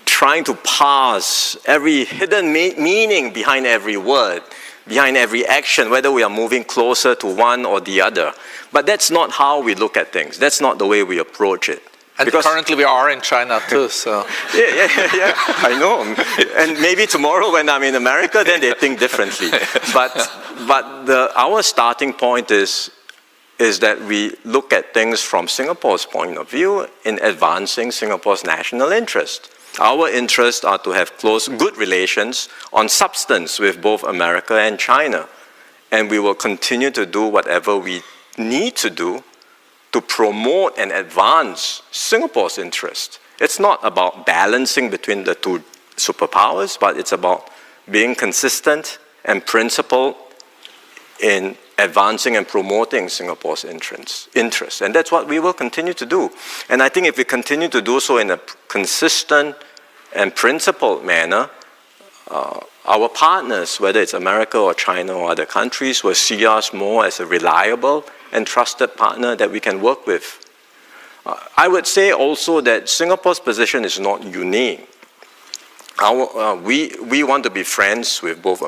trying to parse every hidden meaning behind every word, behind every action, whether we are moving closer to one or the other. But that's not how we look at things. That's not the way we approach it. And because currently we are in China too, so. Yeah, I know. And maybe tomorrow when I'm in America, then they think differently. But our starting point is that we look at things from Singapore's point of view in advancing Singapore's national interest. Our interests are to have close, good relations on substance with both America and China. And we will continue to do whatever we need to do to promote and advance Singapore's interest. It's not about balancing between the two superpowers, but it's about being consistent and principled in advancing and promoting Singapore's interests. And that's what we will continue to do. And I think if we continue to do so in a consistent and principled manner, our partners, whether it's America or China or other countries, will see us more as a reliable and trusted partner that we can work with. I would say also that Singapore's position is not unique. We want to be friends with both